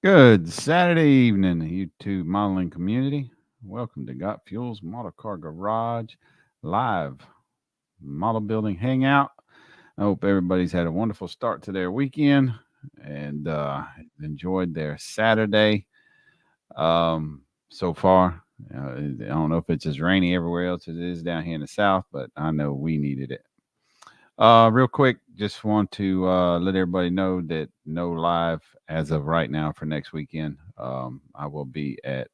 Good Saturday evening, YouTube modeling community. Welcome to Got Fuels Model Car Garage live model building hangout. I hope everybody's had a wonderful start to their weekend and enjoyed their Saturday so far. I don't know if it's as rainy everywhere else as it is down here in the South, but I know we needed it. Real quick, just want to let everybody know that no live as of right now for next weekend. I will be at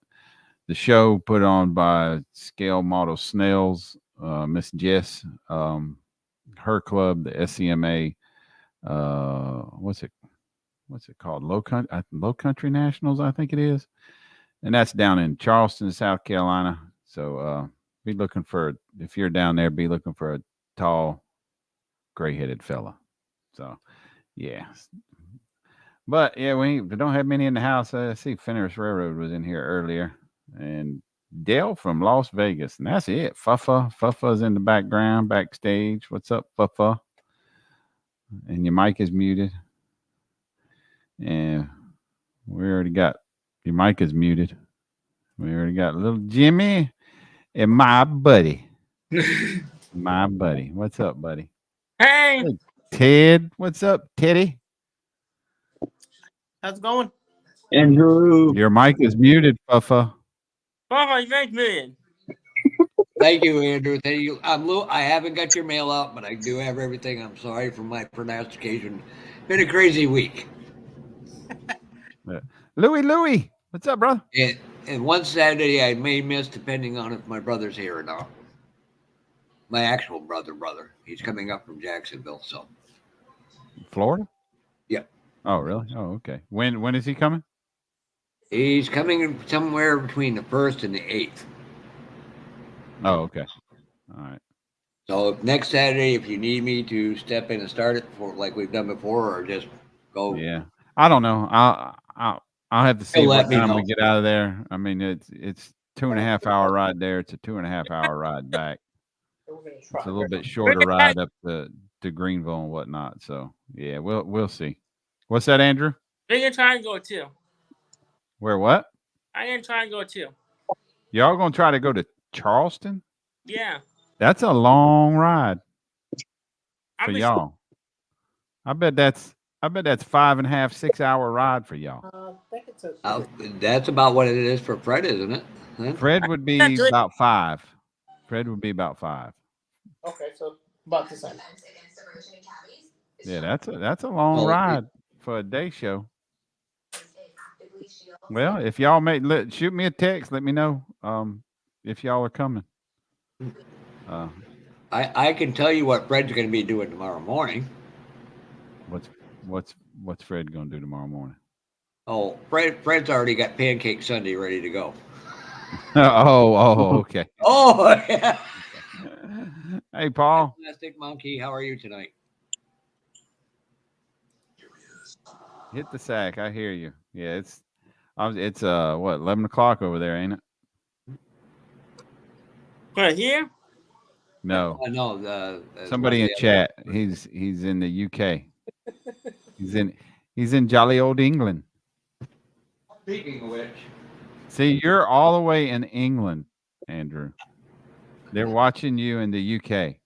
the show put on by Scale Model Snails, Miss Jess, her club, the SCMA. What's it? What's it called? Low Country Nationals, I think it is, and that's down in Charleston, South Carolina. So be looking for if you're down there, be looking for a tall, gray-headed fella. So yeah, but yeah, we don't have many in the house. I see Fenris Railroad was in here earlier, and Dale from Las Vegas, and that's it. Fuffa's in the background, backstage. What's up, Fuffa? And your mic is muted. And we already got your mic is muted. We already got little Jimmy and my buddy. My buddy. What's up, buddy? Hey, Hey, Ted. What's up, Teddy? how's it going? Andrew. Your mic is muted, Fuffa. Oh, thanks, man. Thank you, Andrew. Thank you. I haven't got your mail out, but I do have everything. I'm sorry for my pronunciation. Been a crazy week. Louie. What's up, brother? And one Saturday I may miss depending on if my brother's here or not. My actual brother. He's coming up from Jacksonville, so. Florida? Yep. Oh, really? Oh, okay. When is he coming? He's coming somewhere between the 1st and the 8th. Oh, okay. All right. So next Saturday, if you need me to step in and start it for like we've done before, or just go. Yeah. I don't know. I'll have to see He'll what let me time we know. get out of there. I mean, it's 2.5 hour ride there. It's a 2.5 hour ride back. It's a little bit shorter ride up to Greenville and whatnot. So yeah, we'll see. What's that, Andrew? We're gonna try and go too. Where what? I'm gonna try and go too. Y'all gonna try to go to Charleston? Yeah. That's a long ride I'm for just, y'all. I bet that's 5.5, 6 hour ride for y'all. I think it's That's about what it is for Fred, isn't it? Huh? Fred would be about 5. Fred would be about 5. okay, so about the same. Yeah, that's a long Well, ride for a day show. Well, if y'all shoot me a text, let me know if y'all are coming. Uh, I can tell you what Fred's going to be doing tomorrow morning. what's Fred gonna do tomorrow morning? Oh, Fred's already got Pancake Sunday ready to go. Okay. Oh, yeah. Hey, Paul. Plastic Monkey, how are you tonight? Hit the sack. I hear you. Yeah, it's what 11 o'clock over there, ain't it? Right here? No, No, somebody in chat. He's in the UK. He's in jolly old England. Speaking of which, See, you're all the way in England, Andrew. They're watching you in the UK.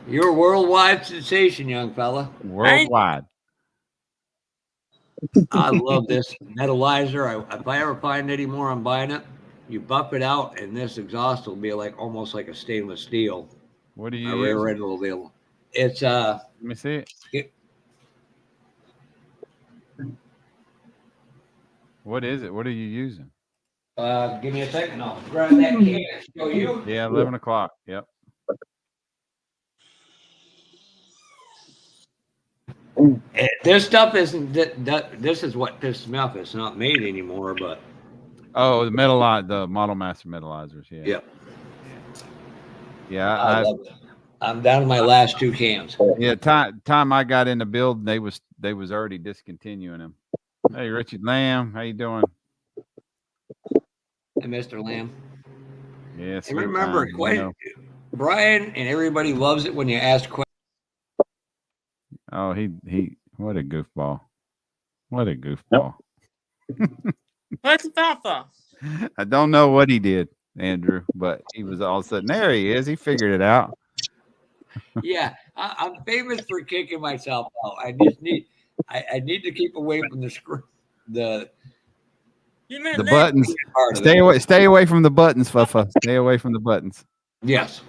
you're a worldwide sensation, young fella. Worldwide. I love this metalizer. If I ever find any more, I'm buying it. You buff it out, and this exhaust will be like almost like a stainless steel. What are you A rare using? red will be able. It's Let me see it. What is it? What are you using? Give me a second. I'll grab that can and show you. Yeah, 11 o'clock. Yep. This stuff isn't. This is what pisses me off. It's not made anymore, but. Oh, the Model Master metalizers. Yeah. Yep. Yeah. I love it. I'm down to my last 2 cans. Yeah. Time I got in the build, they was already discontinuing them. Hey, Richard Lamb, how you doing? Hey, Mr. Lamb. Yes. And remember, Brian and everybody loves it when you ask questions. Oh, he what a goofball. What a goofball. What's the papa? I don't know what he did, Andrew, but he was all of a sudden, there he is. He figured it out. Yeah, I'm famous for kicking myself out. I just need, I need to keep away from the screw, the You meant The left, buttons. part of Stay it. away. Stay away from the buttons, Fuffa. Stay away from the buttons. Yes.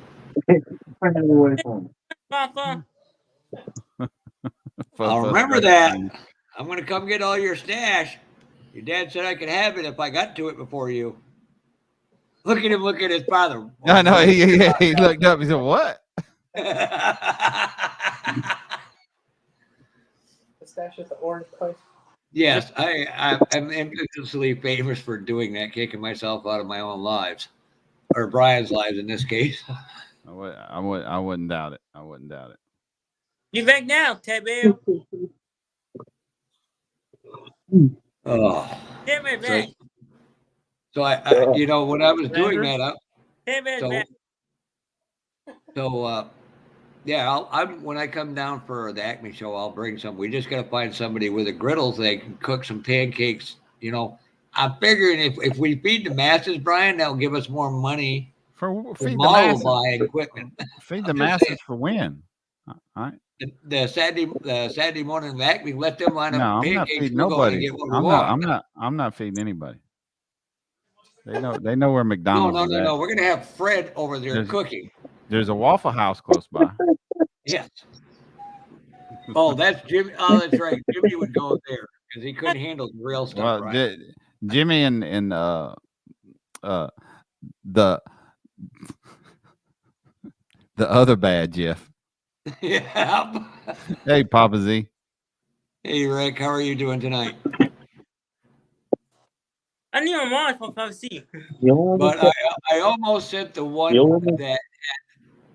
papa. I'll Fuffa remember started that. singing. I'm gonna come get all your stash. Your dad said I could have it if I got to it before you. Look at him. Look at his father. I know. He looked up. He said, "What?" The stash at the orange place. Yes, I'm infamously famous for doing that, kicking myself out of my own lives, or Brian's lives in this case. I wouldn't doubt it. I wouldn't doubt it. You back now, Tabell. Oh, Tell me so, back. so I you know, when I was doing Andrew? that, Tell me so back. so yeah, I'm when I come down for the Acme show, I'll bring some. We just gotta find somebody with a griddle so they can cook some pancakes. You know, I'm figuring if we feed the masses, Brian, that'll give us more money For for feed the model masses. buy equipment. Feed the I'm just masses saying. for when? All right. The Saturday morning in Acme, let them line No, up I'm not pancakes. feeding We'll go in and nobody. get what we want. I'm not feeding anybody. They know where No, McDonald's no, is no, at. no. We're gonna have Fred over there There's cooking. there's a Waffle House close by. Yes. Oh, that's Jimmy. Oh, that's right. Jimmy would go there because he couldn't handle the real stuff, Well, right? Jimmy and uh the the other bad Jeff. Yeah. Hey, Papa Z. Hey, Rick, how are you doing tonight? I need a mind for 5C. But I almost sent the one that had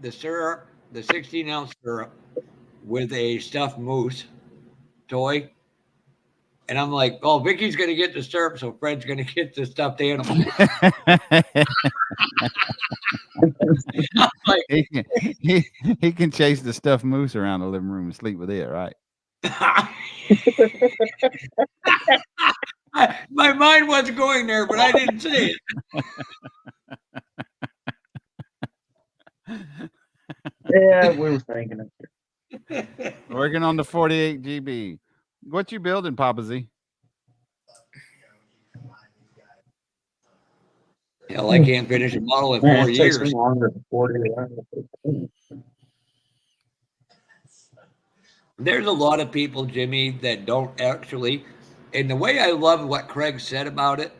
the syrup, the 16-ounce syrup with a stuffed moose toy. And I'm like, oh, Vicky's going to get the syrup, so Fred's going to get the stuffed animal. Like, he can chase the stuffed moose around the living room and sleep with it, right? my mind wasn't going there, but I didn't say it. Yeah, we were thinking it. Working on the 48 GB. What you building, Papa Z? Hell, I can't finish a model in Man, 4 it takes years. me longer than 48 hours. There's a lot of people, Jimmy, that don't actually. And the way I love what Craig said about it,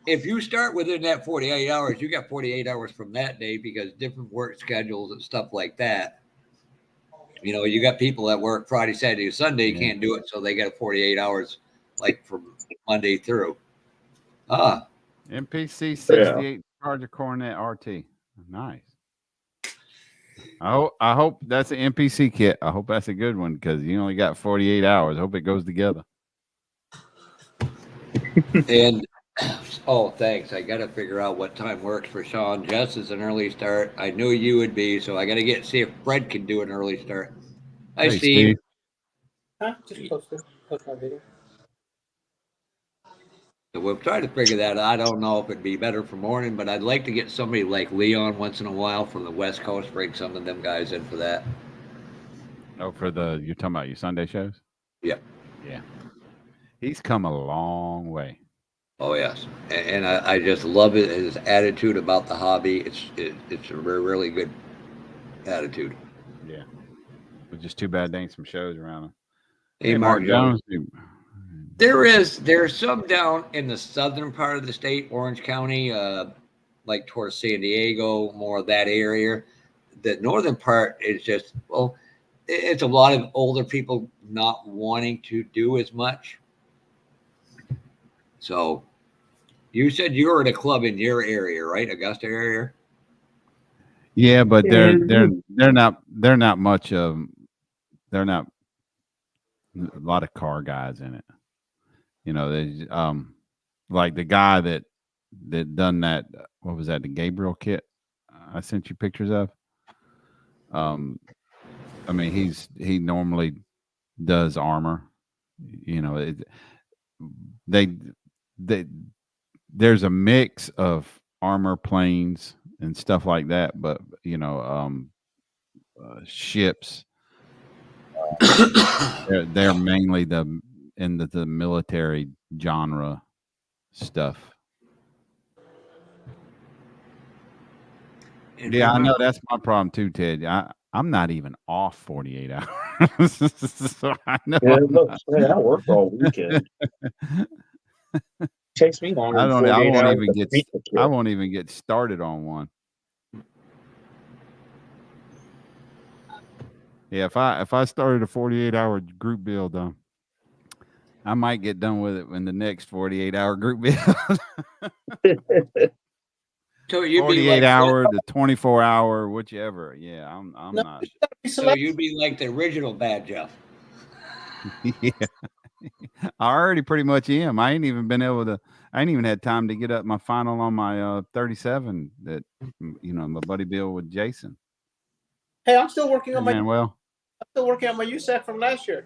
if you start within that 48 hours, you got 48 hours from that day because different work schedules and stuff like that. You know, you got people that work Friday, Saturday, Sunday, Yeah. can't do it, so they got 48 hours like from Monday through. Ah, MPC 68 Charger Coronet RT. Nice. I hope that's an MPC kit. I hope that's a good one because you only got 48 hours. I hope it goes together. and oh, thanks. I got to figure out what time works for Sean. Jess is an early start. I knew you would be, so I got to see if Fred can do an early start. Hi, Hey, Steve. Huh? Just post my video. So we'll try to figure that out. I don't know if it'd be better for morning, but I'd like to get somebody like Leon once in a while from the West Coast, bring some of them guys in for that. Oh, you're talking about your Sunday shows? Yep. Yeah. He's come a long way. Oh, yes. And I just love it, his attitude about the hobby. It's a really good attitude. Yeah. But just too bad there ain't some shows around him. Hey, Mark Jones. Jones. There's some down in the southern part of the state, Orange County, like towards San Diego, more of that area. The northern part is just, well, it's a lot of older people not wanting to do as much. So you said you were at a club in your area, right? Augusta area? Yeah, but they're not much of they're not a lot of car guys in it. You know, they like the guy that done that, what was that, the Gabriel kit I sent you pictures of? I mean, he normally does armor You know, they they there's a mix of armor planes and stuff like that, but ships. They're mainly the military genre stuff. And Yeah, I from know that's my problem too, Ted. I'm not even off 48 hours, so I know Yeah, I'm look, not. hey, I work all weekend. Takes me longer I than don't. I 48 won't hours even to get. feed the I kid. won't even get started on one. Yeah, if I started a 48-hour group build, I might get done with it in the next 48-hour group build. so you'd be 48 like hour to 24-hour, whichever. Yeah, I'm No, not. you gotta be so selective. you'd be like the original Bad Jeff. Yeah, I already pretty much am. I ain't even been able to. I ain't even had time to get up my final on my 37 that my buddy Bill with Jason. Hey, I'm still working Hey on my man, well, USAC from last year.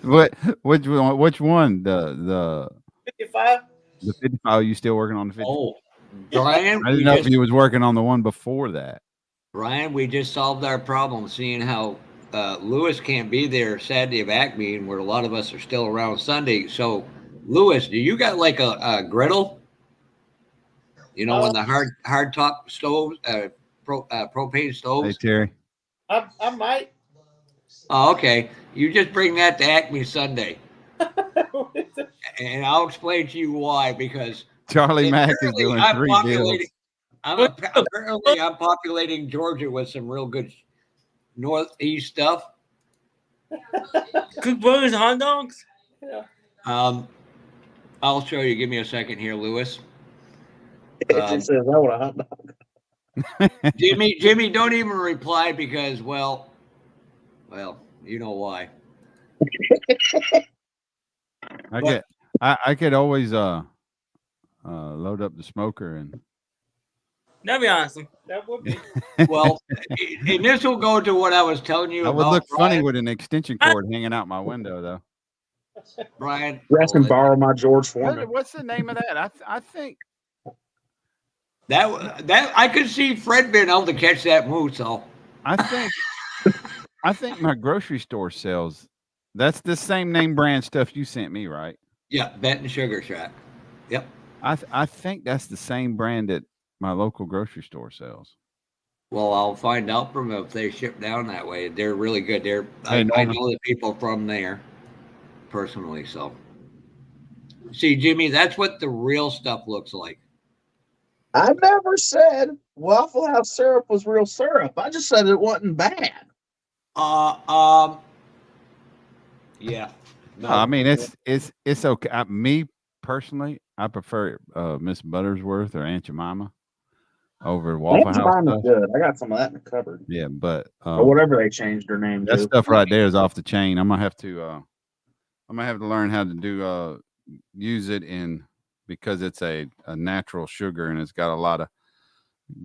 what which one? Which one? The 55. the 55. You still working on the 50? Oh, Yeah. Brian, I didn't know if you was working on the one before that. We just solved our problem, seeing how Lewis can't be there Saturday of Acme, and where a lot of us are still around Sunday. So, Lewis, do you got like a griddle? You know, Uh, when the hard top stoves, propane Hey stoves. Terry. I might. Oh, okay. You just bring that to Acme Sunday, and I'll explain to you why. Because Charlie Mack is apparently doing I'm 3 populating. builds. Apparently I'm populating Georgia with some real good northeast stuff. Cook burgers and hot dogs. Yeah. Um, I'll show you. Give me a second here, Lewis. It just says, I want a hot dog. Jimmy, don't even reply because, well, you know why. I But get. I could always load up the smoker and. That'd be awesome. That would be. well, and this will go to what I was telling you I would about look funny Brian. with an extension cord hanging out my window, though. Brian, Rest and borrow my George What, Foreman. what's the name of that? I think that I could see Fred being able to catch that moose. So I think I think my grocery store sells. That's the same name brand stuff you sent me, right? yeah, Benton Sugar Shack. Yep. I think that's the same brand that my local grocery store sells. Well, I'll find out from them if they ship down that way. They're really good. Hey I Norman, know the people from there personally. So see, Jimmy, that's what the real stuff looks like. I never said Waffle House syrup was real syrup. I just said it wasn't bad. Uh, um, yeah. no, I No. mean it's okay. Me personally, I prefer Miss Buttersworth or Aunt Jemima over Waffle Aunt House Jemima's stuff. good. I got some of that in the cupboard. Yeah, but Or whatever they changed her name that to. stuff right there is off the chain. I'm gonna have to learn how to do use it in because it's a natural sugar and it's got a lot of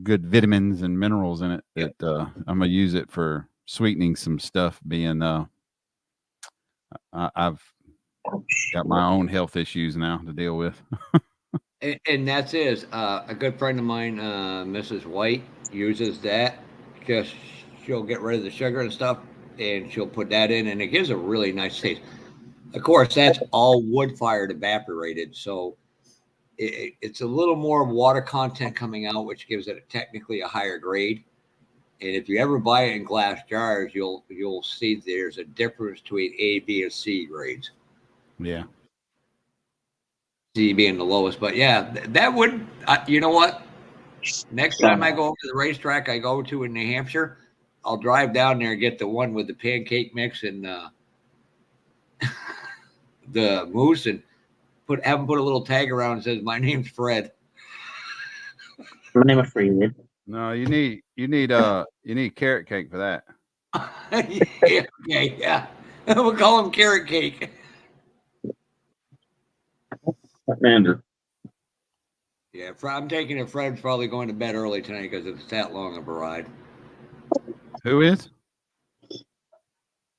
good vitamins and minerals in it Yep. that I'm gonna use it for sweetening some stuff. Being I've got my own health issues now to deal with. And that's is a good friend of mine, Mrs. White, uses that. Just she'll get rid of the sugar and stuff, and she'll put that in, and it gives a really nice taste. Of course, that's all wood fired evaporated, so it's a little more water content coming out, which gives it technically a higher grade. And if you ever buy it in glass jars, you'll see there's a difference between A, B, and C grades. Yeah, C being the lowest, but yeah, that would you know what? Next time I go over to the racetrack I go to in New Hampshire, I'll drive down there and get the one with the pancake mix and the mousse, and have them put a little tag around that says my name's Fred. My name is Freeman. no, you need carrot cake for that. Yeah, okay, yeah. We'll call him carrot cake. Andrew. Yeah, I'm taking it. Fred's probably going to bed early tonight because it's that long of a ride. Who is?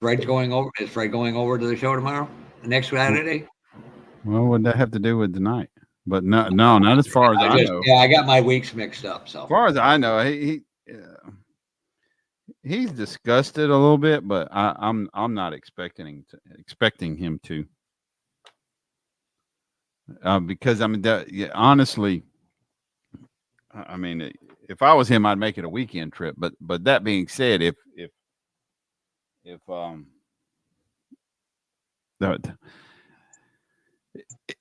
Fred's going over. Is Fred going over to the show tomorrow? Next Saturday? Well, what would that have to do with tonight? But no, not as far as I know. Yeah, I got my weeks mixed up. So As far as I know, he's discussed it a little bit, but I'm not expecting him to. Because I mean, honestly, I mean, if I was him, I'd make it a weekend trip. But that being said, if the-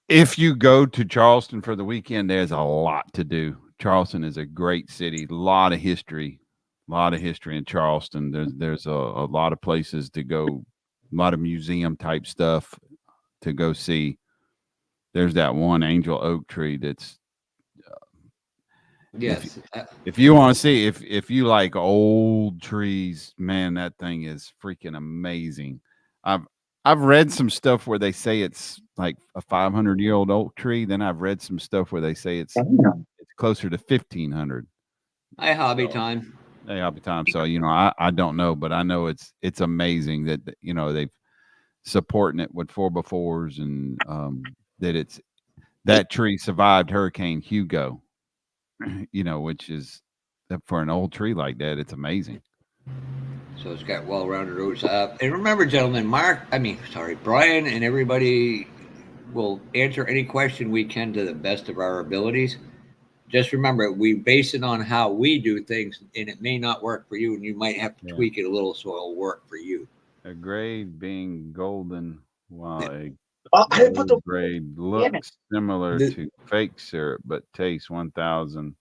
if you go to Charleston for the weekend, there's a lot to do. Charleston is a great city, a lot of history in Charleston. There's a lot of places to go, a lot of museum type stuff to go see. There's that one angel oak tree that's yes, if you want to see if you like old trees, man, that thing is freaking amazing. I've read some stuff where they say it's like a 500-year-old oak tree. Then I've read some stuff where they say it's closer to 1500. I hobby time. Hey, I'll be time. So I don't know, but I know it's amazing that they've supporting it with 4x4s and that tree survived Hurricane Hugo. Which is for an old tree like that, it's amazing. So it's got well-rounded roots. And remember, gentlemen, Brian and everybody will answer any question we can to the best of our abilities. Just remember, we base it on how we do things, and it may not work for you, and you might have to tweak it a little so it'll work for you. A grade being golden, while a I didn't put the grade looks similar to fake syrup, but tastes 1000.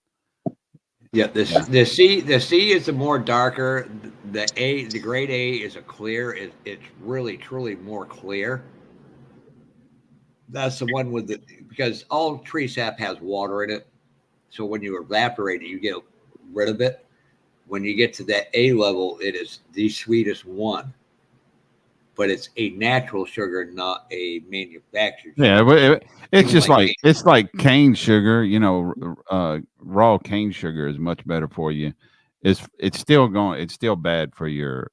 Yeah, the C is the more darker. The grade A is a clear. It's really truly more clear. That's the one with because all tree sap has water in it. So when you evaporate it, you get rid of it. When you get to that A level, it is the sweetest one. But it's a natural sugar, not a manufactured sugar. Yeah, it's just it's like cane sugar. Raw cane sugar is much better for you. It's still bad for your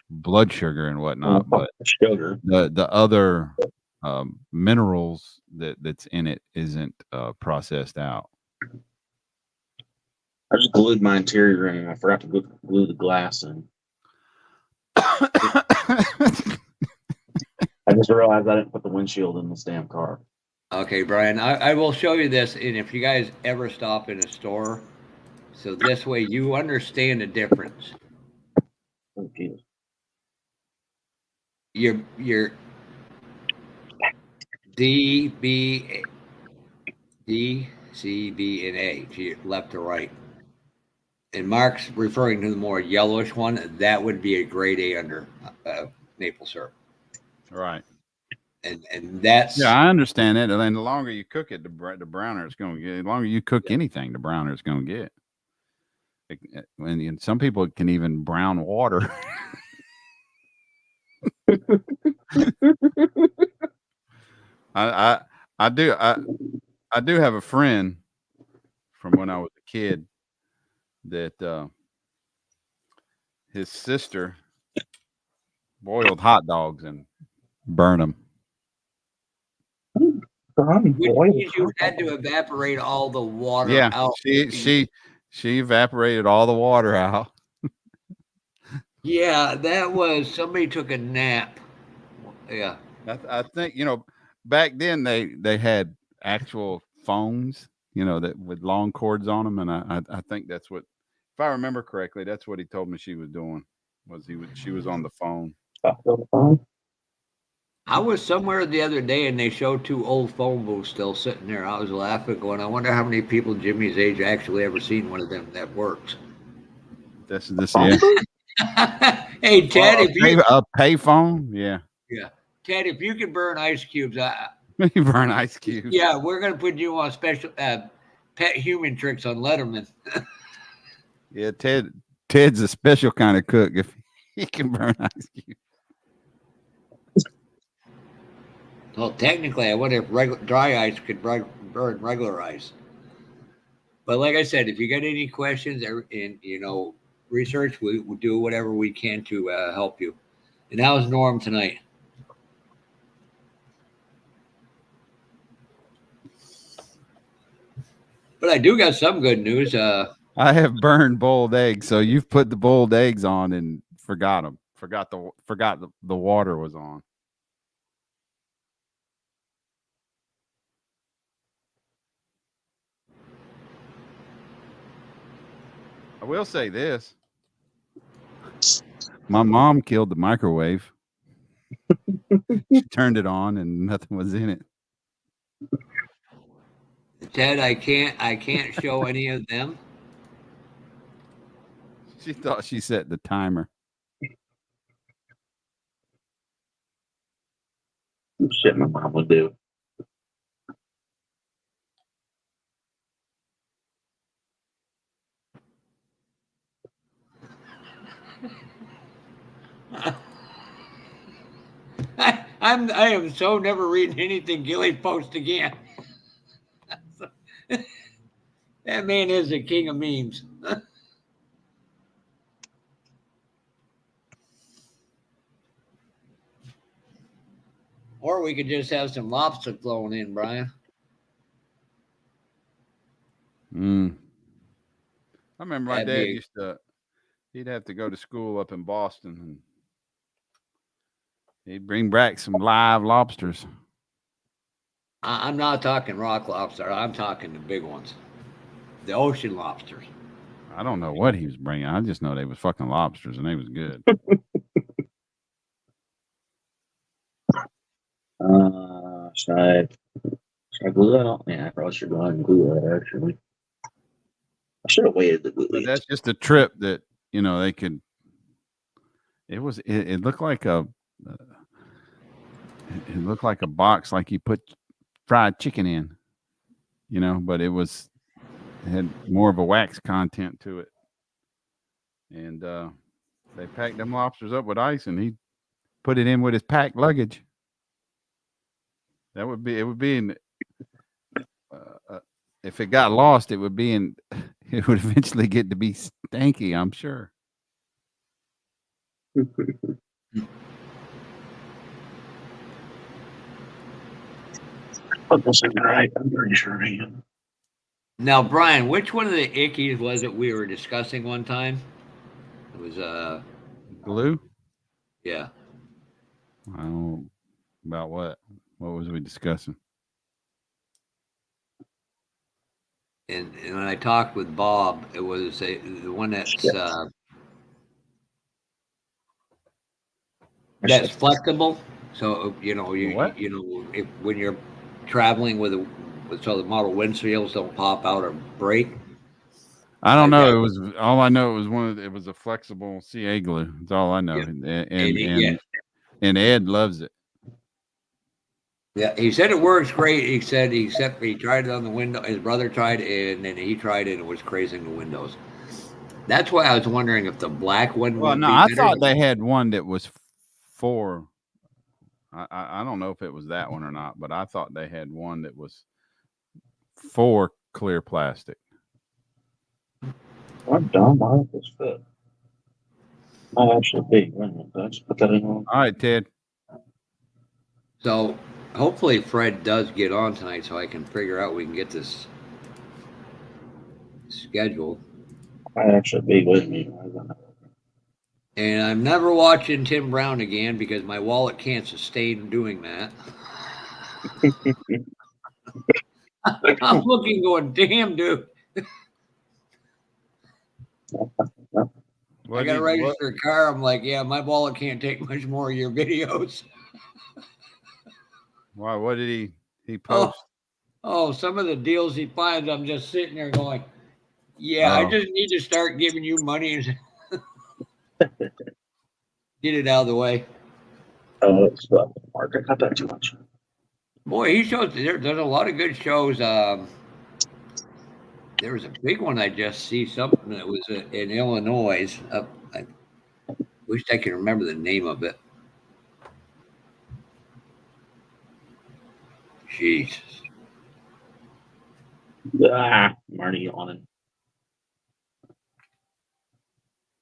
blood sugar and whatnot. But sugar, the other minerals that's in it isn't processed out. I just glued my interior in, and I forgot to glue the glass in. I just realized I didn't put the windshield in this damn car. Okay, Brian, I will show you this, and if you guys ever stop in a store, so this way you understand the difference. Oh, geez. Your D, B, D, C, B, and A, to your left to right. And Mark's referring to the more yellowish one. That would be a grade A under maple syrup. Right. And that's I understand it. And the longer you cook it, the browner it's going to get. The longer you cook anything, the browner it's going to get. And some people can even brown water. I do have a friend from when I was a kid that his sister boiled hot dogs and burned them. Which means you had to evaporate all the water out. She evaporated all the water out. Yeah, that was somebody took a nap. Yeah. I think back then they had actual phones, that with long cords on them, and I think that's what, if I remember correctly, that's what he told me she was doing. She was on the phone. I was somewhere the other day and they showed 2 old phone booths still sitting there. I was laughing, going, I wonder how many people Jimmy's age actually ever seen one of them that works. This yeah. Hey Ted, a pay phone, yeah. Ted, if you could burn ice cubes, you burn ice cubes. Yeah, we're gonna put you on special pet human tricks on Letterman. Yeah, Ted's a special kind of cook if he can burn ice cubes. Well, technically, I wonder if dry ice could burn regular ice. But like I said, if you got any questions, and research. We'll do whatever we can to help you. And how's Norm tonight? But I do got some good news. I have burned boiled eggs, so you've put the boiled eggs on and forgot them. Forgot the water was on. I will say this. My mom killed the microwave. She turned it on and nothing was in it. Ted, I can't show any of them. She thought she set the timer. Shit, my mom would do. I am so never reading anything Gilly posts again. That man is the king of memes. Or we could just have some lobster thrown in, Brian. I remember my That'd dad be- used to. He'd have to go to school up in Boston, and he'd bring back some live lobsters. I'm not talking rock lobster. I'm talking the big ones, the ocean lobsters. I don't know what he was bringing. I just know they was fucking lobsters, and they was good. Should I glue that on? Yeah, I probably should go ahead and glue that actually. I should have waited to glue But these. that's just a trip that they could. It looked like a. It looked like a box, like you put fried chicken in, but it had more of a wax content to it. And they packed them lobsters up with ice, and he put it in with his packed luggage. It would be in. If it got lost, it would be in. It would eventually get to be stanky, I'm sure. But this is right. I'm pretty sure I am. Now, Brian, which one of the ickies was it we were discussing one time? It was Glue. yeah. I don't know about what. What was we discussing? And when I talked with Bob, it was the one that's flexible. So What? if when you're traveling so the model windshields don't pop out or break. I don't Like know. that. It was all I know. It was it was a flexible CA glue. That's all I know. Yeah. And Ed loves it. Yeah, he said it works great. He said he tried it on the window. His brother tried it, and then he tried it, and it was crazing the windows. That's why I was wondering if the black one Well, would no, be I better. thought they had one that was for. I don't know if it was that one or not, but I thought they had one that was for clear plastic. I'm dumb. I like this fit. Might actually be. Wait a minute. Did I just put that in wrong? All right, Ted. So hopefully Fred does get on tonight, so I can figure out we can get this scheduled. Might actually be with me. And I'm never watching Tim Brown again because my wallet can't sustain doing that. I'm looking, going, damn, dude. I got to register a car. I'm like, yeah, my wallet can't take much more of your videos. Why? What did he post? Oh, some of the deals he finds, I'm just sitting there going, yeah, I just need to start giving you money and get it out of the way. Oh, it's Mark. I cut that too much. Boy, he shows there's a lot of good shows. There was a big one I just see something that was in Illinois. I wish I could remember the name of it. Jesus. I'm already yawning.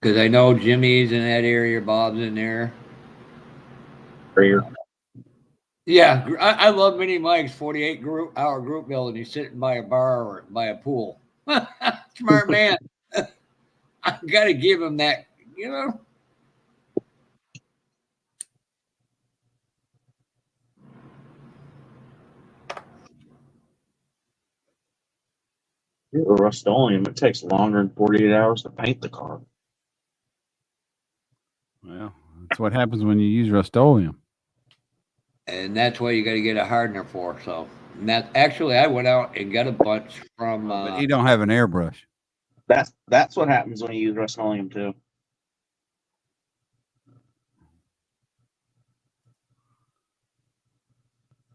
Because I know Jimmy's in that area, Bob's in there. Prayer. Yeah, I love Mini Mike's 48-hour group bill, and he's sitting by a bar or by a pool. Smart man. I got to give him that, you know. Rust-Oleum, it takes longer than 48 hours to paint the car. Well, that's what happens when you use Rust-Oleum. And that's what you got to get a hardener for. So, and that actually, I went out and got a bunch from. But he don't have an airbrush. That's what happens when you use Rust-Oleum too.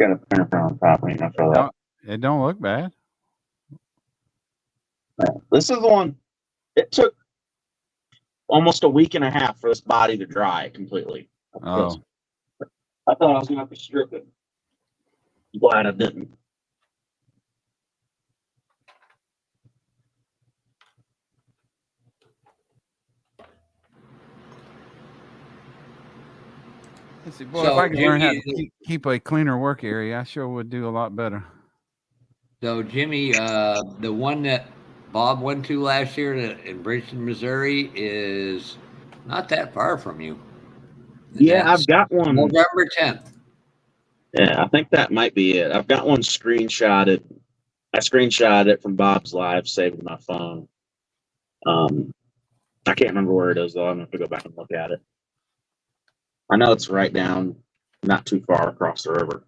Got a printer on top. I mean, for that. It don't look bad. This is the one. It took almost a week and a half for this body to dry completely. Oh, I thought I was gonna have to strip it. Glad I didn't. let's see, boy. So, if I could learn how Jimmy- to keep a cleaner work area, I sure would do a lot better. So, Jimmy, the one that Bob went to last year in Bridgeton, Missouri, is not that far from you. Yeah, That's I've got one. November 10th. Yeah, I think that might be it. I've got one screenshotted. I screenshot it from Bob's live, saved in my phone. I can't remember where it is though. I'm gonna have to go back and look at it. I know it's right down, not too far across the river.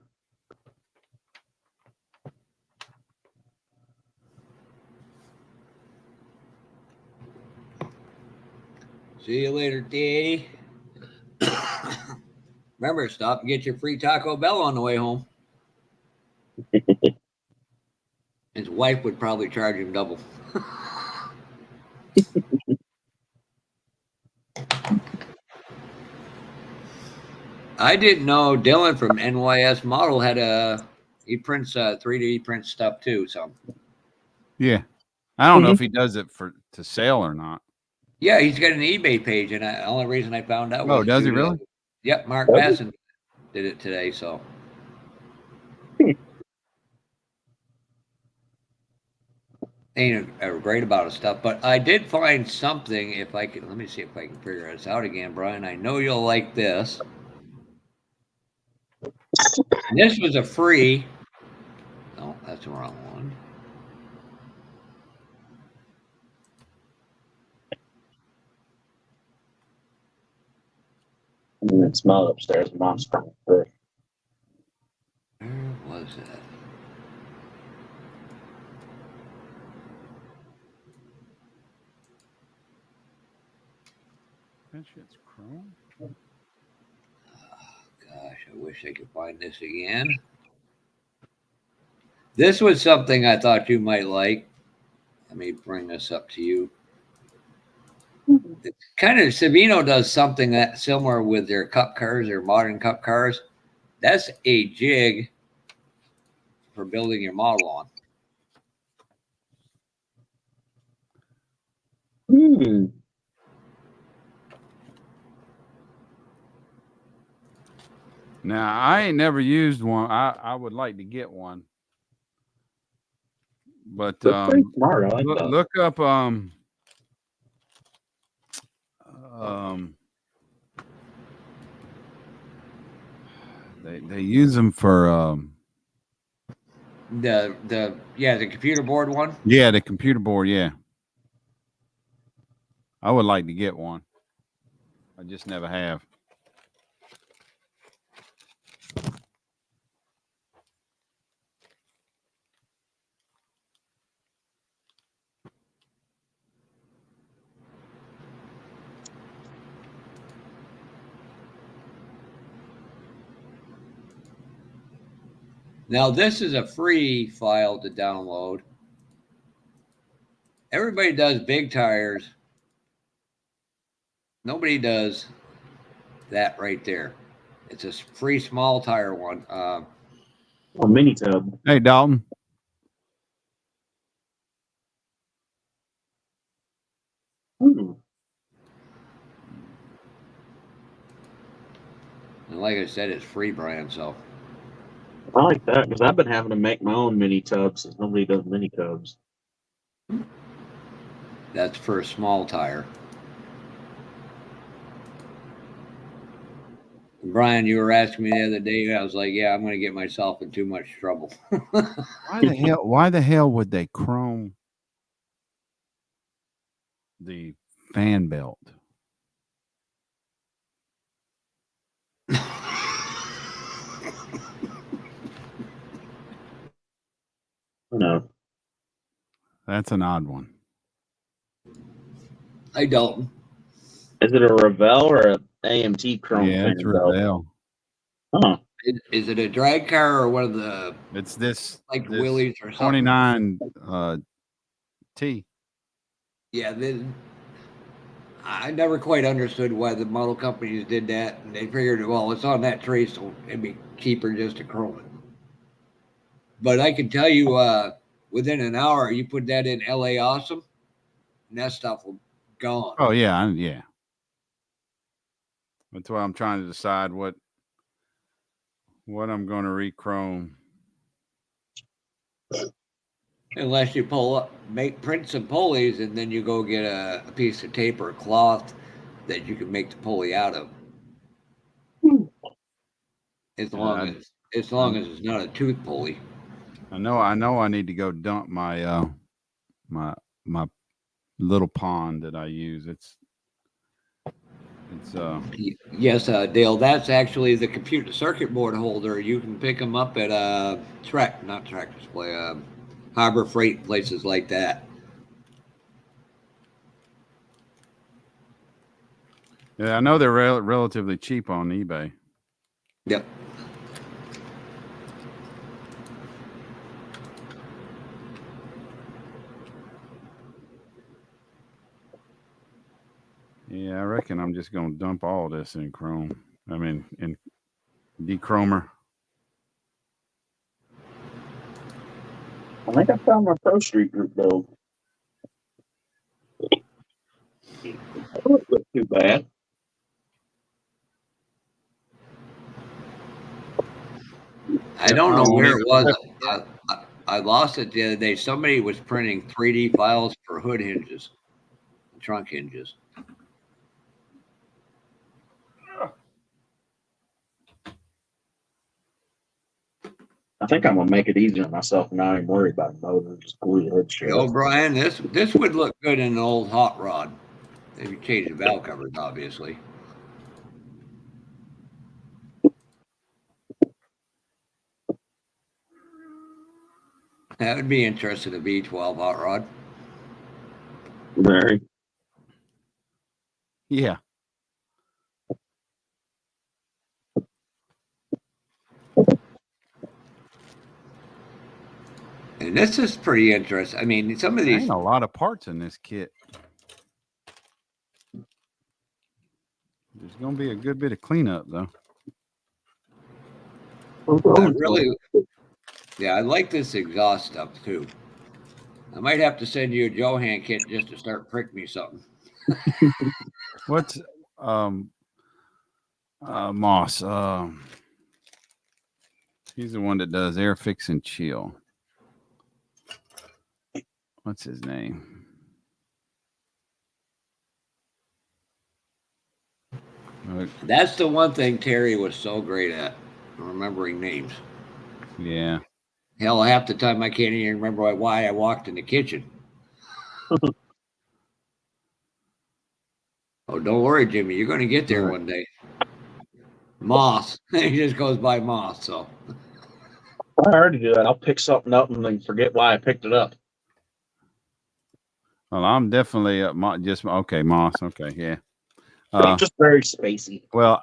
See you later, Daddy. Remember, stop and get your free Taco Bell on the way home. His wife would probably charge him double. I didn't know Dylan from NYS Model he prints 3D print stuff too. So Yeah, I don't know if he does it to sell or not. yeah, he's got an eBay page, and the only reason I found out was does he through really? Yep, Mark Does he? Masson did it today. So ain't great about his stuff, but I did find something. If I can, let me see if I can figure this out again, Brian. I know you'll like this. This was a free. No, that's the wrong one. And then it's smell upstairs. Mom's coming through. Where was that? That shit's chrome. Gosh, I wish I could find this again. This was something I thought you might like. Let me bring this up to you. It's kind of Savino does something that similar with their cup cars, their modern cup cars. That's a jig for building your model on. Hmm. Now I ain't never used one. I would like to get one, but That's pretty smart. I like that. look up they use them for the computer board one. yeah, the computer board. Yeah, I would like to get one. I just never have. Now this is a free file to download. Everybody does big tires. Nobody does that right there. It's a free small tire one. Oh, mini tub. Hey, Dalton. Hmm. like I said, it's free brand, so I like that because I've been having to make my own mini tubs since nobody does mini tubs. that's for a small tire. Brian, you were asking me the other day. I was like, "Yeah, I'm going to get myself in too much trouble." Why the hell would they chrome the fan belt? No, That's an odd one. I don't. is it a Revell or a AMT chrome Yeah, it's fan belt? Revell. Huh. Is it a drag car or one of the It's this like this Willys or something? 29 T. Yeah, I never quite understood why the model companies did that, and they figured, well, it's on that tray, so it'd be cheaper just to chrome it. But I can tell you, within an hour, you put that in LA Awesome, and that stuff will gone. Oh yeah, yeah. That's why I'm trying to decide what I'm going to re-chrome. Unless you print some pulleys, and then you go get a piece of tape or cloth that you can make the pulley out of. As long I, as as long as it's not a tooth pulley. I know I need to go dump my my my little pond that I use. It's Yes, Dale. That's actually the computer circuit board holder. You can pick them up at not Track Display, Harbor Freight, places like that. yeah, I know they're relatively cheap on eBay. Yep. Yeah, I reckon I'm just going to dump all this in Chrome. I mean, in D-Chromer. I think I found my Pro Street group though. It doesn't look too bad. I don't know don't where need it was. I lost it the other day. Somebody was printing 3D files for hood hinges, trunk hinges. I think I'm gonna make it easier on myself and not even worry about motor. Just glue the hood Hey, shut. O'Brien, this would look good in an old hot rod. If you change the valve covers, obviously. That would be interesting. A V12 hot rod. Very. Yeah. And this is pretty interesting. I mean, some of There these. ain't a lot of parts in this kit. There's going to be a good bit of cleanup, though. I really, yeah, I like this exhaust stuff too. I might have to send you a Johan kit just to start prick me something. What's Moss? He's the one that does air fix and chill. What's his name? That's the one thing Terry was so great at, remembering names. Yeah. Hell, half the time I can't even remember why I walked in the kitchen. Oh, don't worry, Jimmy. You're going to get there one day. Moss. He just goes by Moss. So I already do that. I'll pick something up and then forget why I picked it up. Well, I'm definitely just okay, Moss. Okay, yeah. I'm just very spacey. Well,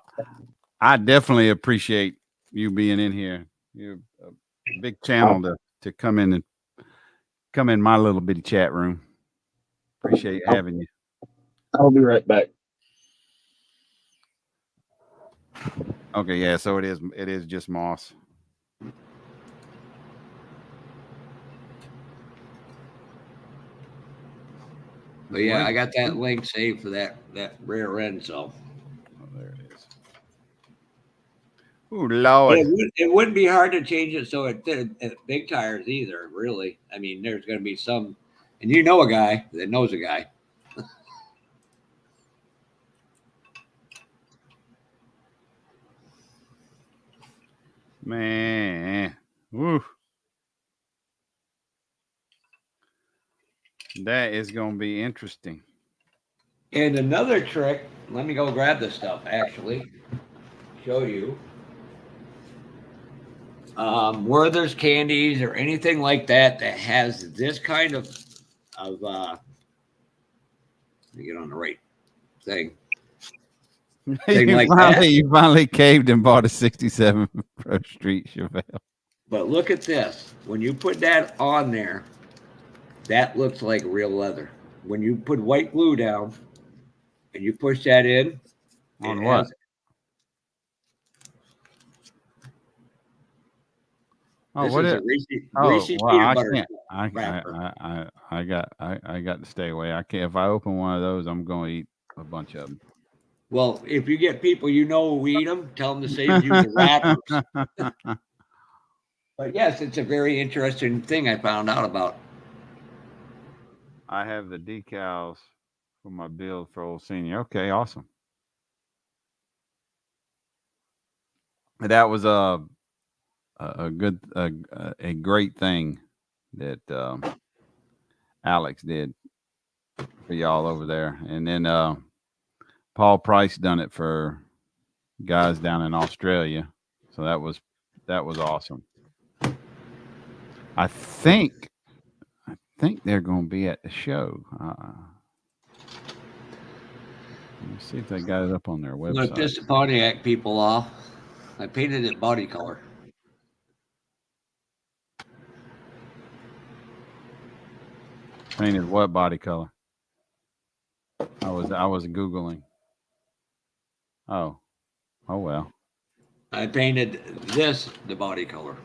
I definitely appreciate you being in here. You're a big channel to come in my little bitty chat room. Appreciate having you. I'll be right back. Okay, yeah. So it is just Moss. but yeah, I got that link saved for that rear end. So oh, there it is. Ooh, But Lord. it wouldn't be hard to change it so it did big tires either. Really, I mean, there's going to be some, and you know a guy that knows a guy. Man. Woo. That is going to be interesting. And another trick. Let me go grab this stuff. Actually, show you. Where there's candies or anything like that that has this kind of let me get on the right thing. Thing like that. You finally caved and bought a 67 Pro Street Chevelle. But look at this. When you put that on there, that looks like real leather. When you put white glue down and you push that in, On it what? has Oh, this what is is a greasy, Oh, greasy well, peanut I butter can't. wrapper. I got to stay away. I can't. If I open one of those, I'm going to eat a bunch of Well, if you get people you know who eat them, tell them to save you the wrappers. them. But yes, it's a very interesting thing I found out about. I have the decals for my build for Old Senior. Okay, awesome. That was a good a great thing that Alex did for y'all over there, and then Paul Price done it for guys down in Australia. So that was awesome. I think they're going to be at the show. Let me see if they got it up on their I'm going to website. piss the Pontiac people off. I painted it body color. Painted what body color? I was googling. Oh well. I painted this the body color.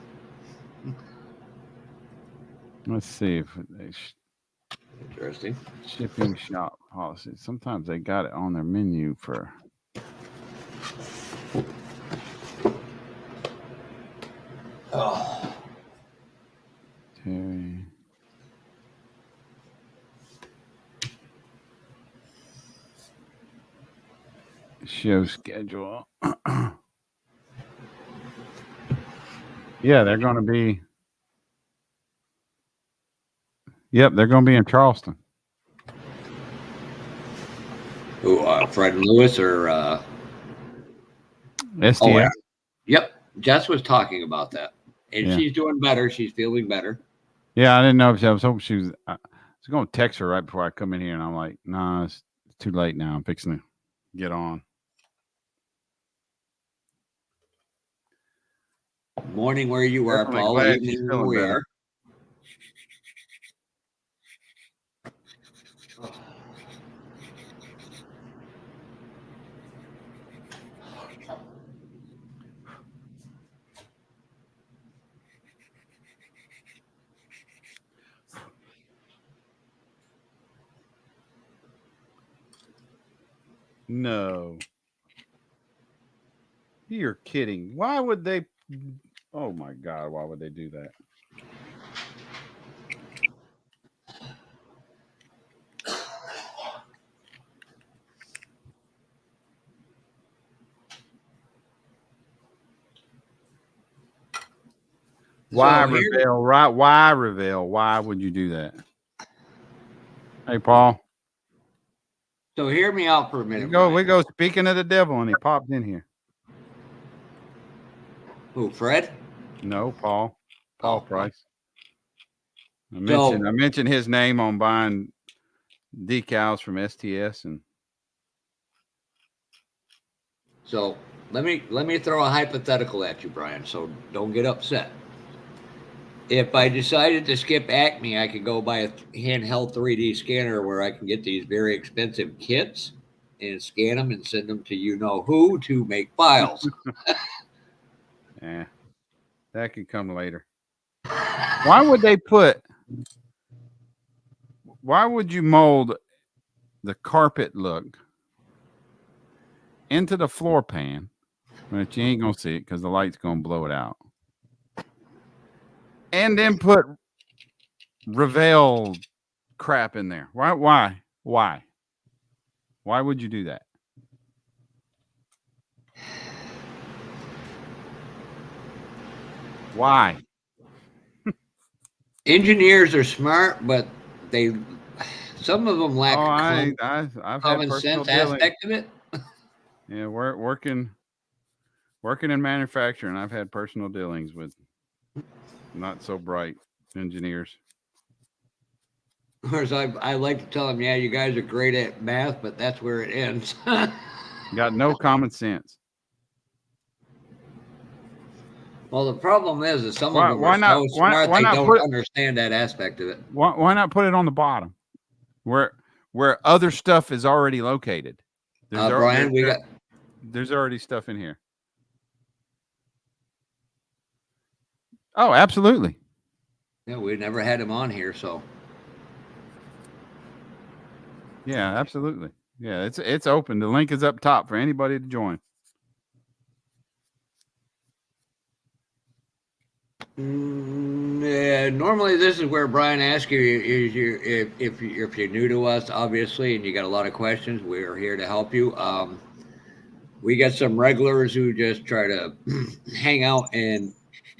Let's see if they Interesting. shipping shop policy. Sometimes they got it on their menu for. Oh. Terry. Show schedule. Yeah, they're going to be. Yep, they're going to be in Charleston. Who, Fred and Lewis or STS. oh, yeah. Yep. Jess was talking about that. And Yeah. she's doing better. She's feeling better. Yeah, I didn't know if I was hoping she was. I was going to text her right before I come in here, and I'm like, nah, it's too late now. I'm fixing to get on. Morning where you are, Definitely Paul. glad she's Evening feeling where. No. You're kidding. Why would they? Oh my God, why would they do that? Why Reveal? Right? Why Reveal? Why would you do that? Hey, Paul. So hear me out for a minute. We go. Speaking of the devil, and he popped in here. Who, Fred? No, Paul. Paul Price. I So- mentioned his name on buying decals from STS, and So let me throw a hypothetical at you, Brian. So don't get upset. If I decided to skip Acme, I could go buy a handheld 3D scanner where I can get these very expensive kits and scan them and send them to you know who to make files. yeah, that could come later. Why would they put? Why would you mold the carpet look into the floor pan But you ain't gonna see it because the light's gonna blow it out. And then put Reveal crap in there. Why? Why would you do that? Why? Engineers are smart, but some of them lack Oh, common, I've had common personal sense dealings. aspect of it. Yeah, working in manufacturing. I've had personal dealings with not so bright engineers. Whereas I like to tell them, yeah, you guys are great at math, but that's where it ends. Got no common sense. Well, the problem is some of them Why are not? so smart Why they not don't put understand that aspect of it. why not put it on the bottom where other stuff is already located? Brian, There's already stuff in here. Oh, absolutely. yeah, we never had him on here, so Yeah, absolutely. Yeah, it's open. The link is up top for anybody to join. yeah, normally this is where Brian asks you if you're new to us, obviously, and you got a lot of questions. We're here to help you. We got some regulars who just try to hang out, and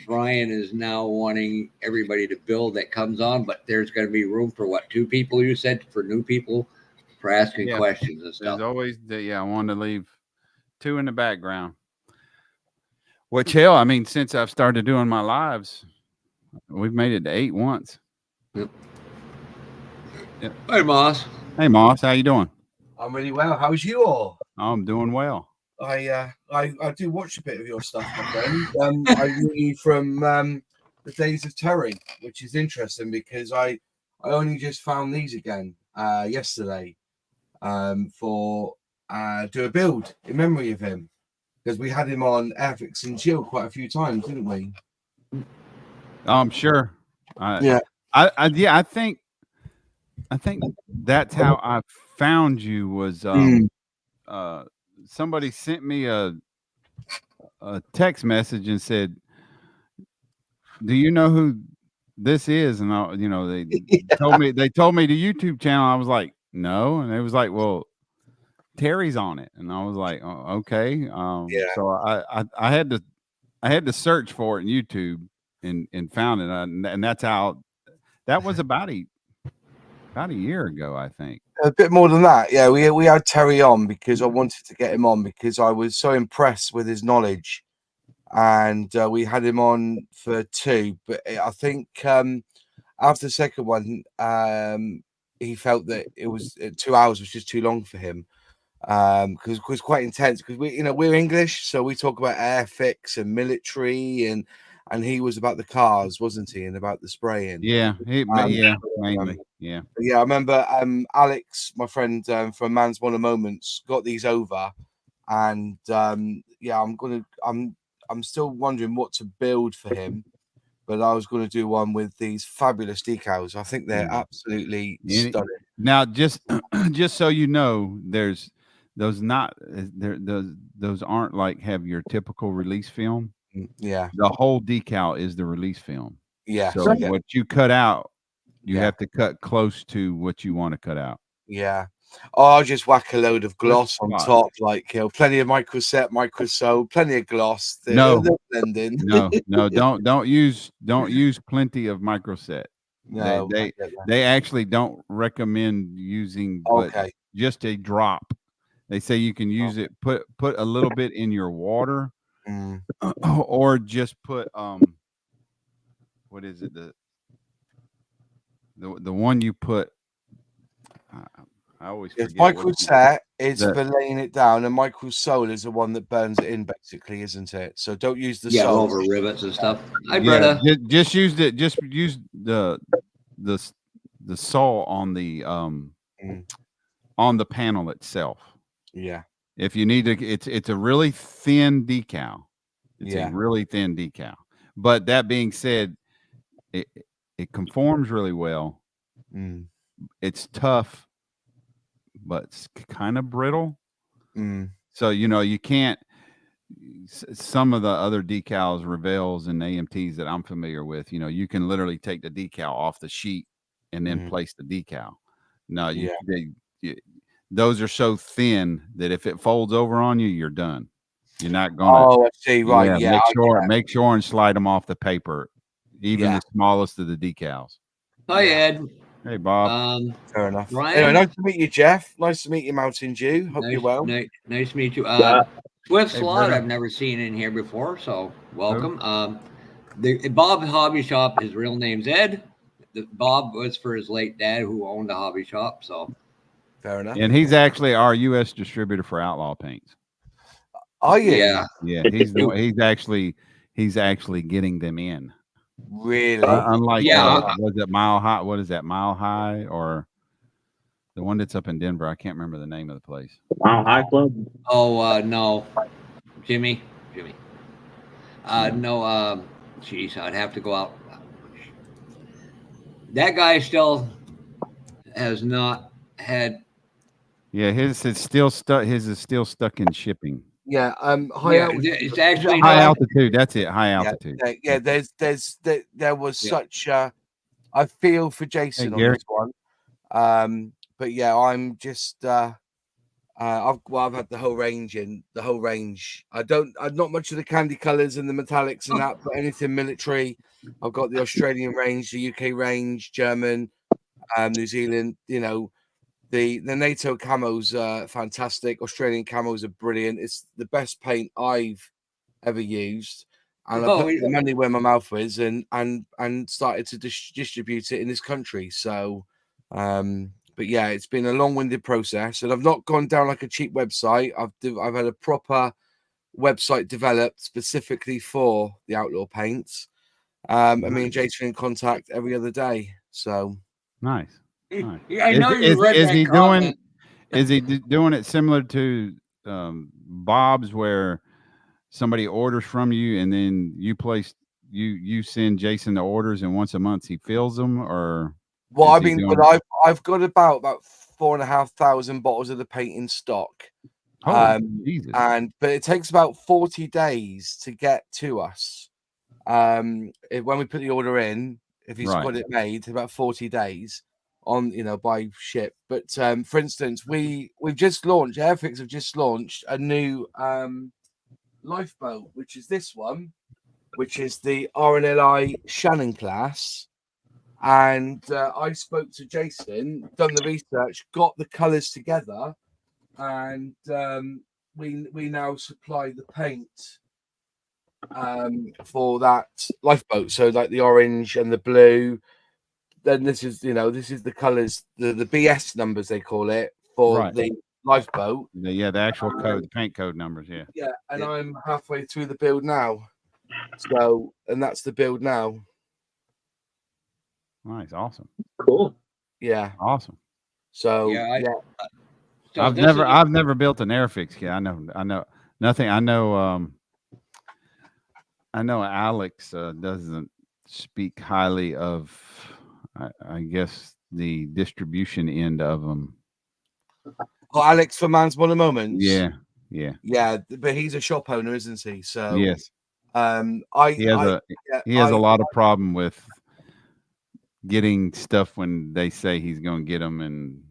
Brian is now wanting everybody to build that comes on, but there's going to be room for what, 2 people you said, for new people for asking Yeah, questions and there's stuff. always I wanted to leave 2 in the background. Which hell, I mean, since I've started doing my lives, we've made it to 8 once. Yep. Yep. Hey, Moss. Hey, Moss, how you doing? I'm really well. How's you all? I'm doing well. I do watch a bit of your stuff, my friend. I knew you from the days of Terry, which is interesting because I only just found these again yesterday for do a build in memory of him because we had him on Airfix and Chill quite a few times, didn't we? I'm sure. Yeah. I think that's how I found you was somebody sent me a text message and said, "Do you know who this is?" And they told me the YouTube channel. I was like, "No," and it was like, "Well, Terry's on it," and I was like, "Oh, okay." Yeah. So I had to search for it in YouTube and found it, and that's how that was about a year ago, I think. A bit more than that, yeah. We had Terry on because I wanted to get him on because I was so impressed with his knowledge, and we had him on for 2. But I think after the second one, he felt that it was 2 hours was just too long for him because it was quite intense. Because we're English, so we talk about airfix and military, and he was about the cars, wasn't he, and about the spraying. Yeah, mainly. Yeah. Yeah, I remember Alex, my friend from Man's One of Moments, got these over, and yeah, I'm still wondering what to build for him, but I was going to do one with these fabulous decals. I think they're absolutely stunning. Now, just so you know, there's those those aren't like have your typical release film. Yeah, The whole decal is the release film. yeah. So yeah. what you cut out, you Yeah. have to cut close to what you want to cut out. Yeah. Oh, I'll just whack a load of gloss on spot. top, like plenty of microset, microsol, plenty of gloss. No. They're blending. No, don't use plenty of microset. No, They actually don't recommend using but okay. just a drop. They say you can use it, put a little bit in your water, or just put what is it, the one you put, I always Yes, forget what microset is the- for laying it down, and microsol is the one that burns it in, basically, isn't it? So don't use the Yeah, sole. over rivets and stuff. Hi, yeah, Bretta. just use the saw on the panel itself. Yeah. If you need to, it's a really thin decal. It's Yeah. a really thin decal. But that being said, it conforms really well. It's tough, but it's kind of brittle. So you can't. some of the other decals, Revels and AMTs that I'm familiar with, you can literally take the decal off the sheet and then place the decal. No, those are so thin that if it folds over on you, you're done. You're not gonna. Oh, I see. Right. Yeah, Yeah. make sure and slide them off the paper, even the smallest of the decals. Hi, Ed. Hey, Bob. Fair enough. Brian? Anyway, nice to meet you, Jeff. Nice to meet you, Mountain Dew. Hope you're well. Nice to meet you. Yeah. Swift Hey, Slot, brother. I've never seen in here before, so welcome. The Bob Hobby Shop, his real name's Ed. Bob was for his late dad who owned a hobby shop, so. Fair enough. And he's actually our U.S. distributor for Outlaw paints. Are you? Yeah. Yeah, he's actually getting them in. Really? Unlike was it Mile High? What is that, Mile High, or the one that's up in Denver? I can't remember the name of the place. Mile High Club. Oh no, Jimmy. No. Geez, I'd have to go out. That guy still has not had. Yeah, his is still stuck. His is still stuck in shipping. Yeah. It's actually High not. altitude. That's it. High altitude. Yeah. There was such. I feel for Jason on this one. But yeah, I'm just. I've had the whole range I'm not much of the candy colors and the metallics and that, but anything military. I've got the Australian range, the UK range, German, New Zealand. The NATO camos are fantastic. Australian camos are brilliant. It's the best paint I've ever used, and I put the money where my mouth is, and started to distribute it in this country. So, but yeah, it's been a long-winded process, and I've not gone down like a cheap website. I've had a proper website developed specifically for the Outlaw paints. And me and Jason are in contact every other day. So nice. I know you read is that he comment. Is he doing it similar to Bob's, where somebody orders from you and then you send Jason the orders, and once a month he fills them? Or I've got about 4,500 bottles of the paint in stock. Jesus. But it takes about 40 days to get to us. When we put the order in, if he's got it made, about 40 days on, by ship. But for instance, we've just launched, Airfix have just launched a new lifeboat, which is this one, which is the RNLI Shannon class. And I spoke to Jason, done the research, got the colors together, and we now supply the paint for that lifeboat. So like the orange and the blue. Then this is the colors, the BS numbers they call it for the lifeboat. The actual code, the paint code numbers. Yeah. And I'm halfway through the build now. So, and that's the build now. Nice, awesome, cool. Yeah, awesome. So So I've never built an Airfix kit. I know nothing. I know Alex doesn't speak highly of, I guess, the distribution end of them. Oh, Alex for Man's Modern Moments. Yeah. But he's a shop owner, isn't he? So yes. He has a lot of problem with getting stuff when they say he's going to get them, and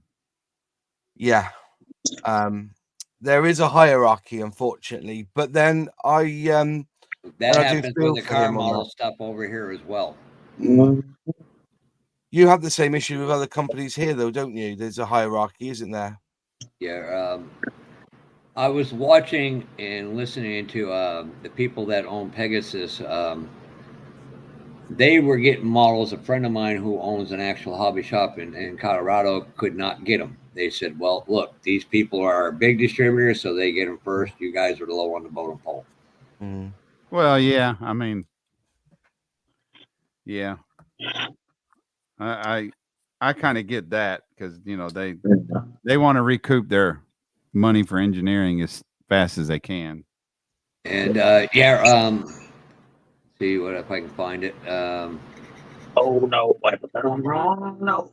there is a hierarchy, unfortunately. But then that happens with the car model stuff over here as well. You have the same issue with other companies here, though, don't you? There's a hierarchy, isn't there? Yeah. I was watching and listening to the people that own Pegasus. They were getting models. A friend of mine who owns an actual hobby shop in Colorado could not get them. They said, well, look, these people are big distributors, so they get them first. You guys are low on the bottom pole. Mm. Well, yeah. I mean, yeah. I kind of get that, because they want to recoup their money for engineering as fast as they can. And see what if I can find it. Oh no! I'm wrong. No.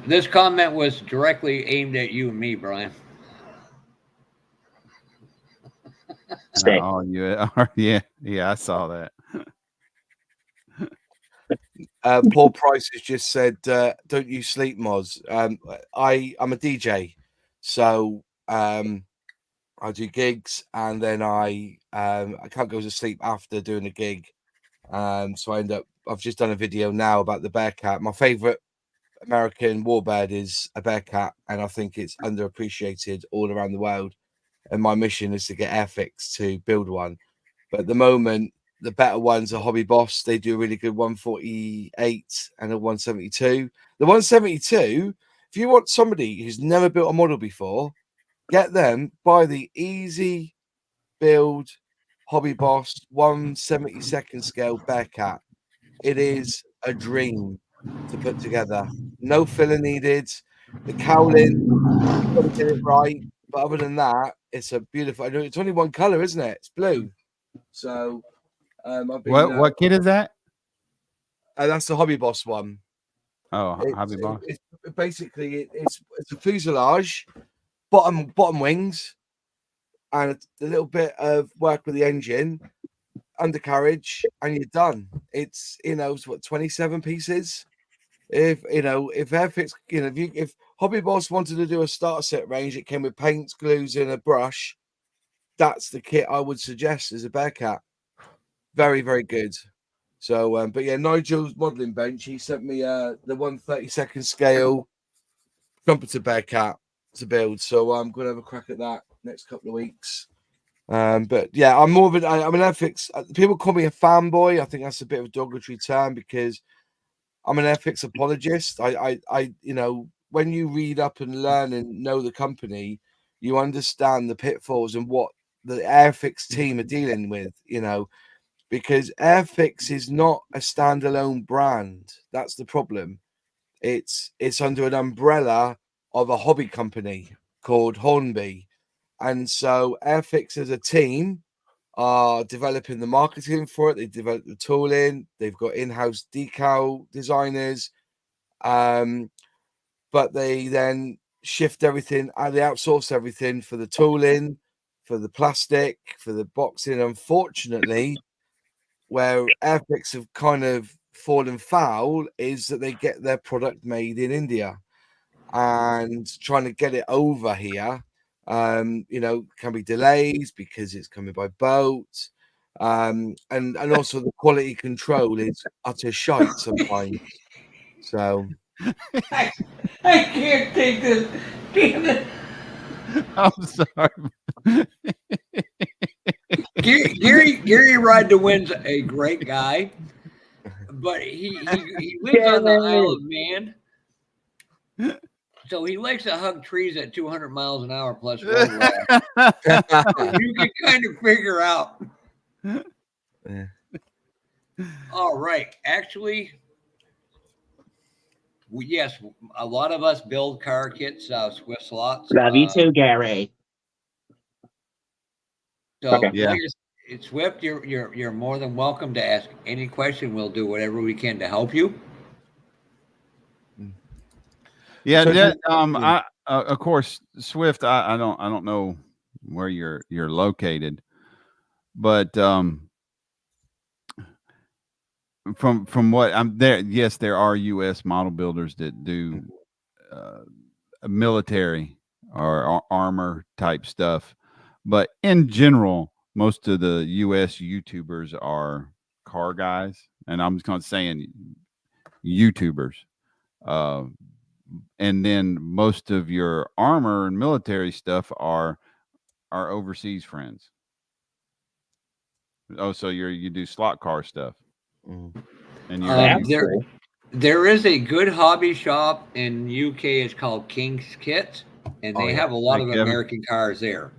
This comment was directly aimed at you and me, Brian. Stick. Oh, yeah, I saw that. Paul Price has just said, "Don't you sleep, Moz?" I'm a DJ, so I do gigs, and then I can't go to sleep after doing a gig. So I've just done a video now about the Bearcat. My favorite American warbird is a Bearcat, and I think it's underappreciated all around the world. And my mission is to get Airfix to build one. But at the moment, the better ones are Hobby Boss. They do a really good 148 and a 172. The 172, if you want somebody who's never built a model before, get them, buy the easy build Hobby Boss 1/72 scale Bearcat. It is a dream to put together. No filler needed. The cowling, you've got to get it right. But other than that, it's a beautiful. I know it's only one color, isn't it? It's blue. So I've been. What kit is that? That's the Hobby Boss one. Oh, Hobby Boss. It's basically it's a fuselage, bottom wings, and a little bit of work with the engine, undercarriage, and you're done. It's it's what 27 pieces. If Airfix, if Hobby Boss wanted to do a starter set range, it came with paints, glues, and a brush. That's the kit I would suggest as a Bearcat. Very, very good. So, but yeah, Nigel's modelling bench. He sent me the 1/32 scale trumpeter Bearcat to build. So I'm going to have a crack at that next couple of weeks. But yeah, I'm more of an. I'm an Airfix. People call me a fanboy. I think that's a bit of a derogatory term because I'm an Airfix apologist. When you read up and learn and know the company, you understand the pitfalls and what the Airfix team are dealing with. Because Airfix is not a standalone brand. That's the problem. It's under an umbrella of a hobby company called Hornby, and so Airfix as a team are developing the marketing for it. They develop the tooling. They've got in-house decal designers, but they then shift everything. They outsource everything for the tooling, for the plastic, for the boxing. Unfortunately, where Airfix have kind of fallen foul is that they get their product made in India, and trying to get it over here, can be delays because it's coming by boat. And also the quality control is utter shite sometimes. So I can't take this. Damn it. I'm sorry. Gary Ride to Win's a great guy, but he lives on the Isle of Man. So he likes to hug trees at 200 miles an hour plus road rash. You can kind of figure out. yeah. All right. Actually, yes, a lot of us build car kits, Swift slots. Love you too, Gary. So, Okay. Yeah. like it's Swift, you're more than welcome to ask any question. We'll do whatever we can to help you. Yeah, So that, yeah. of course, Swift. I don't know where you're located, but from what I'm there, yes, there are U.S. model builders that do military or armor type stuff, but in general, most of the U.S. YouTubers are car guys, and I'm just going to saying YouTubers. Uh, and then most of your armor and military stuff are overseas friends. Oh, so you do slot car stuff, Mm. and you're There is a good hobby shop in UK. It's called King's Kits, and they have a lot Hey, of Kevin. American cars there.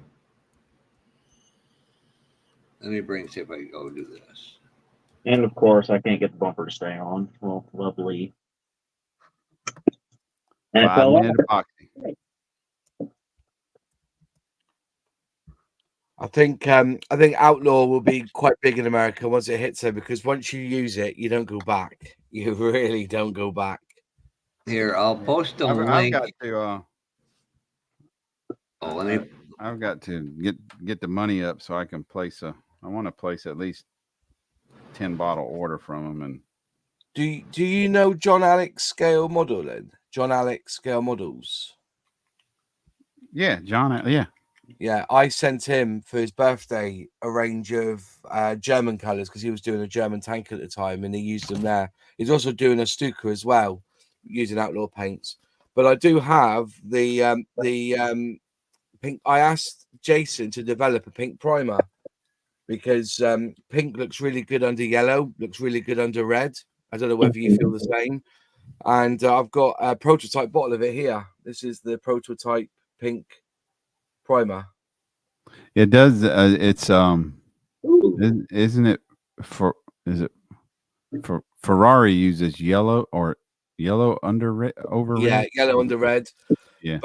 Let me see if I can go do this. And of course, I can't get the bumper to stay on. Well, lovely. And 5-minute epoxy. I think Outlaw will be quite big in America once it hits there, because once you use it, you don't go back. You really don't go back. Here, I'll post a I've link. got to. Oh, let I've got to get the money up so I can place a. I want to place at least 10 bottle order from them, and Do you know John Alex Scale Modeling? John Alex Scale Models. yeah, John, yeah, Yeah, I sent him for his birthday a range of German colours because he was doing a German tank at the time, and he used them there. He's also doing a Stuka as well, using Outlaw paints. But I do have the pink. I asked Jason to develop a pink primer because pink looks really good under yellow, looks really good under red. I don't know whether you feel the same. And I've got a prototype bottle of it here. This is the prototype pink primer. it does. It's Ooh. isn't it for? Is it for Ferrari uses yellow or yellow under red over Yeah, red? yellow under red. Yeah.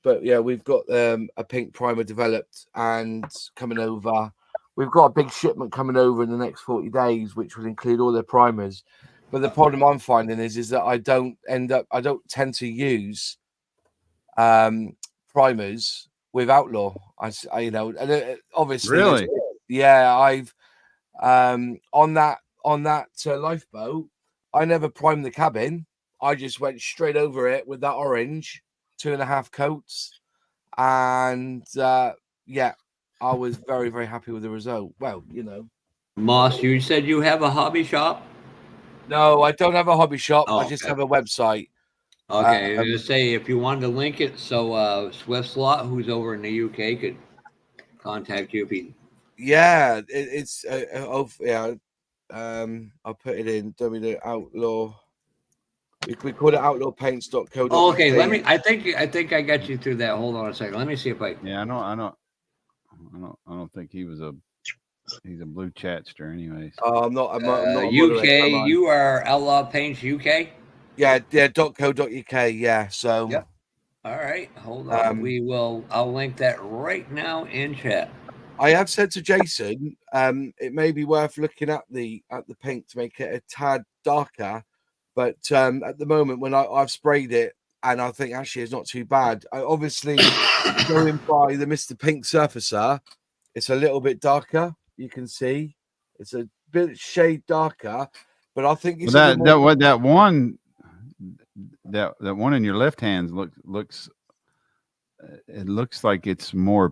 But we've got a pink primer developed and coming over. We've got a big shipment coming over in the next 40 days, which will include all their primers. But the problem I'm finding is that I don't tend to use primers with Outlaw. Obviously, Really? yeah, I've on that lifeboat, I never primed the cabin. I just went straight over it with that orange 2.5 coats, and yeah, I was very, very happy with the result. Well, Moss, you said you have a hobby shop? no, I don't have a hobby shop. Oh, I just okay. have a website. Okay, I was gonna say if you wanted to link it, so Swift Slot, who's over in the UK, could contact you if he. Yeah, it's yeah. I'll put it in Outlaw. We call it outlawpaints.co.uk. Oh, okay, let me. I think I got you through that. Hold on a second. Let me see if I. Yeah, I don't think he's a blue chatster, anyways. I'm not a UK, moderator, am I? you are Outlaw Paints UK. Yeah, .co.uk. Yeah, so Yep. All right, hold on. I'll link that right now in chat. I have said to Jason, it may be worth looking at the pink to make it a tad darker, but at the moment when I've sprayed it, and I think actually it's not too bad. I obviously going by the Mr. Pink surfacer, it's a little bit darker. You can see it's a bit shade darker, but I think it's Well, that one in your left hand looks it looks like it's more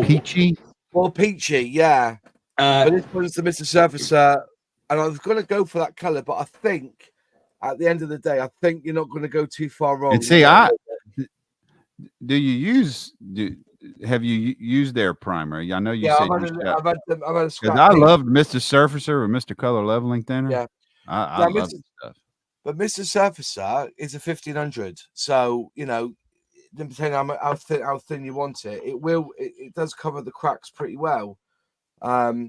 peachy. more peachy, yeah. But this one's the Mr. Surfacer, and I was going to go for that color, but I think at the end of the day, I think you're not going to go too far wrong. And see, have you used their primer? I know you said I've had a scrap. I loved Mr. Surfacer or Mr. Color Leveling Thinner. Yeah, I love that stuff. But Mr. Surfacer is a 1500, so depending on how thin you want it, it does cover the cracks pretty well. But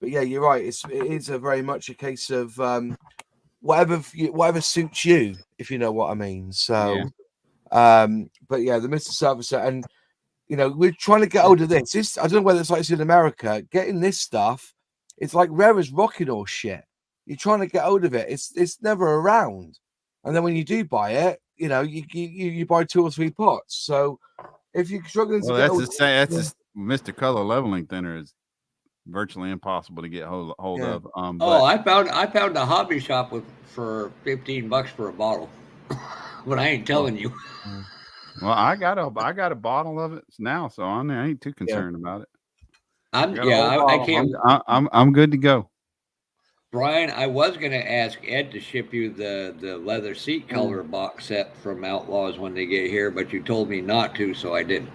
yeah, you're right. It is a very much a case of whatever suits you, if you know what I mean. So, but yeah, the Mr. Surfacer, and we're trying to get hold of this. I don't know whether it's like this in America. Getting this stuff, it's like rare as rocking or shit. You're trying to get hold of it. It's never around, and then when you do buy it, you buy 2 or 3 pots. So if you're struggling to get hold that's Mr. Color Leveling Thinner is virtually impossible to get hold of. I found a hobby shop for $15 for a bottle, but I ain't telling you. Well, I got a bottle of it now, so I ain't too concerned about it. I can't. I'm good to go. Brian, I was going to ask Ed to ship you the leather seat color box set from Outlaws when they get here, but you told me not to, so I didn't.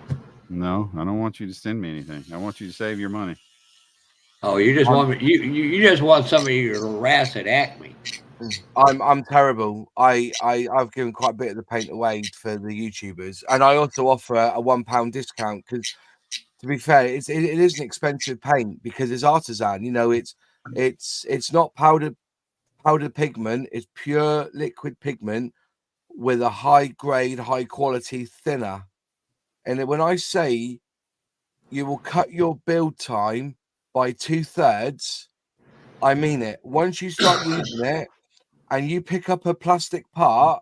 No, I don't want you to send me anything. I want you to save your money. Oh, you just want me, you just want somebody to harass at Acme. I'm terrible. I've given quite a bit of the paint away for the YouTubers, and I also offer a £1 discount because, to be fair, it is an expensive paint because it's artisan. It's not powdered pigment. It's pure liquid pigment with a high grade, high quality thinner. And when I say you will cut your build time by 2/3, I mean it. Once you start using it and you pick up a plastic part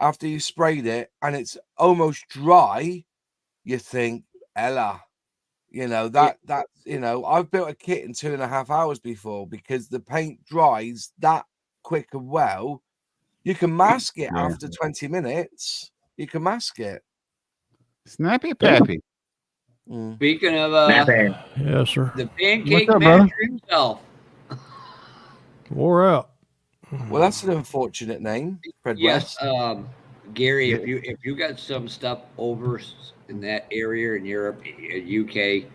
after you sprayed it and it's almost dry, you think, Ella, that's I've built a kit in 2.5 hours before because the paint dries that quick and well. You can mask it Yeah. after 20 minutes. You can mask it. Snappy Pappy. Mm. Speaking of Yes, sir. the What's pancake up, brother? master himself, Wore out. Well, that's an unfortunate name, Fred yes, West. Gary, Yeah. if you got some stuff over in that area in Europe, UK,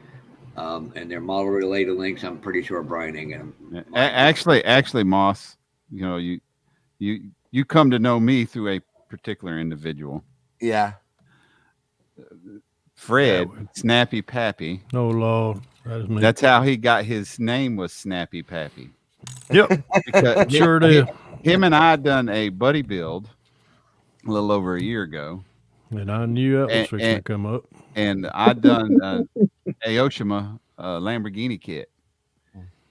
and they're model related links, I'm pretty sure Brian ain't gonna Yeah. mind. Actually, Moss, you come to know me through a particular individual, Yeah. Fred Yeah. Snappy Pappy. Oh Lord, that is me. That's how he got his name was Snappy Pappy. Yep, Because sure it is. him and I done a buddy build a little over a year ago, And I knew that was and fixing to come up. I done Aoshima Lamborghini kit.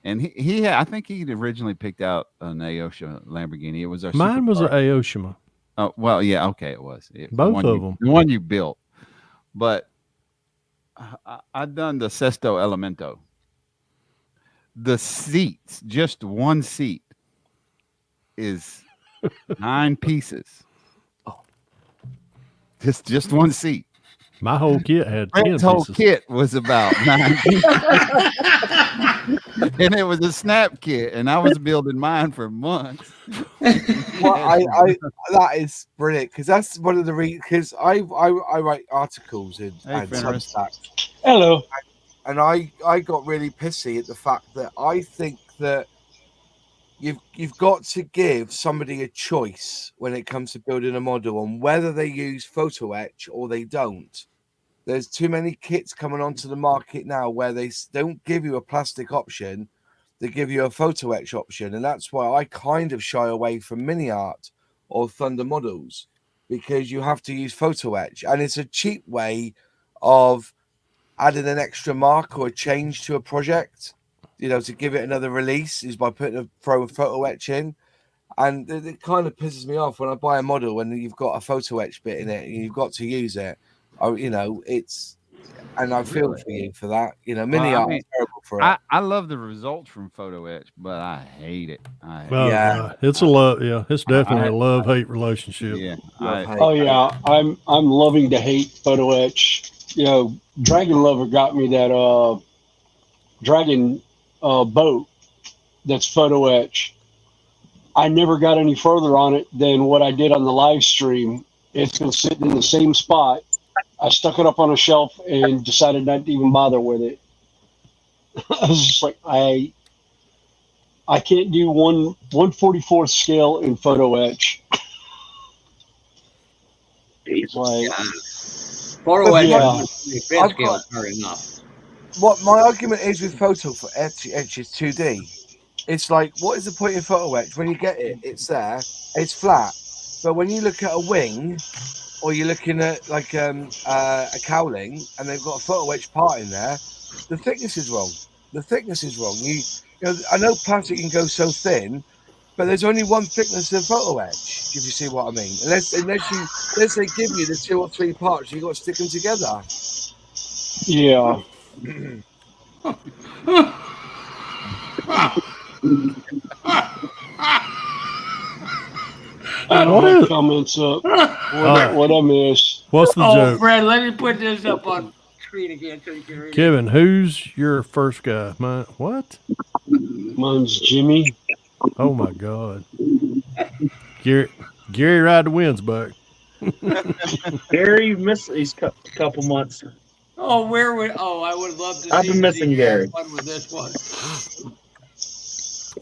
And he had, I think he'd originally picked out an Aoshima Lamborghini. It was our Mine was an supercar. Aoshima. Oh, well, yeah, okay, it was Both of them. the one you built. But I done the Sesto Elemento. The seats, just one seat, is 9 pieces. Oh. Just one seat. My whole kit had 10 Fred's whole pieces. kit was about 9 pieces. And it was a snap kit, and I was building mine for months. Well, that is brilliant because that's one of the because I write articles in Hey, and Fenris. Substack, Hello. and I got really pissy at the fact that I think that you've got to give somebody a choice when it comes to building a model on whether they use photo etch or they don't. There's too many kits coming onto the market now where they don't give you a plastic option, they give you a photo etch option, and that's why I kind of shy away from mini art or Thunder models because you have to use photo etch, and it's a cheap way of adding an extra mark or a change to a project. To give it another release is by throwing photo etch in. And it kind of pisses me off when I buy a model and you've got a photo etch bit in it and you've got to use it. It's, and I feel for you for that. Mini art is terrible for it. I love the results from photo etch, but I hate it. Oh, it's a love. Yeah, it's definitely a love-hate relationship. Yeah. Oh yeah, I'm loving to hate photo etch. Dragon Lover got me that dragon boat that's photo etch. I never got any further on it than what I did on the live stream. It's been sitting in the same spot. I stuck it up on a shelf and decided not to even bother with it. I was just like, I can't do 1/44th scale in photo etch. Like, photo etch Yeah. scale is hard enough. What my argument is with photo for etch is 2D. It's like, what is the point in photo etch? When you get it, it's there, it's flat. But when you look at a wing, or you're looking at like a cowling, and they've got a photo etch part in there, the thickness is wrong. The thickness is wrong. I know plastic can go so thin, but there's only one thickness of photo etch. If you see what I mean, unless they give you the 2 or 3 parts, you got to stick them together. yeah. I don't What have is- comments up. right. What I miss? What's the Oh, joke? Fred, let me put this up on screen again so you can read it. Kevin, who's your first guy? Mine. What? Mine's Jimmy. Oh my God. Gary ride the winds back. Gary missed these couple months. Oh, I would love to I've see been missing you have Gary. fun with this one.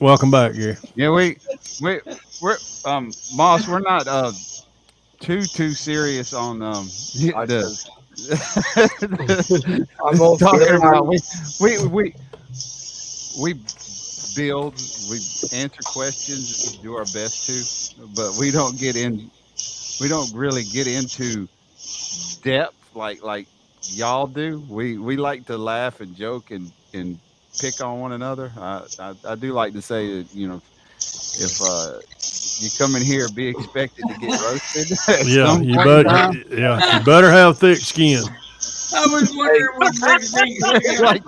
Welcome back, Gary. Yeah, we're Moss, we're not too serious on I'm all talking for about we build, we answer questions, do our best to, but we don't really get into depth like y'all do. We like to laugh and joke and pick on one another. I do like to say that, if you come in here, be expected to get roasted. Yeah, you better have thick skin. I was wondering what Rick's thinking. It's like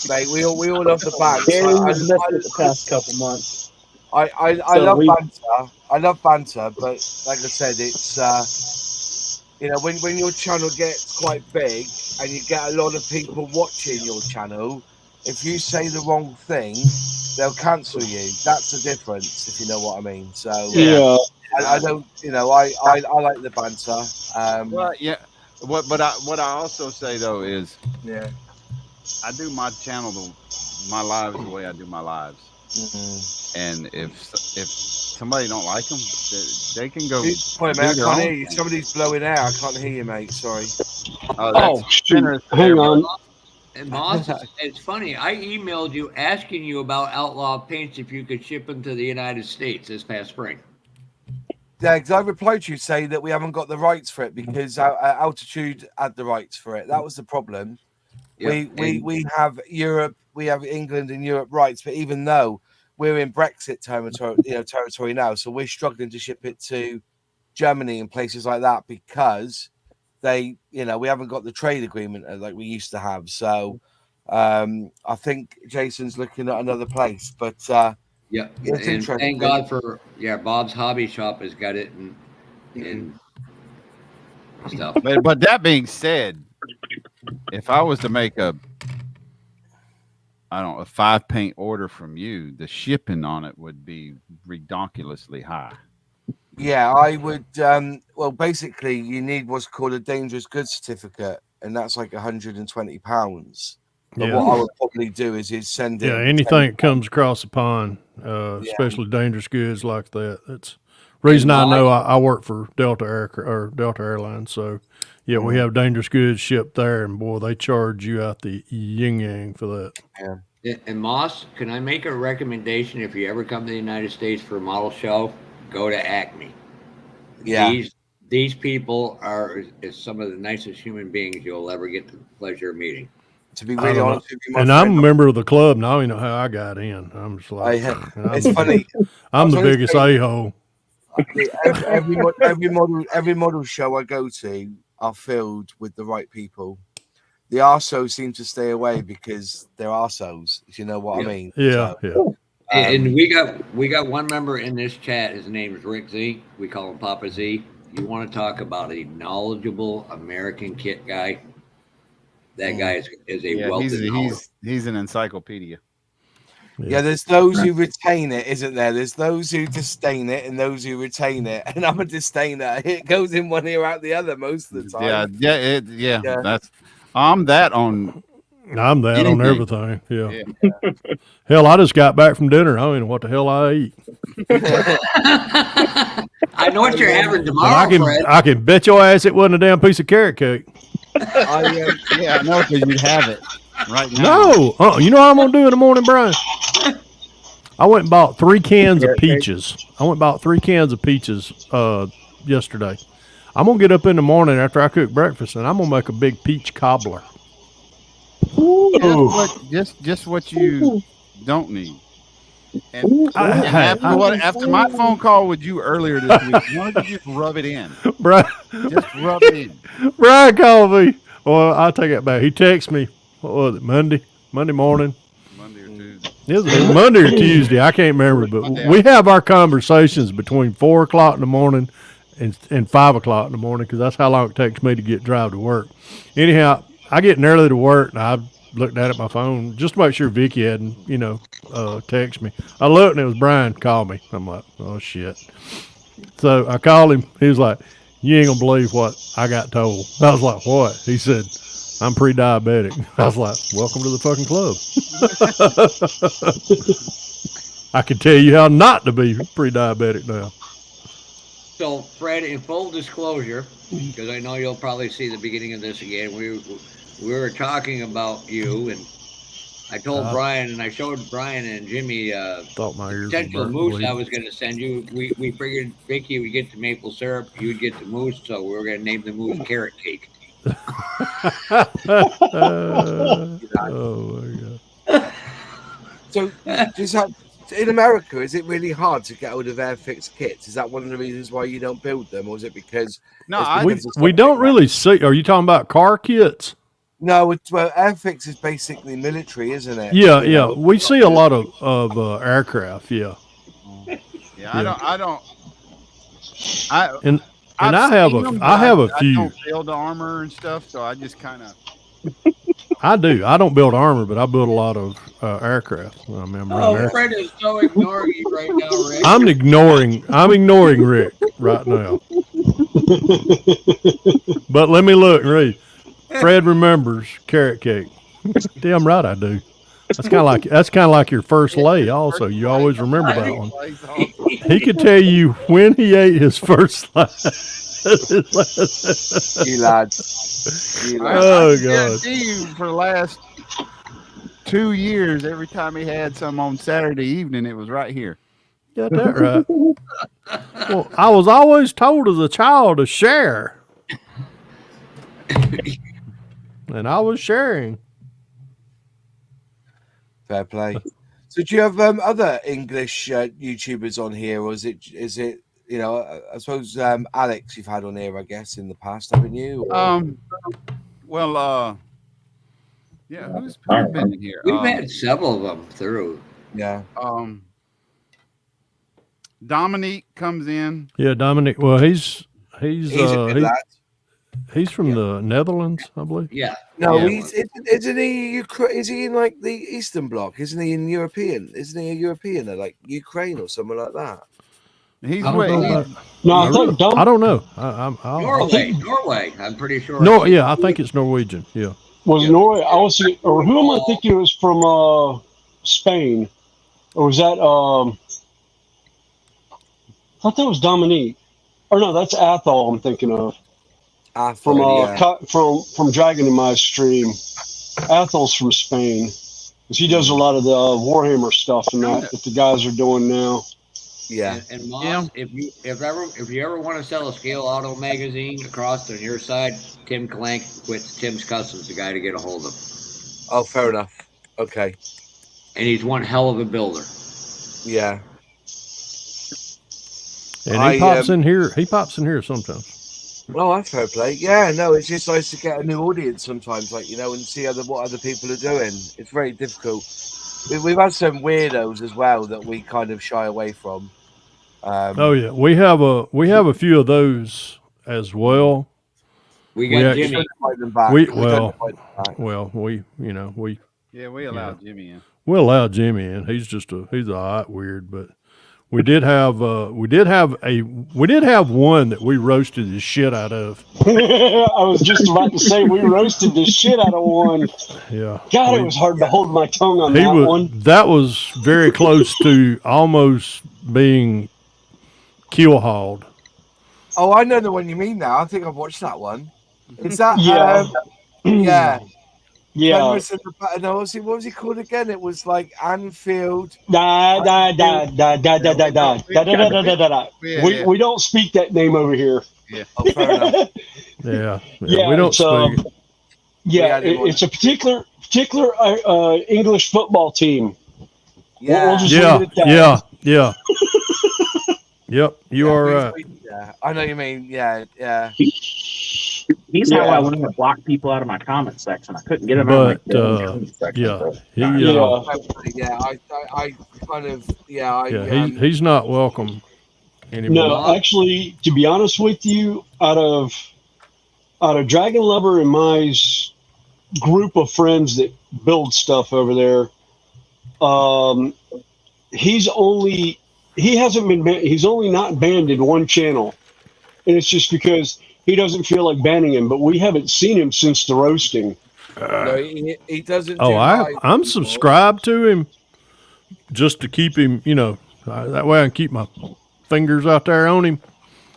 Mate, we all love the banter. Gary's missed it the past couple months. I So love we- banter. I love banter, but like I said, it's when your channel gets quite big and you get a lot of people watching your channel, if you say the wrong thing, they'll cancel you. That's the difference, if you know what I mean. So Yeah. I don't, I like the banter. well, yeah. What I also say though is Yeah. I do my channel, my lives the way I do my lives, and if somebody don't like them, they can go. Wait, do mate, I their can't own hear you. thing. Somebody's blowing out. I can't hear you, mate. Sorry. Oh, shoot. Hang on. And Moss, it's funny. I emailed you asking you about Outlaw paints if you could ship them to the United States this past spring. Yeah, because I replied to you saying that we haven't got the rights for it because Altitude had the rights for it. That was the problem. Yep. We have Europe, we have England and Europe rights, but even though we're in Brexit territory now, so we're struggling to ship it to Germany and places like that because we haven't got the trade agreement like we used to have. So I think Jason's looking at another place, but Yeah, it's and interesting. thank God for Bob's Hobby Shop has got it and stuff. But that being said, if I was to make a 5 paint order from you, the shipping on it would be ridiculously high. Yeah, I would. Well, basically, you need what's called a dangerous goods certificate, and that's like £120. But Yeah. what I would probably do is send it. Yeah, anything that comes across the pond, especially dangerous goods like that. That's reason I know I work for Delta Airlines. So, yeah, we have dangerous goods shipped there, and boy, they charge you out the yin yang for that. Yeah. And Moss, can I make a recommendation if you ever come to the United States for a model show? Go to Acme. Yeah. These people are some of the nicest human beings you'll ever get the pleasure of meeting. To be really honest with you, my and friend, I'm a member of the club, and I don't even know how I got in. I'm just like, it's funny. I'm the biggest a-hole. Every model show I go to are filled with the right people. The arsos seem to stay away because they're arsos, if you know what I mean. Yeah, so, And we got one member in this chat. His name is Rick Z. We call him Papa Z. You want to talk about a knowledgeable American kit guy? That guy is a wealth of knowledge. He's an encyclopedia. Yeah, there's those who retain it, isn't there? There's those who disdain it and those who retain it. And I'm a disdainer. It goes in one ear out the other most of the time. Yeah. I'm that on anything. Everything. Yeah. Hell, I just got back from dinner. I don't even know what the hell I eat. I know what you're having tomorrow, Fred. I can bet your ass it wasn't a damn piece of carrot cake. I know because you'd have it right now. No. You know what I'm going to do in the morning, Brian? I went and bought 3 cans of peaches. Yesterday. I'm going to get up in the morning after I cook breakfast, and I'm going to make a big peach cobbler. Just what you don't need. And after my phone call with you earlier this week, why don't you just rub it in? Brian, just rub it in. Brian called me. Well, I'll take it back. He texted me, what was it, Monday morning? Monday or Tuesday. It was Monday or Tuesday. I can't remember, but we have our conversations between 4 o'clock in the morning and 5 o'clock in the morning because that's how long it takes me to drive to work. Anyhow, I get early to work, and I looked at my phone just to make sure Vicky hadn't, text me. I looked, and it was Brian called me. I'm like, oh, shit. So I called him. He was like, you ain't going to believe what I got told. I was like, what? He said, I'm pre-diabetic. I was like, welcome to the fucking club. I can tell you how not to be pre-diabetic now. So, Fred, in full disclosure, because I know you'll probably see the beginning of this again, we were talking about you, and I told Brian, and I showed Brian and Jimmy potential moose I was going to send you. We figured Vicky would get the maple syrup, you would get the moose, so we were going to name the moose Carrot Cake. Oh my God. So in America, is it really hard to get hold of Airfix kits? Is that one of the reasons why you don't build them, or is it because No, it's I because just, of We don't something that- really see. Are you talking about car kits? No, well, Airfix is basically military, isn't it? Yeah, You yeah. know, We see a lot of aircraft. Yeah, yeah, Yeah. I don't, I, and I've I have seen them, I but have a I few. don't build the armor and stuff, so I just kind of. I do. I don't build armor, but I build a lot of aircraft. I mean, I'm around Oh, there. Fred is so ignoring you right now, Rick. I'm ignoring Rick right now. But let me look, read. Fred remembers carrot cake. Damn right I do. That's kind of like your first lay. Also, you always remember that one. He could tell you when he ate his first slice. you lads. You I, lads. Oh, I God. guarantee you, for the last 2 years, every time he had some on Saturday evening, it was right here. Got that right. Well, I was always told as a child to share, and I was sharing. Fair play. So, do you have other English YouTubers on here, or is it you know? I suppose Alex, you've had on here, I guess, in the past, haven't you? Or- Well, yeah, who's been in here? We've had several of them through. yeah. Dominique comes in. Yeah, Dominic. Well, he's He's a good lad. he's from the Netherlands, I believe. Yeah. No, Yeah. isn't he? Is he in like the Eastern Bloc? Isn't he in European? Isn't he a European, or like Ukraine or somewhere like that? He's I don't with. know he's- about- No, I I think I don't know. I'll, Norway. I'm pretty sure. no, yeah, I think it's Norwegian. Yeah. was Yeah. Norway. I was, or who am I thinking? It was from Spain, or was that? I thought that was Dominique. Or no, that's Athol. I'm thinking of from yeah. from Dragon in my stream. Athol's from Spain, because he does a lot of the Warhammer stuff and that the guys are doing now. Yeah. And Moss, Yeah. if you ever want to sell a scale auto magazine across on your side, Tim Clank with Tim's Customs, the guy to get a hold of. Oh, fair enough. Okay. And he's one hell of a builder. Yeah. And he pops in here. He pops in here sometimes. Well, that's fair play. Yeah, no, it's just nice to get a new audience sometimes, like, you know, and see what other people are doing. It's very difficult. We've had some weirdos as well that we kind of shy away from. Oh yeah, we have a few of those as well. We got We Jimmy. Invite them back. We don't well, invite them back. well, we Yeah, we allowed Jimmy in. we allow Jimmy in. He's a hot weird, but we did have one that we roasted the shit out of. I was just about to say we roasted the shit out of one. Yeah, God, it was hard to hold my tongue on he that was one. that was very close to almost being keel hauled. Oh, I know the one you mean now. I think I've watched that one. Is that Yeah. yeah. Yeah. No, what was he called again? It was like Anfield. Da da da da da da da da da da da da da da. We don't speak that name over here. Oh, fair enough. Yeah, Yeah, we don't it's, speak. Yeah, it's a particular English football team. Yeah. We'll just leave it at that. Yeah. Yep, you are right. Yeah, I know what you mean. Yeah, yeah. He's how I wanted to block people out of my comment section. I couldn't get him out of my comment section. Yeah, I kind of he's not welcome anymore. No, actually, to be honest with you, out of Dragon Lover and my group of friends that build stuff over there, he's only not banned in one channel, and it's just because he doesn't feel like banning him. But we haven't seen him since the roasting. No, he doesn't. Oh, I'm subscribed to him just to keep him, that way I can keep my fingers out there on him.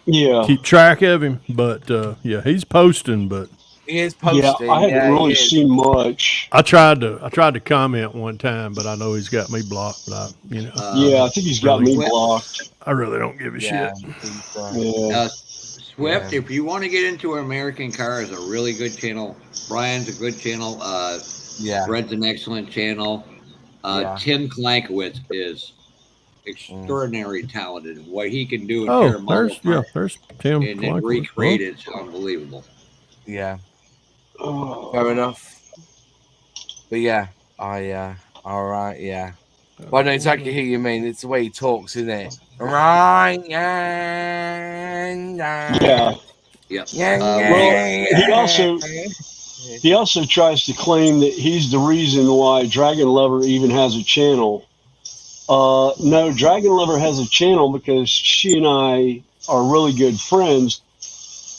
Yeah. Keep track of him. But, he's posting, but. He is posting. Yeah, I haven't really seen much. I tried to comment one time, but I know he's got me blocked. But I think he's got me blocked. I really don't give a shit. Swift, if you want to get into American cars, a really good channel. Brian's a good channel. Fred's an excellent channel. Tim Klankowitz is extraordinary talented. What he can do and Oh, tear a model apart there's Tim and then Clank. recreate it's unbelievable. Yeah, Oh. fair enough. But yeah, all right, yeah. But I know exactly who you mean. It's the way he talks, isn't it? Right, Yeah. Yep. Well, he also tries to claim that he's the reason why Dragon Lover even has a channel. No, Dragon Lover has a channel because she and I are really good friends,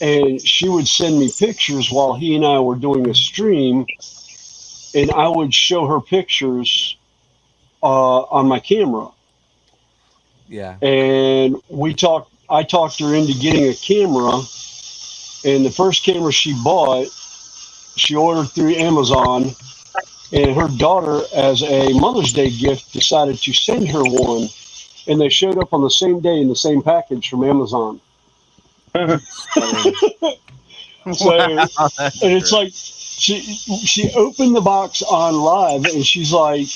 and she would send me pictures while he and I were doing a stream, and I would show her pictures on my camera. Yeah. And I talked her into getting a camera, and the first camera she bought, she ordered through Amazon, and her daughter, as a Mother's Day gift, decided to send her one, and they showed up on the same day in the same package from Amazon. So, Wow, and it's like she opened the box on live, and she's like,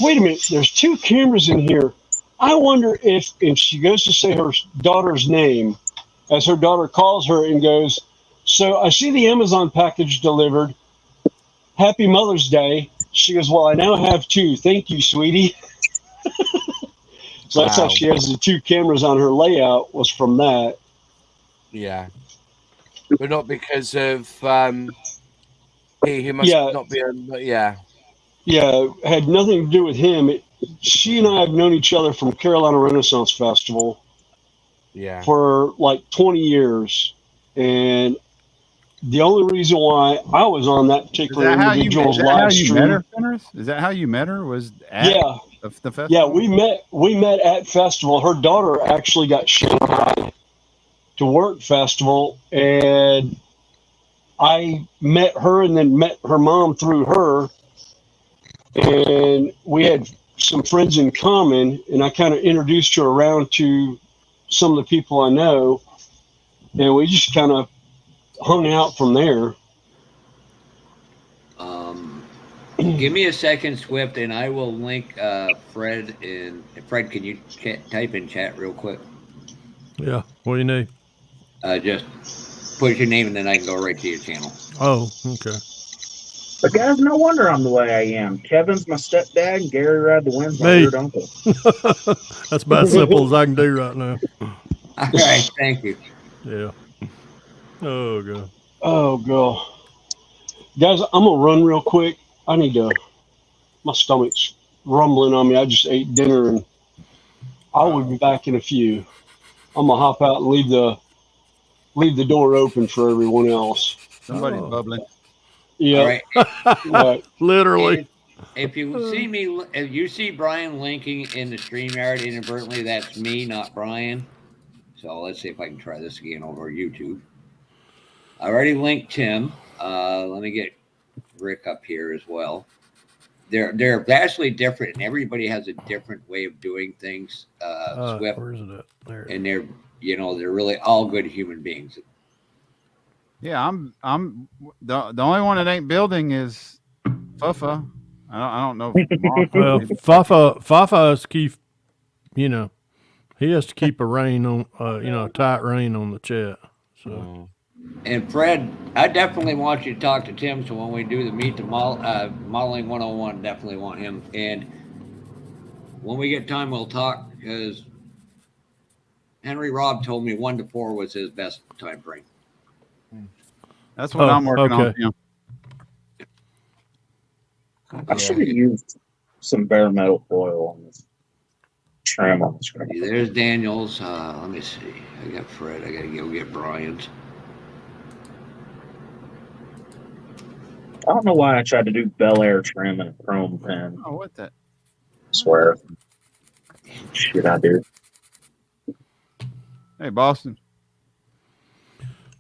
wait a minute, there's two cameras in here. I wonder if, and she goes to say her daughter's name, as her daughter calls her and goes, so I see the Amazon package delivered. Happy Mother's Day. She goes, well, I now have two. Thank you, sweetie. So that's how she has the two cameras on her layout, was from that. Yeah. But not because of he must not be yeah. Yeah, had nothing to do with him. She and I have known each other from Carolina Renaissance Festival. Yeah. For like 20 years. And the only reason why I was on that particular individual's live stream. Is that how you met her? Was at the festival? Yeah, we met at festival. Her daughter actually got Shanghai to work festival, and I met her and then met her mom through her, and we had some friends in common, and I kind of introduced her around to some of the people I know, and we just kind of hung out from there. Give me a second, Swift, and I will link Fred. And Fred, can you type in chat real quick? Yeah. What do you need? Just put your name, and then I can go right to your channel. Oh, okay. But guys, no wonder I'm the way I am. Kevin's my stepdad, and Gary Ride the Wind's my weird uncle. That's about as simple as I can do right now. All right, thank you. Yeah. Oh, God. Oh, God. Guys, I'm going to run real quick. I need to, my stomach's rumbling on me. I just ate dinner, and I will be back in a few. I'm going to hop out and leave the door open for everyone else. Somebody's bubbling. Yeah. Right. Literally. If you see me, if you see Brian linking in the StreamYard inadvertently, that's me, not Brian. So let's see if I can try this again over YouTube. I already linked Tim. Let me get Rick up here as well. They're vastly different, and everybody has a different way of doing things. Swift, where is it at? There. And they're really all good human beings. Yeah, I'm the only one that ain't building is Fuffa. I don't know. Well, Fafa has to keep, he has to keep a rein on, a tight rein on the chat. So. And Fred, I definitely want you to talk to Tim. So when we do the Meet the Modeling 101, definitely want him. And when we get time, we'll talk, because Henry Robb told me 1 to 4 was his best time frame. That's what I'm working on. Tim. I should have used some bare metal foil on this trim on the screen. There's Daniel's. Let me see. I got Fred. I got to go get Brian's. I don't know why I tried to do Bel Air trim and a chrome pen. Oh, what the? I swear. Shit, I do. Hey, Boston.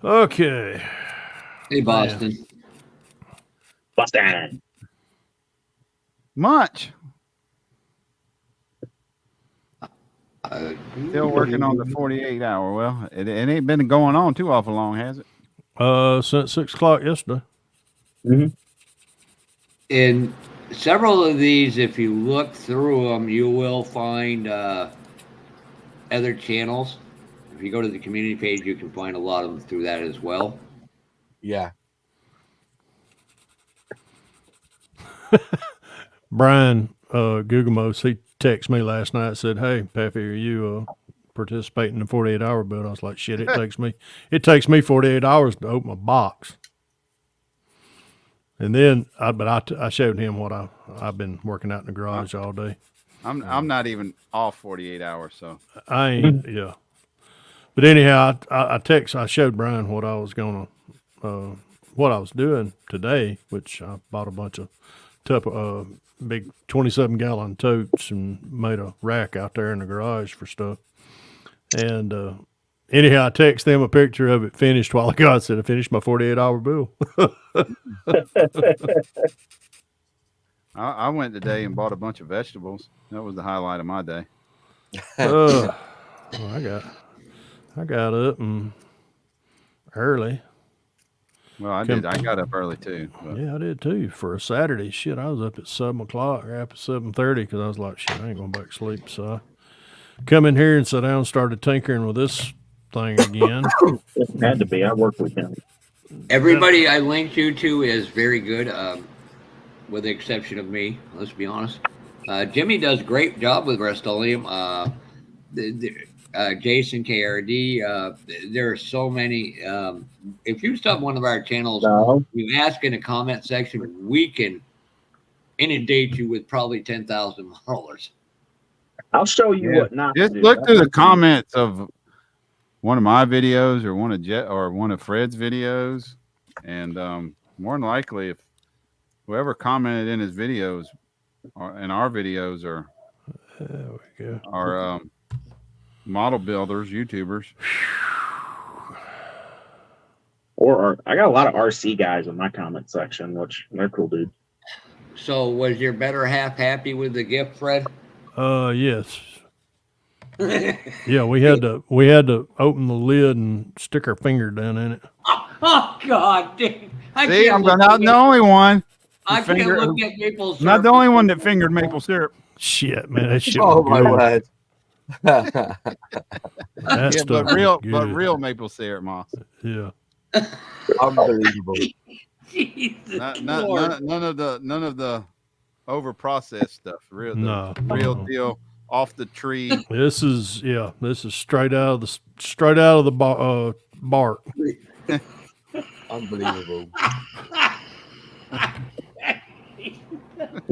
Okay. Hey, Boston. Boston. Much. Still working on the 48-hour. Well, it ain't been going on too awful long, has it? Since 6 o'clock yesterday. Mm-hmm. And several of these, if you look through them, you will find other channels. If you go to the community page, you can find a lot of them through that as well. Yeah. Brian Gugamos, he texted me last night, said, "Hey, Pappy, are you participating in the 48-hour build?" I was like, "Shit, it takes me 48 hours to open a box." And then, I showed him what I've been working out in the garage all day. I'm not even off 48 hours, so I ain't, yeah. But anyhow, I showed Brian what I was what I was doing today, which I bought a bunch of big 27-gallon totes and made a rack out there in the garage for stuff. And anyhow, I texted them a picture of it finished while ago. I said I finished my 48-hour bill. I went today and bought a bunch of vegetables. That was the highlight of my day. Well, I got up and early. Well, I did. I got up early too. But. Yeah, I did too. For a Saturday, shit, I was up at 7:00 or after 7:30 because I was like, shit, I ain't going back to sleep. So I come in here and sat down and started tinkering with this thing again. It had to be. I work with him. Everybody I linked you to is very good, with the exception of me. Let's be honest. Jimmy does a great job with Rust-Oleum. Jason KRD. There are so many. If you stop one of our channels, No. you ask in the comment section, we can inundate you with probably 10,000 followers. I'll show you what not Just to do. look through the comments of one of my videos or one of Fred's videos, and more than likely, if whoever commented in his videos or in our videos there we go. are model builders, YouTubers. Or I got a lot of RC guys in my comment section, which they're cool dudes. So, was your better half happy with the gift, Fred? Yes. Yeah, we had to open the lid and stick our finger down in it. Oh God! Dang. See, I'm not the only one. I can't look at maple syrup. Not the only one that fingered maple syrup. Shit, man, that shit Oh was my good. word. That Yeah, stuff but was good. real maple syrup, Moss. Yeah. Unbelievable. Jesus None Lord. of the over processed stuff. No. Real deal off the tree. This is straight out of the bark. Unbelievable.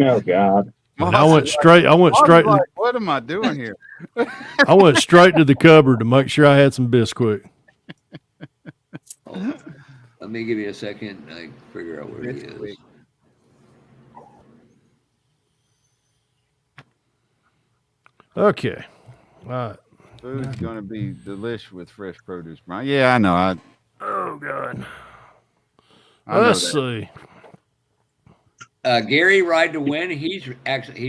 Oh God. And I went straight. Like, what am I doing here? I went straight to the cupboard to make sure I had some Bisquick. Oh, let me give you a second. I figure out where he is. Okay. All right. Food's gonna be delicious with fresh produce, Brian. Yeah, I know. Oh God. I know Let's that. see. Gary Ride to Win. He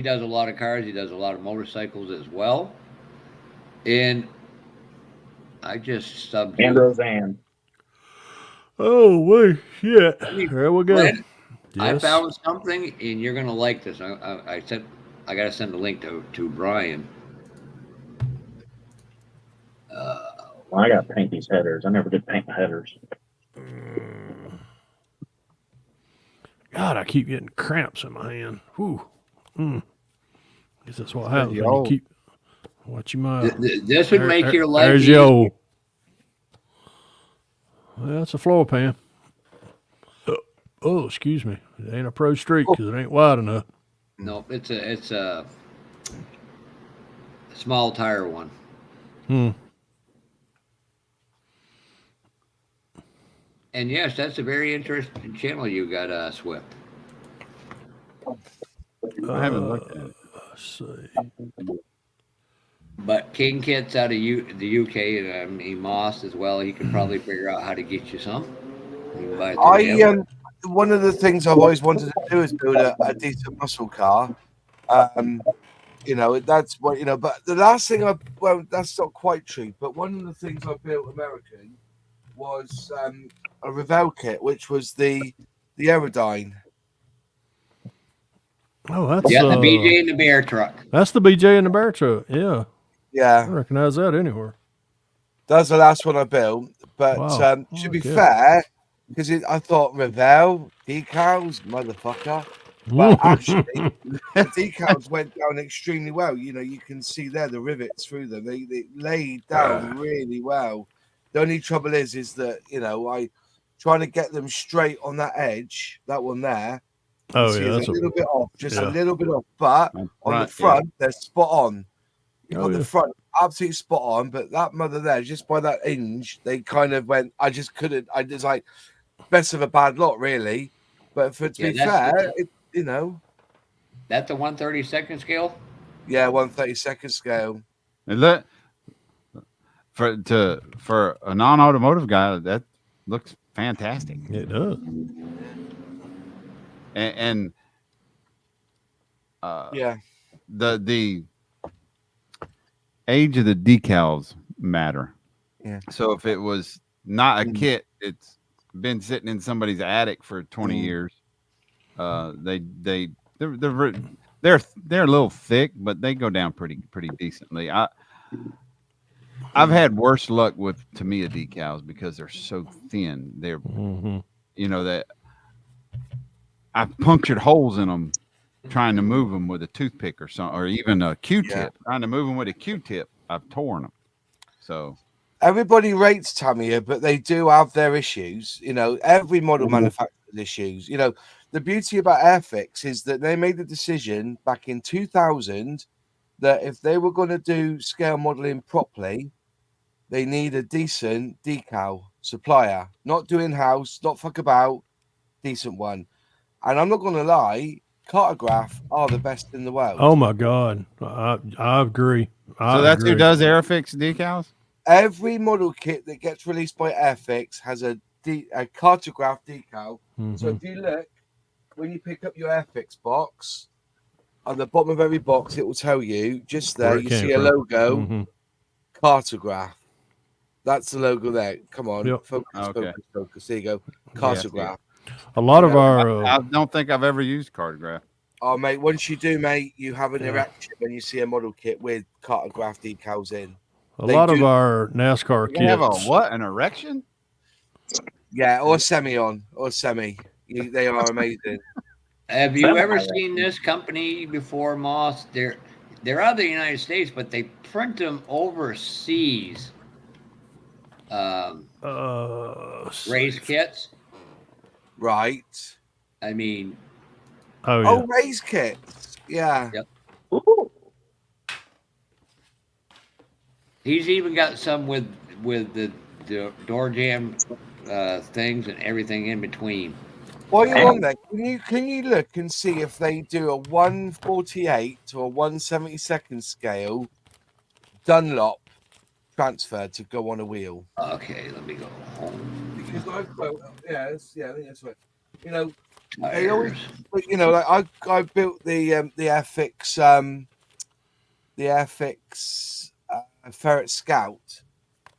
does a lot of cars. He does a lot of motorcycles as well. And I just subbed And you. Roseanne. Oh wait, shit. There we go. Fred, I Yes. found something, and you're gonna like this. I said I gotta send a link to Brian. Well, I got to paint these headers. I never did paint the headers. God, I keep getting cramps in my hand. Whew. Guess that's what happens you're when you old. keep watching my. This would make your life There's easy. your. Well, that's a floor pan. Oh, excuse me. It ain't a Pro Street because it ain't wide enough. No, it's a small tire one. And yes, that's a very interesting channel you got, Swift. I haven't looked at it. Let's see. But King Kit's out of the UK, and Moss as well. He could probably figure out how to get you some. You can buy it through him. One of the things I've always wanted to do is build a decent muscle car. That's what But the last thing that's not quite true. But one of the things I built American was a Revell kit, which was the Aerodyne. Oh, that's Yeah, the BJ and the bear truck. That's the BJ and the bear truck. Yeah, I Yeah, recognize that anywhere. that's the last one I built. But Wow. to be Okay. fair, because I thought Revell decals, motherfucker. But actually, the decals went down extremely well. You know, you can see there the rivets through them. They laid down really well. The only trouble is that I trying to get them straight on that edge, that one there. You Oh see yeah, it's that's a little bit off, just a yeah. little bit off. But on the Front, yeah. front, they're spot on. Oh On the yeah. front, absolutely spot on. But that mother there, just by that hinge, they kind of went. I just couldn't. I just like best of a bad lot, really. But to Yeah, be fair, you know, that's the 132nd scale. yeah, 1/32 scale. And that for a non-automotive guy, that looks fantastic. It does. And Yeah, the age of the decals matter. yeah. So if it was not a kit, it's been sitting in somebody's attic for 20 years. They're a little thick, but they go down pretty decently. I've had worse luck with Tamiya decals because they're so thin. They're that I've punctured holes in them trying to move them with a toothpick or something, or even a Q-tip. Trying to move them with a Q-tip, I've torn them. So Everybody rates Tamiya, but they do have their issues. You know, every model manufactures issues. You know, the beauty about Airfix is that they made the decision back in 2000 that if they were going to do scale modeling properly, they need a decent decal supplier, not do in-house, not fuck about, decent one. And I'm not going to lie, Cartograph are the best in the world. Oh my God, I agree. so that's who does Airfix decals? Every model kit that gets released by Airfix has a Cartograph decal. So if you look, when you pick up your Airfix box, on the bottom of every box, it will tell you just there. You see a logo, Cartograph. That's the logo there. Come on, focus. There you go, Cartograph. A lot of our. I don't think I've ever used Cartograph. Oh, mate, once you do, mate, you have an erection when you see a model kit with Cartograph decals in. A lot of our NASCAR kits. Have a what? An erection? Yeah, or semi. They are amazing. Have you ever seen this company before, Moss? They're out of the United States, but they print them overseas. Race kits. Right. I mean. Oh, race kits. Yeah. Yep. He's even got some with the door jam things and everything in between. While you're on there, can you look and see if they do a 1/48 to a 1/72 scale Dunlop transfer to go on a wheel? Okay, let me go home. Because I think that's right. You know, they always, like I built the Airfix Ferret Scout,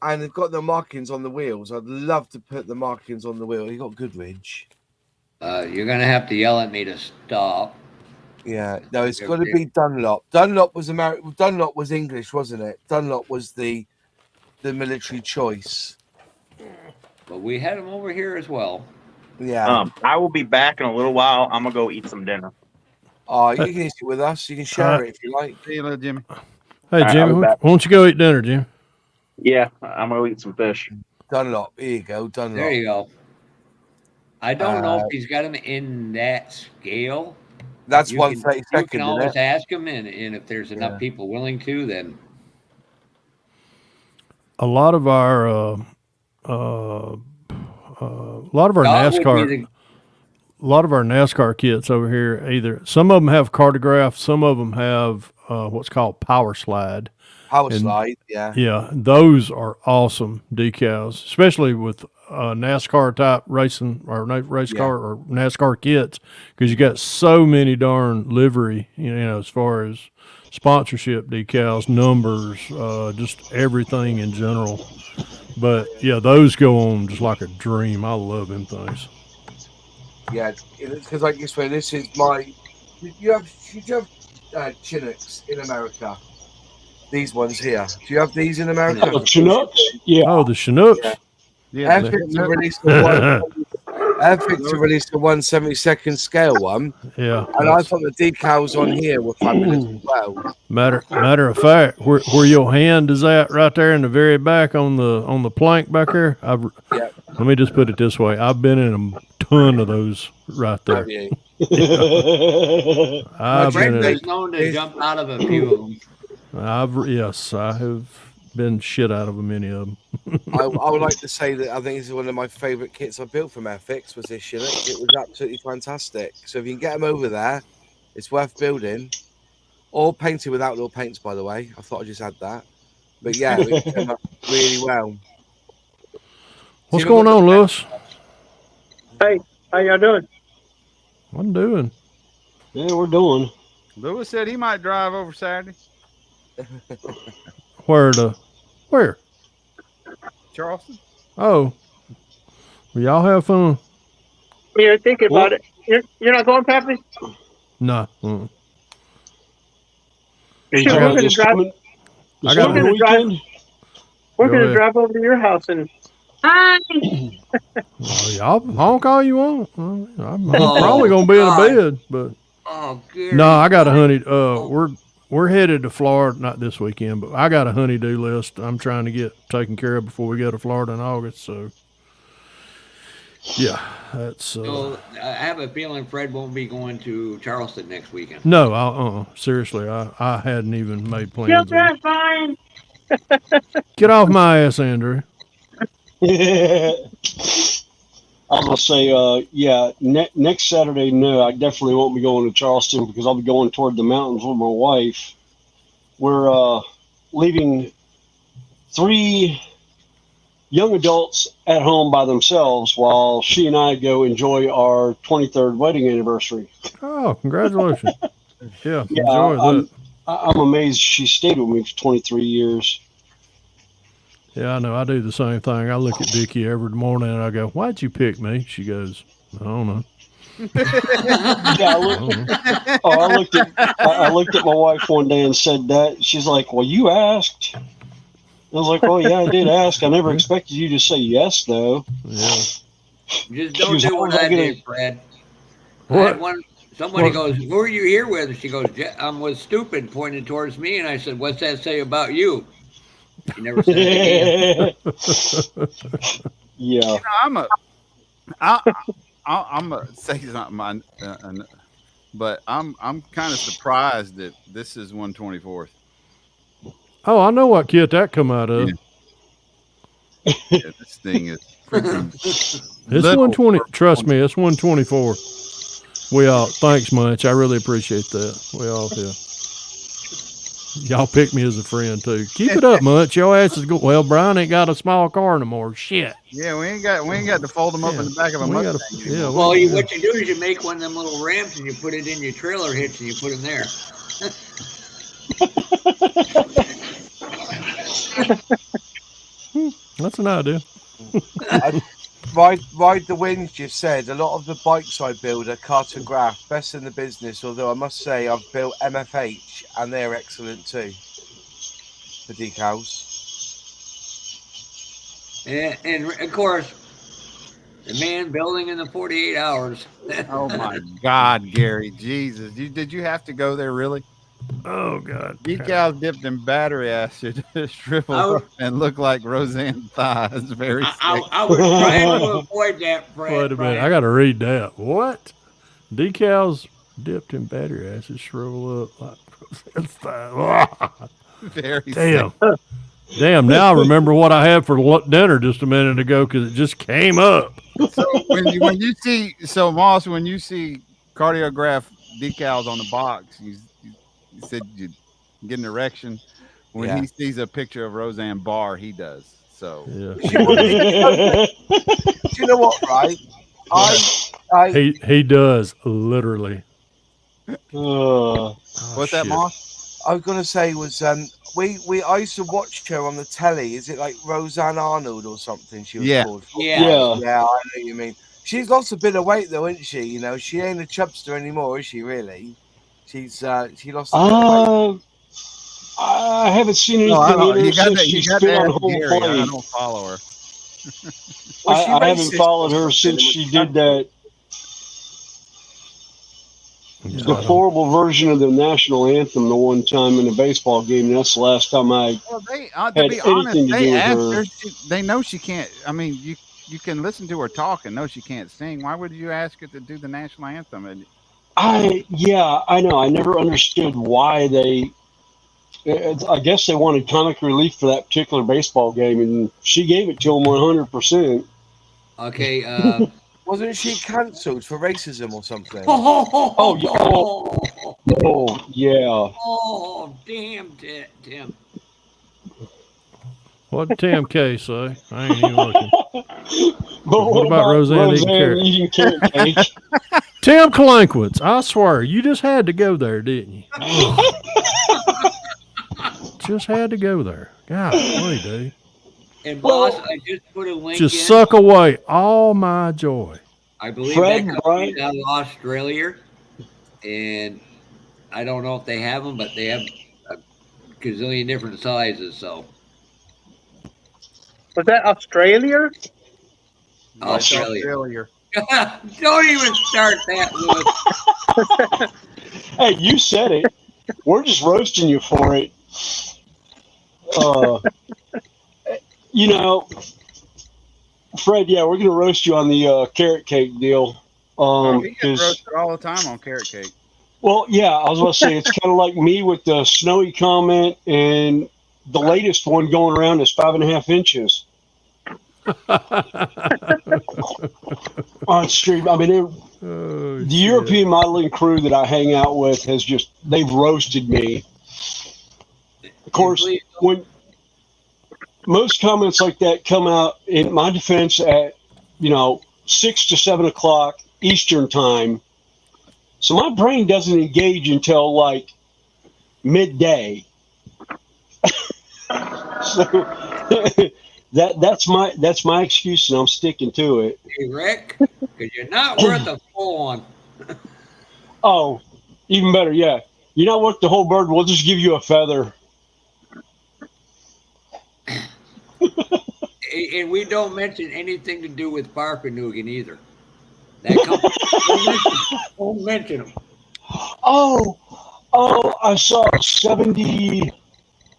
and they've got the markings on the wheels. I'd love to put the markings on the wheel. You got Goodridge. You're gonna have to yell at me to stop. Yeah, no, it's got to be Dunlop. Dunlop was American. Dunlop was English, wasn't it? Dunlop was the military choice. But we had them over here as well. Yeah. I will be back in a little while. I'm gonna go eat some dinner. Oh, you can eat it with us. You can share it if you like. See you later, Jimmy. Hey, Jimmy, why don't you go eat dinner, Jim? Yeah, I'm gonna eat some fish. Dunlop. Here you go, Dunlop. There you go. I don't know if he's got them in that scale. That's 1/32. You can always ask him, and if there's enough people willing to, then. A lot of our NASCAR kits over here, either some of them have Cartograph, some of them have what's called Power Slide. Slide, yeah. Yeah, those are awesome decals, especially with NASCAR type racing or race car or NASCAR kits, because you got so many darn livery, as far as sponsorship decals, numbers, just everything in general. But yeah, those go on just like a dream. I love them things. Yeah, because like this way, this is my you have Chinooks in America? These ones here. Do you have these in America? Oh, Chinooks? Yeah. Oh, the Chinooks. Yeah, Airfix to release the one. Airfix to release the 1/72nd scale one, Yeah. and I thought the decals on here were fabulous as well. Matter of fact, where your hand is at right there in the very back on the plank back there. Yeah. Let me just put it this way: I've been in a ton of those right there. Have you? I've Craig been is in. known to jump out of a few of them. I have been shit out of many of them. I would like to say that I think this is one of my favourite kits I built from Airfix was this Chinook. It was absolutely fantastic. So if you can get them over there, it's worth building. All painted with Outlaw paints, by the way. I thought I'd just add that. But yeah, it came up really well. What's going on, Lewis? Hey, how y'all doing? What I'm doing? Yeah, we're doing. Lewis said he might drive over Saturday. Where? Charleston. Oh, well, y'all have fun. You're thinking about it. You're not going, Pappy? Nah. Sure, we're gonna drive. I got the weekend. We're Go gonna ahead. drive over to your house and. Well, y'all honk all you want. I'm probably gonna be in a bed, but Oh, good. no, I got a honey. We're headed to Florida, not this weekend, but I got a honey-do list I'm trying to get taken care of before we go to Florida in August. So, yeah, that's. So I have a feeling Fred won't be going to Charleston next weekend. No, seriously, I hadn't even made plans. You're fine. Get off my ass, Andrew. I'm gonna say, yeah, next Saturday. No, I definitely won't be going to Charleston because I'll be going toward the mountains with my wife. We're leaving 3 young adults at home by themselves while she and I go enjoy our 23rd wedding anniversary. Oh, congratulations! Yeah, Yeah, enjoy that. I'm amazed she stayed with me for 23 years. Yeah, I know. I do the same thing. I look at Dickie every morning and I go, "Why'd you pick me?" She goes, "I don't know." Yeah, I looked at my wife one day and said that. She's like, "Well, you asked." I was like, "Well, yeah, I did ask. I never expected you to say yes, though." Yeah. Just don't do what I did, Fred. What? I had one. Somebody goes, "Who are you here with?" She goes, "I'm with Stupid," pointed towards me, and I said, "What's that say about you?" She never said it again. Yeah. I'm gonna say something, but I'm kind of surprised that this is 1/24th. Oh, I know what kit that come out of. Yeah, this thing is freaking. It's little 120. for- Trust me, it's 124. We all thanks much. I really appreciate that. We all here. Y'all pick me as a friend too. Keep it up, Munch. Your ass is good. Well, Brian ain't got a small car no more. Shit. Yeah, we ain't got to fold them up in the back of a We Mustang. gotta- yeah, anymore. Well, we- what you do is you make one of them little ramps and you put it in your trailer hitch and you put them there. That's an idea. Ride the Winds just said a lot of the bikes I build are cartographed, best in the business, although I must say I've built MFH and they're excellent too for decals. And of course, the man building in the 48 hours. Oh my God, Gary, Jesus! Did you have to go there really? Oh God. Decals dipped in battery acid, shriveled up, and look like Roseanne thighs. Very sick. I was trying to avoid that, Fred. Wait a minute. I got to read that. What? Decals dipped in battery acid, shrivel up like. Very Damn. sick. Damn. Now I remember what I had for dinner just a minute ago because it just came up. So when you see Moss, when you see cardiograph decals on the box, you said you get an erection. When he sees a picture of Roseanne Barr, he does. So Yeah. Do you know what, right? He does literally. what's that, shit. Moss? I was gonna say was I used to watch her on the telly. Is it like Roseanne Arnold or something? She was called. Yeah. Yeah. Yeah, I know what you mean. She's lost a bit of weight though, isn't she? You know, she ain't a chubster anymore, is she? Really? She lost a bit of weight. I haven't seen No, I anything don't. in her You got since that. You she's got been to on ask home Gary. I plate. don't follow her. Was she I haven't racist followed or her something? since she did that deplorable version of the national anthem the one time in a baseball game. And that's the last time I Well, they to had be honest, anything to they do with asked her. her. They know she can't. I mean, you can listen to her talk and know she can't sing. Why would you ask her to do the national anthem? And I know. I never understood why they. I guess they wanted comic relief for that particular baseball game, and she gave it to them 100%. Okay. Wasn't she cancelled for racism or something? Oh, yeah. Oh, damn, Tim. What did Tim K say? I ain't even looking. But What about Roseanne eating carrot cake? Tim Kalankwitz, I swear, you just had to go there, didn't you? Just had to go there. Golly, dude. And boss, I just put a link Just in. suck away all my joy. I believe Fred, that company's out of Australia, and I don't know if they have them, but they have a gazillion different sizes. So Was that Australia? Australia. Don't even start that, Lewis. Hey, you said it. We're just roasting you for it. You know, Fred, yeah, we're going to roast you on the carrot cake deal. he gets 'Cause roasted all the time on carrot cake. well, yeah, I was going to say it's kind of like me with the snowy comment, and the latest one going around is 5.5 inches on stream. I mean, the European modeling crew that I hang out with they've roasted me. Of course, when most comments like that come out, in my defense, at 6 to 7 o'clock Eastern time, so my brain doesn't engage until like midday. So that's my excuse, and I'm sticking to it. Hey, Rick, because you're not worth a full one. Oh, even better, yeah. You're not worth the whole bird. We'll just give you a feather. And we don't mention anything to do with Farfanugan either. That company, don't mention them. Oh, I saw 70.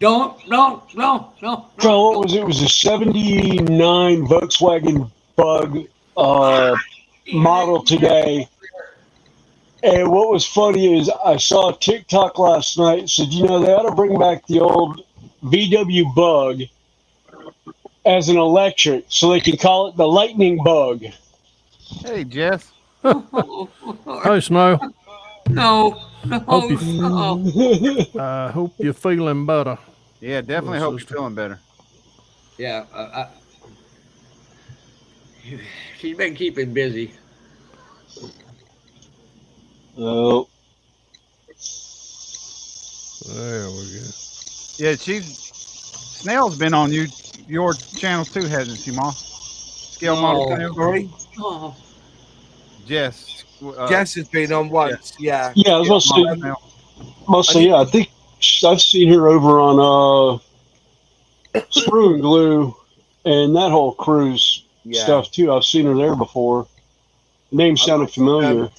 No. What was it? It was a 79 Volkswagen Bug model today. And what was funny is I saw a TikTok last night. Said, they ought to bring back the old VW Bug as an electric, so they can call it the Lightning Bug. Hey, Jess. Hey, Snow. No. I hope you're feeling better. Yeah, definitely hope you're feeling better. Yeah, she's been keeping busy. Oh. There we go. Yeah, Snell's been on your channel too, hasn't she, Ma? Scale model Snail. Sorry? Oh. Jess. Jess has been on once, yeah. Yeah, I was going to say, I think I've seen her over on Screw and Glue and that whole cruise stuff too. I've seen her there before. The name sounded familiar.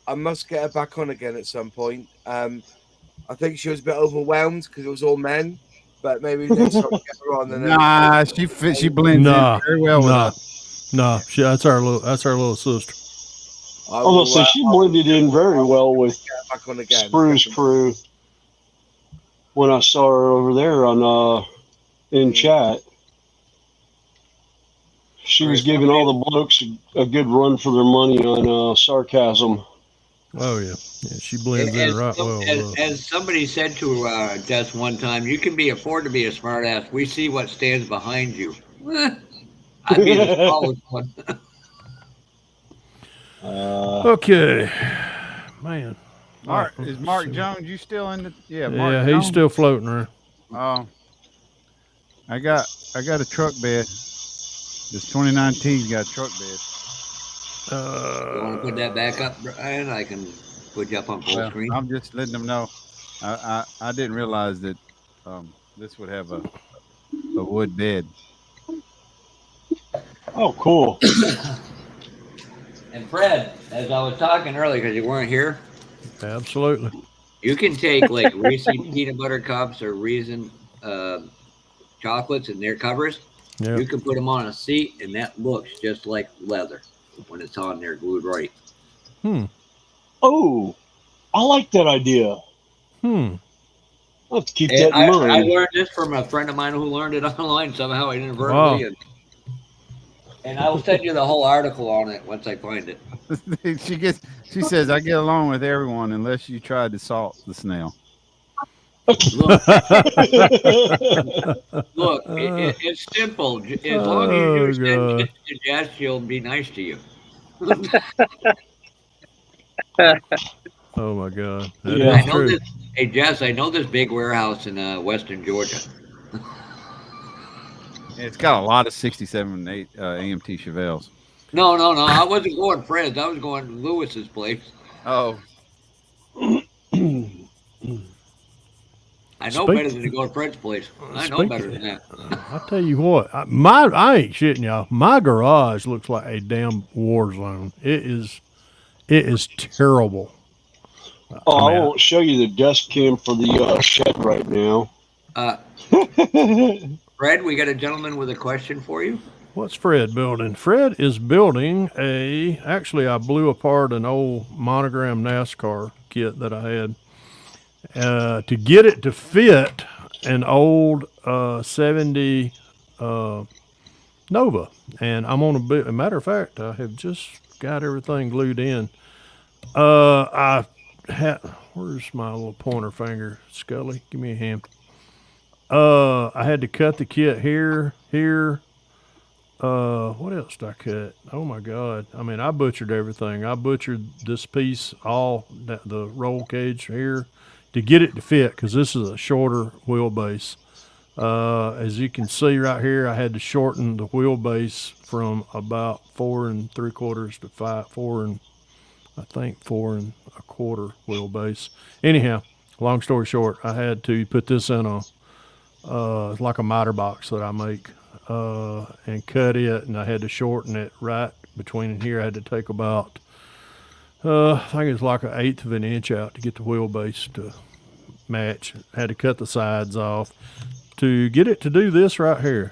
I must get her back on again at some point. I think she was a bit overwhelmed because it was all men, but maybe next time we get her on. And Nah, she blends in very well with us. Nah, that's our little sister. I was going to say she blended in very well with Spruce crew when I saw her over there on in chat. She was giving all the blokes a good run for their money on sarcasm. Oh yeah, she blends in right well. As somebody said to Jess one time, you can afford to be a smartass. We see what stands behind you. I'd be the smallest one. Okay, man. Is Mark Jones? You still in the? Yeah, Mark Jones? He's still floating around. Oh, I got a truck bed. This 2019's got a truck bed. You want to put that back up, Brian? I can. Put you up on full Well, screen. I'm just letting them know. I didn't realize that this would have a wood bed. Oh, cool. And Fred, as I was talking earlier, because you weren't here, Absolutely. you can take like Reese's peanut butter cups or Reese's chocolates and their covers. Yeah. You can put them on a seat, and that looks just like leather when it's on there glued right. Oh, I like that idea. Hmm. I'll have to keep And that in I mind. learned this from a friend of mine who learned it online somehow Wow. inadvertently, and I will send you the whole article on it once I find it. She says I get along with everyone unless you tried to salt the snail. Look, look, it's simple. As long as Oh you send God. it to Jess, she'll be nice to you. Oh my God. That Yeah. I is know true. this. Hey, Jess, I know this big warehouse in western Georgia. It's got a lot of 67 AMT Chevelles. No, I wasn't going Fred's. I was going Lewis's place. Oh, I know Speak. better than to go to Fred's place. I know Speak. better than that. I tell you what, I ain't shitting y'all. My garage looks like a damn war zone. It is terrible. Oh, I I mean, won't show you the dust cam for the shed right now. Uh, Fred, we got a gentleman with a question for you. what's Fred building? Fred is building actually, I blew apart an old monogram NASCAR kit that I had to get it to fit an old 70 Nova. And I'm on a matter of fact, I have just got everything glued in. I had, where's my little pointer finger? Scully, give me a hand. I had to cut the kit here. What else did I cut? Oh my God. I mean, I butchered everything. I butchered this piece, the roll cage here to get it to fit because this is a shorter wheelbase. As you can see right here, I had to shorten the wheelbase from about 4 3/4 to 4 4 1/4 wheelbase. Anyhow, long story short, I had to put this in like a miter box that I make, and cut it, and I had to shorten it right between here. I had to take about, I think it's like 1/8 of an inch out to get the wheelbase to match. I had to cut the sides off to get it to do this right here.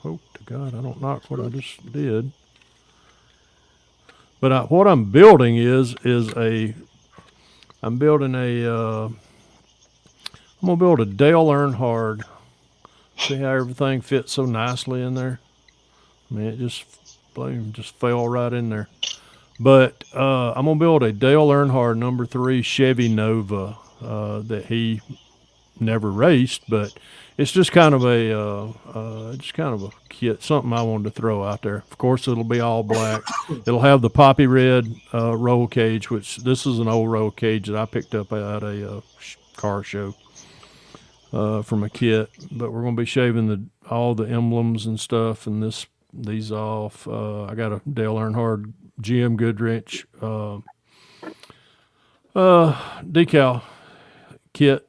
Hope to God I don't knock what I just did. But what I'm building I'm building I'm gonna build a Dale Earnhardt. See how everything fits so nicely in there? I mean, it just fell right in there. But I'm gonna build a Dale Earnhardt number 3 Chevy Nova that he never raced, but it's just kind of a kit, something I wanted to throw out there. Of course, it'll be all black. It'll have the poppy red roll cage, which this is an old roll cage that I picked up at a car show from a kit. But we're going to be shaving all the emblems and stuff, and these off. I got a Dale Earnhardt GM Goodrich decal kit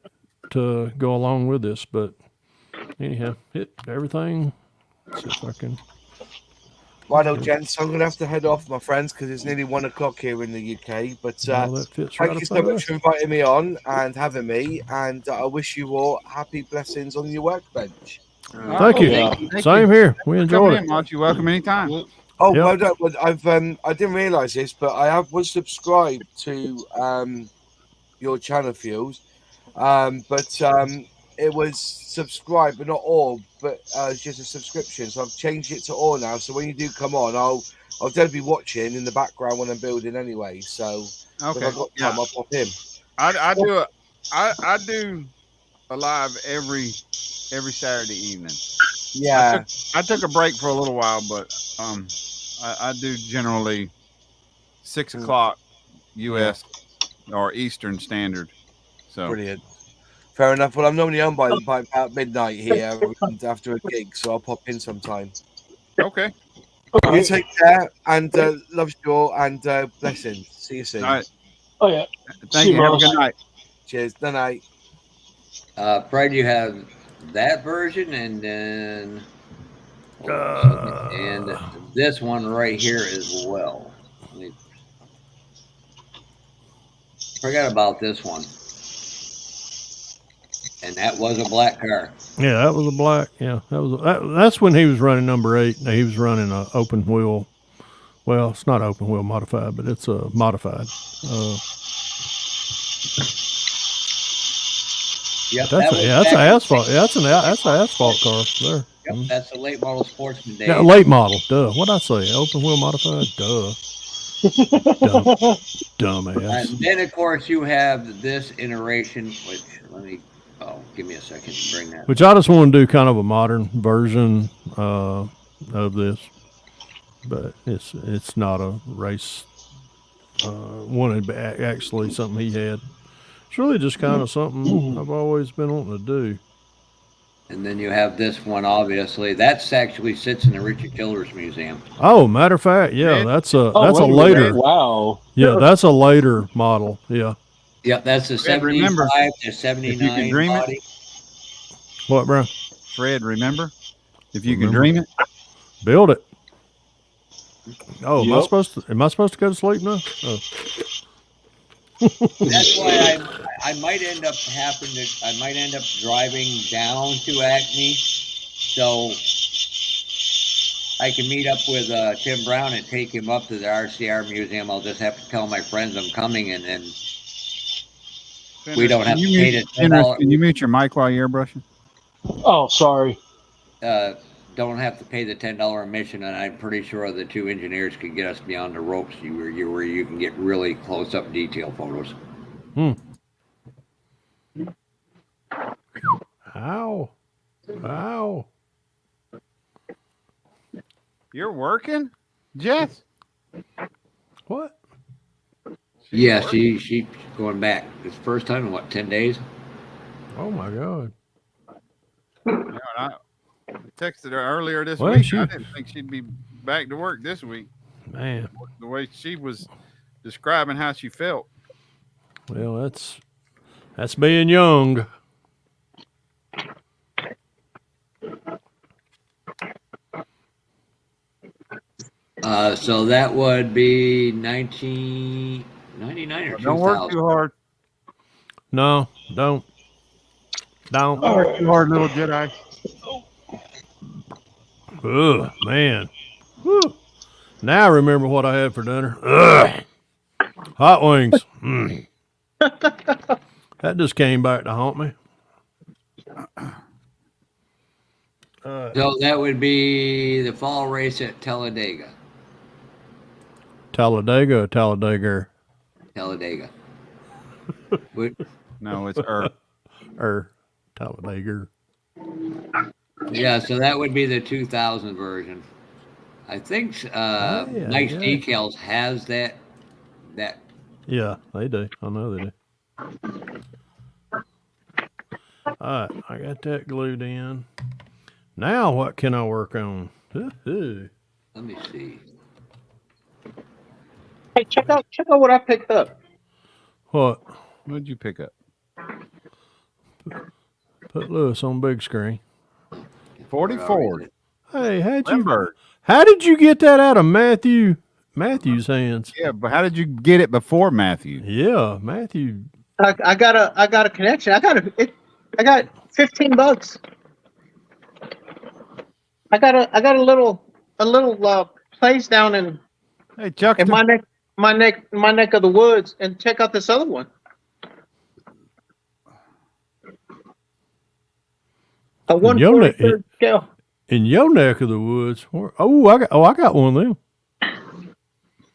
to go along with this, but anyhow, everything. See if I can. Righto, gents. I'm going to have to head off, my friends, because it's nearly 1 o'clock here in the UK. But That fits thank right you up so there. much for inviting me on and having me. And I wish you all happy blessings on your workbench. Thank you. Yeah. Same here. We enjoyed it. March. You're welcome anytime. Oh, Yep. well done. Well, I didn't realise this, but I was subscribed to your channel, Fuels. But it was subscribe, but not all, but it's just a subscription. So I've changed it to all now. So when you do come on, I'll definitely be watching in the background when I'm building anyway. So if Okay. I've got time, I'll pop in. I do a live every Saturday evening. Yeah. I took a break for a little while, but I do generally 6 o'clock US or Eastern Standard. So Brilliant. Fair enough. Well, I'm normally on by about midnight here after a gig, so I'll pop in sometime. okay. You take care and love you all and blessings. See you soon. All right. Oh yeah. Thank you. Have a boss. good night. Cheers. Good night. Fred, you have that version, and then hold on a second, and this one right here as well. Let me forget about this one. And that was a black car. Yeah, that was a black. Yeah, that's when he was running number 8. Now, he was running a open wheel. Well, it's not open wheel modified, but it's a modified. Yep, that's an asphalt. Yeah, that's an asphalt car there. Yep, that's a late model Sportsman day. Yeah, late model. Duh. What'd I say? Open wheel modified. Duh. Dumbass. And then, of course, you have this iteration, which give me a second to bring that. Which I just want to do kind of a modern version of this, but it's not a race. Wanted actually something he had. It's really just kind of something I've always been wanting to do. And then you have this one, obviously. That's actually sits in the Richard Childress Museum. Oh, matter of fact, yeah, that's a later. Wow. Yeah, that's a later model. Yeah. Yeah, that's the 75 to 79 if you can dream body. It. What, bro? Fred, remember? If you can dream it. Build it. Oh, am I supposed to go to sleep now? Oh. That's why I might end up driving down to Acme, so I can meet up with Tim Brown and take him up to the RCR museum. I'll just have to tell my friends I'm coming, and then we don't have to pay the $10. Can you mute your mic while you're airbrushing? Oh, sorry. Don't have to pay the $10 admission, and I'm pretty sure the 2 engineers could get us beyond the ropes where you can get really close-up detail photos. Ow. You're working, Jess? What? Yeah, she's going back. It's the first time in 10 days? Oh my God. Yeah, I texted her earlier this week. I didn't think she'd be back to work this week. Man, the way she was describing how she felt. Well, that's being young. So that would be 1999 or 2000. Don't work too hard. No, don't. Don't work too hard, little Jedi. Ugh, man. Whew. Now I remember what I had for dinner. Ugh. Hot wings. That just came back to haunt me. So that would be the fall race at Talladega. Talladega or Talladega? Talladega. No, it's Talladega. Yeah, so that would be the 2000 version. I think Nice Decals has that. Yeah, they do. I know they do. All right, I got that glued in. Now what can I work on? Let me see. Hey, check out what I picked up. What? What'd you pick up? Put Lewis on big screen. 44. Hey, how did you get that out of Matthew's hands? Yeah, but how did you get it before Matthew? Yeah, Matthew. I got a connection. I got $15. I got a little place down in Chuck, in my neck of the woods, and check out this other one. A 1/43 scale. In your neck of the woods. I got one of them.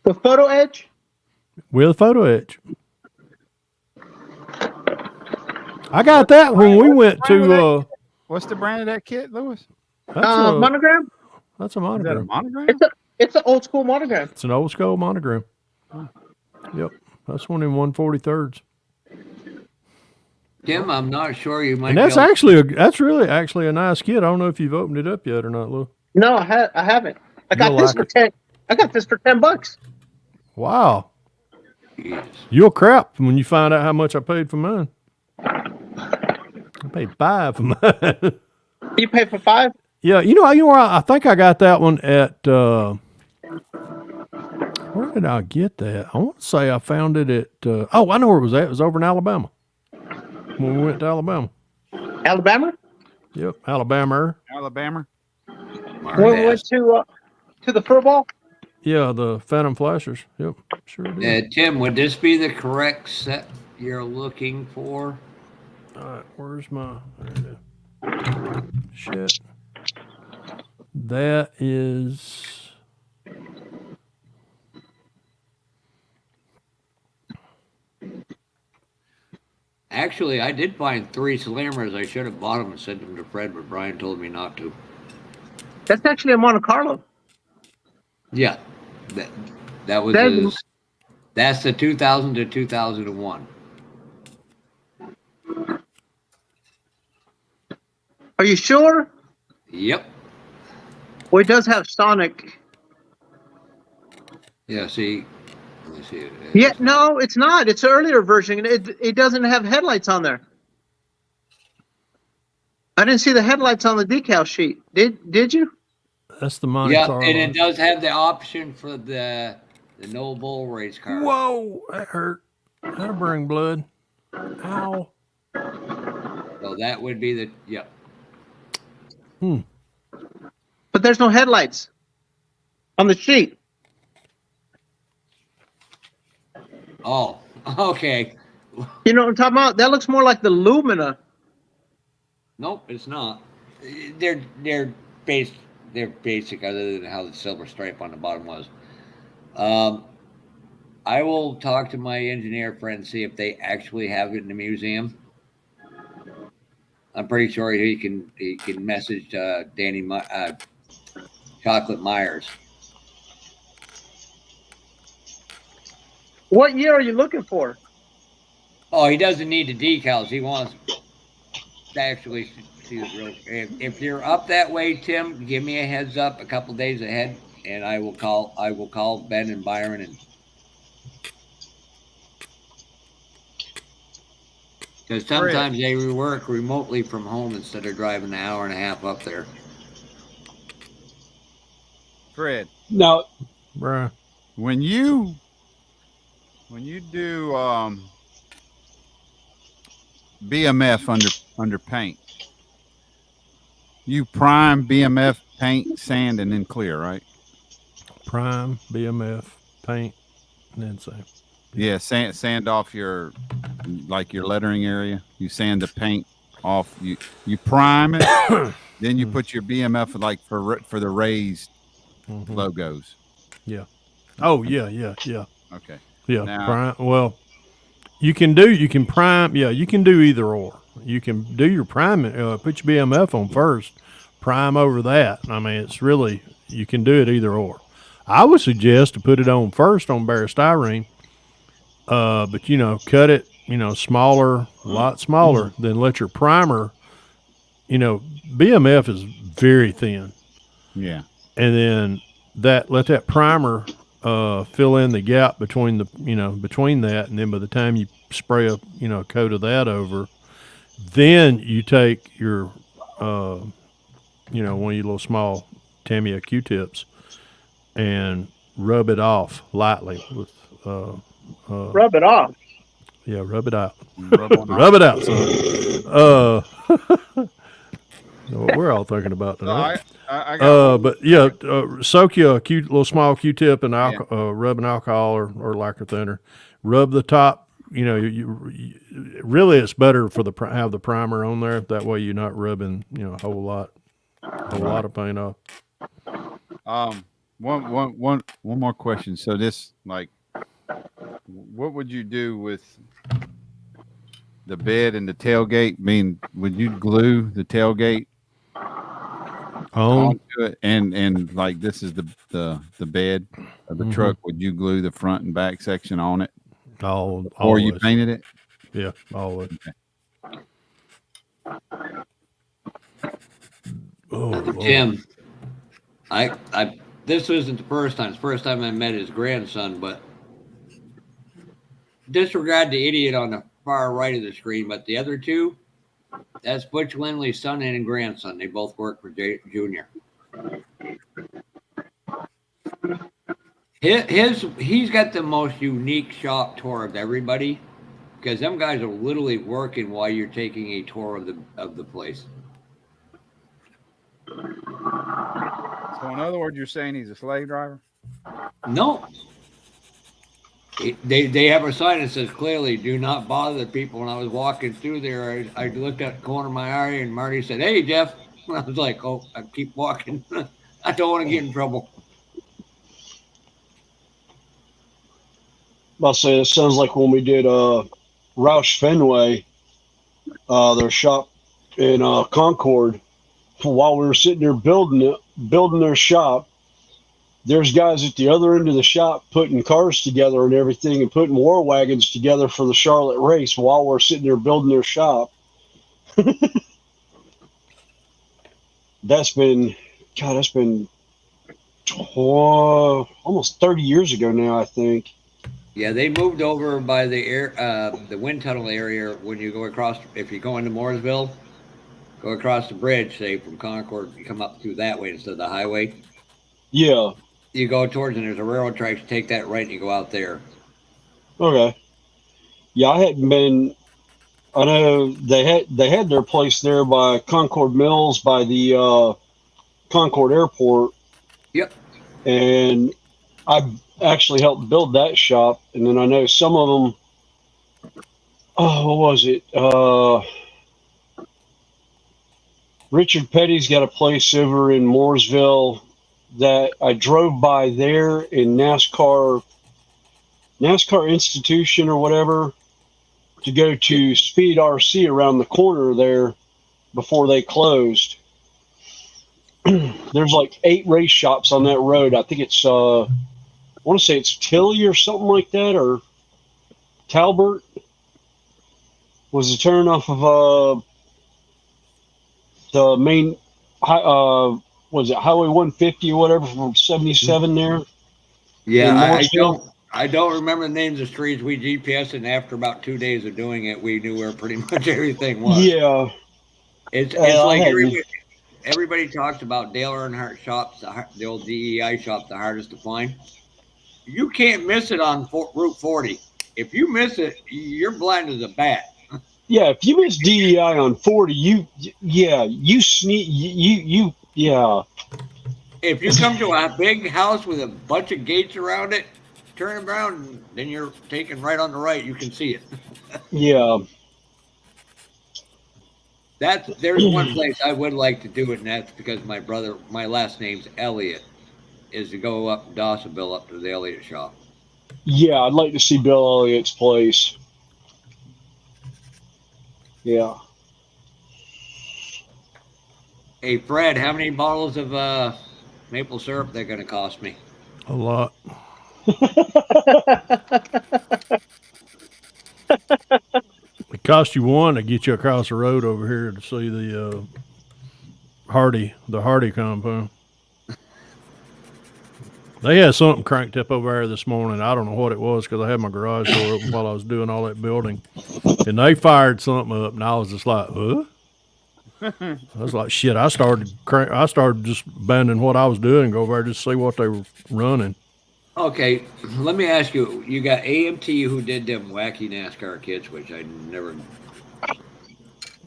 The photo edge? With a photo edge. I got that when we went to what's the brand of that kit, Lewis? Monogram? That's a monogram. Is that a monogram? It's an old school monogram. It's an old school monogram. Yep. That's one in 1/43. Tim, I'm not sure you might. And that's really a nice kit. I don't know if you've opened it up yet or not, Lou. No, I haven't. I got this for $10. Wow. Jeez. You'll crap when you find out how much I paid for mine. I paid $5 for mine. You pay for 5? Yeah, you know, I think I got that one at. Where did I get that? I want to say I found it at. I know where it was at. It was over in Alabama. When we went to Alabama. Alabama? Yep, Alabama. Alabama. When we went to the football? Yeah, the Phantom Flashers. Yep, sure did. Tim, would this be the correct set you're looking for? All right, where's my? There it is. Shit. That is. Actually, I did find 3 slammers. I should have bought them and sent them to Fred, but Brian told me not to. That's actually a Monte Carlo. Yeah, that was that's the 2000 to 2001. Are you sure? Yep. Well, it does have Sonic. Yeah. See. Let me see. Yeah, no, it's not. It's an earlier version. It doesn't have headlights on there. I didn't see the headlights on the decal sheet. Did you? That's the Monte Carlo. And it does have the option for the no bull race car. Whoa, that hurt. That'll bring blood. Ow. So that would be the yep. But there's no headlights on the sheet. Oh, okay. You know what I'm talking about? That looks more like the Lumina. Nope, it's not. They're basic other than how the silver stripe on the bottom was. I will talk to my engineer friend, see if they actually have it in the museum. I'm pretty sure he can message Danny Chocolate Myers. What year are you looking for? Oh, he doesn't need the decals. He wants to actually see the real. If you're up that way, Tim, give me a heads up a couple days ahead, and I will call Ben and Byron and. Because sometimes they work remotely from home instead of driving an hour and a half up there. Fred. Now, Bruh. When you do BMF under paint, you prime BMF, paint, sand, and then clear, right? Prime, BMF, paint, and then sand. Yeah, sand off your lettering area. You sand the paint off. You prime it, then you put your BMF like for the raised logos. Yeah. Oh yeah. Okay. Yeah. Now, prime. Well, you can prime. Yeah, you can do either or. You can do your priming. Put your BMF on first. Prime over that. I mean, it's really you can do it either or. I would suggest to put it on first on bare styrene. But cut it, smaller, a lot smaller, then let your primer, BMF is very thin. Yeah. And then let that primer fill in the gap between between that, and then by the time you spray a coat of that over, then you take your one of your little small Tamiya Q-tips and rub it off lightly with Rub it off. Yeah, rub it out. Rub it out, son. What we're all thinking about tonight. But yeah, soak you a little small Q-tip and rub an alcohol or lacquer thinner. Rub the top. Really, it's better for have the primer on there. That way, you're not rubbing a whole lot of paint off. One more question. So this what would you do with the bed and the tailgate? I mean, would you glue the tailgate onto it? And like this is the bed of the truck. Would you glue the front and back section on it? Or you painted it? Yeah, all of it. Okay. Oh, Tim, this isn't the first time. It's the first time I met his grandson, but disregard the idiot on the far right of the screen, but the other two, that's Butch Lindley's son and grandson. They both work for Junior. He's got the most unique shop tour of everybody, because them guys are literally working while you're taking a tour of the place. So in other words, you're saying he's a slave driver? No. They have a sign that says clearly, "Do not bother the people." When I was walking through there, I looked at the corner of my eye, and Marty said, "Hey, Jeff." And I was like, "Oh, I keep walking. I don't want to get in trouble." I'll say it sounds like when we did Roush Fenway, their shop in Concord. While we were sitting there building their shop, there's guys at the other end of the shop putting cars together and everything, and putting war wagons together for the Charlotte race while we're sitting there building their shop. That's been almost 30 years ago now, I think. Yeah, they moved over by the wind tunnel area when you go across. If you go into Mooresville, go across the bridge, say from Concord, you come up through that way instead of the highway. Yeah. You go towards, and there's a railroad track. You take that right, and you go out there. Okay. Yeah, I hadn't been. I know they had their place there by Concord Mills by the Concord Airport. Yep. And I actually helped build that shop. And then I know some of them. Oh, what was it? Richard Petty's got a place over in Mooresville that I drove by there in NASCAR Institution or whatever, to go to Speed RC around the corner there before they closed. There's like 8 race shops on that road. I think it's I want to say it's Tilly or something like that, or Talbert was the turn off of the main was it Highway 150 or whatever from 77 there? Yeah, I don't remember the names of streets. We GPSed, and after about 2 days of doing it, we knew where pretty much everything was. Yeah. It's like everybody talks about Dale Earnhardt shops, the old DEI shop, the hardest to find. You can't miss it on Route 40. If you miss it, you're blind as a bat. Yeah, if you miss DEI on 40, you sneak, yeah. If you come to a big house with a bunch of gates around it, turn around, then you're taking right on the right. You can see it. Yeah. There's one place I would like to do it, and that's because my last name's Elliott, is to go up Dawsonville up to the Elliott shop. Yeah, I'd like to see Bill Elliott's place. Yeah. Hey, Fred, how many bottles of maple syrup they're going to cost me? A lot. It cost you one to get you across the road over here to see the Hardy compound. They had something cranked up over there this morning. I don't know what it was because I had my garage door open while I was doing all that building. And they fired something up, and I was just like, huh? I was like, shit, I started just abandoning what I was doing and go over there just to see what they were running. Okay, let me ask you. You got AMT who did them wacky NASCAR kits, which I never...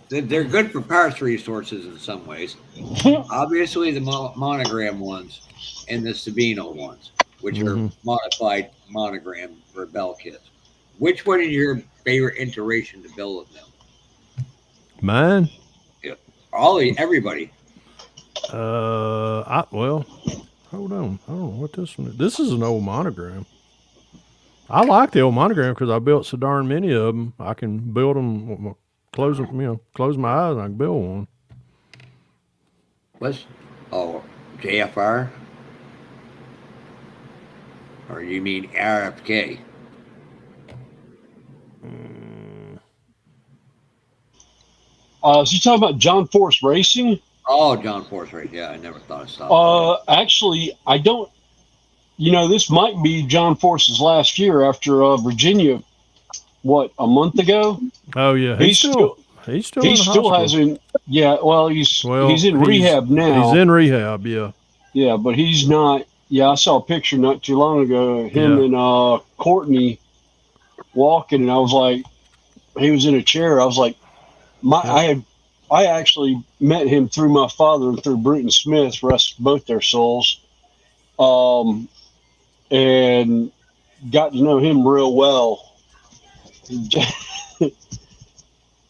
They're good for parts resources in some ways. Obviously, the monogram ones and the Sabino ones, which are modified monogram Rebel kits. Which one is your favorite iteration to build of them? Mine? Yeah. Everybody. Well, hold on. I don't know what this one is. This is an old monogram. I like the old monogram because I built so darn many of them. I can build them, close my eyes and I can build one. What's JFR? Or you mean RFK? So you talking about John Force Racing? Oh, John Force Racing. Yeah, I never thought of stopping. Actually, I don't. This might be John Force's last year after Virginia what, a month ago. Oh yeah, He's still in he the still hospital. hasn't. Yeah, well, he's in he's rehab now. He's in rehab. Yeah. Yeah, but he's not. Yeah, I saw a picture not too long ago of him and Courtney walking, and I was like, he was in a chair. I was like, I actually met him through my father and through Bruton Smith, rest both their souls, and got to know him real well.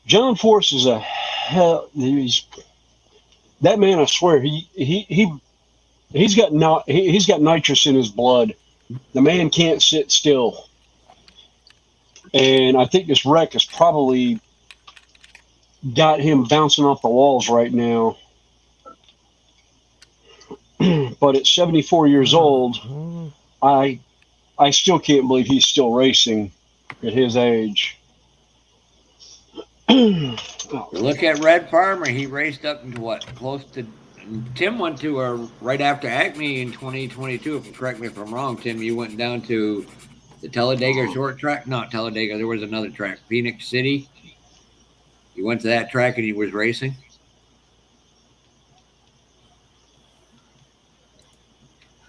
John Force is a hell. That man. I swear, he's got nitrous in his blood. The man can't sit still, and I think this wreck has probably got him bouncing off the walls right now. But at 74 years old, I still can't believe he's still racing at his age. Look at Red Farmer. He raced up into what? Close to. Tim went to right after Acme in 2022. If you correct me if I'm wrong, Tim, you went down to the Talladega short track. Not Talladega. There was another track, Phoenix City. You went to that track and he was racing.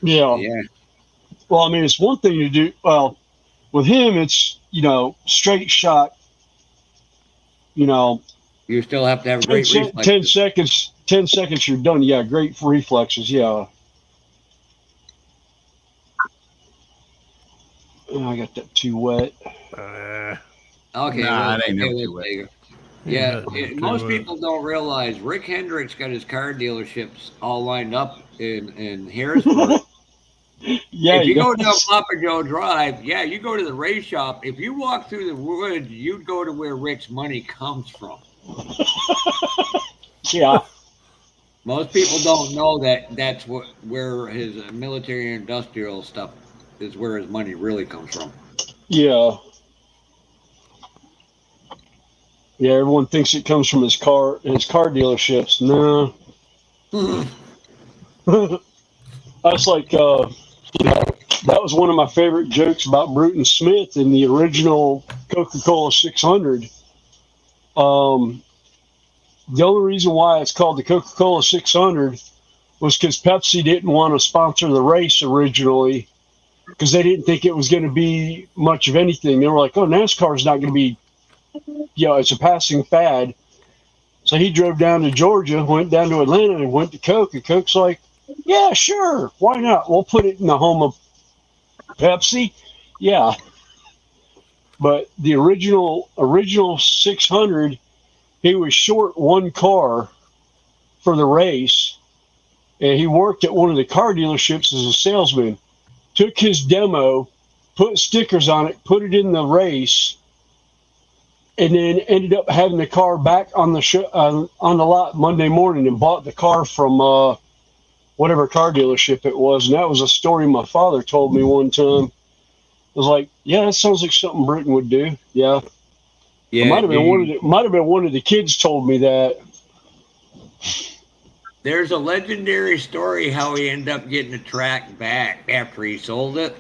Yeah. Well, I mean, it's one thing to do. Well, with him, it's straight shot. You still have to have great reflexes. 10 seconds. 10 seconds, you're done. Yeah, great reflexes. Yeah. Oh, I got that too wet. Okay. Nah, it ain't never too wet. Yeah, most people don't realize Rick Hendricks got his car dealerships all lined up in Harrisburg. Yeah, if you go down Papa Joe Drive, you go to the race shop. If you walk through the woods, you'd go to where Rick's money comes from. Yeah. Most people don't know that's where his military and industrial stuff is, where his money really comes from. Yeah. Yeah, everyone thinks it comes from his car dealerships. No. That's like that was one of my favorite jokes about Bruton Smith in the original Coca-Cola 600. The only reason why it's called the Coca-Cola 600 was because Pepsi didn't want to sponsor the race originally, because they didn't think it was going to be much of anything. They were like, oh, NASCAR's not going to be, it's a passing fad. So he drove down to Georgia, went down to Atlanta, and went to Coke. And Coke's like, yeah, sure, why not? We'll put it in the home of Pepsi. Yeah. But the original 600, he was short one car for the race, and he worked at one of the car dealerships as a salesman. Took his demo, put stickers on it, put it in the race, and then ended up having the car back on the lot Monday morning and bought the car from whatever car dealership it was. And that was a story my father told me one time. I was like, yeah, that sounds like something Britain would do. Yeah. Yeah. It might have been one of the kids told me that. There's a legendary story how he ended up getting the track back after he sold it.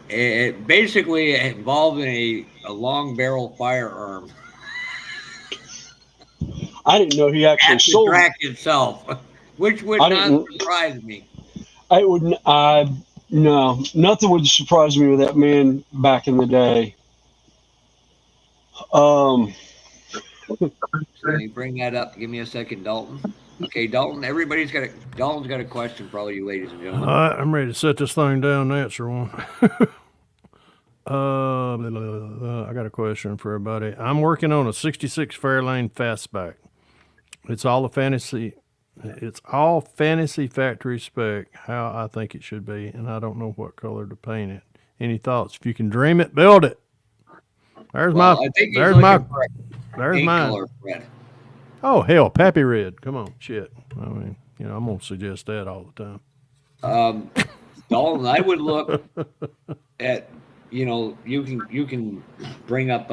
It basically involved a long barrel firearm. I didn't know he actually sold the track itself, which would not surprise me. I wouldn't. No, nothing would surprise me with that man back in the day. So you bring that up. Give me a second, Dalton. Okay, Dalton. Dalton's got a question for all you ladies and gentlemen. All right, I'm ready to set this thing down and answer one. I got a question for everybody. I'm working on a 66 Fairlane Fastback. It's all fantasy factory spec, how I think it should be, and I don't know what color to paint it. Any thoughts? If you can dream it, build it. There's mine. Color red. Oh hell, Pappy Red. Come on, shit. I mean, I'm gonna suggest that all the time. Dalton, I would look at, you can bring up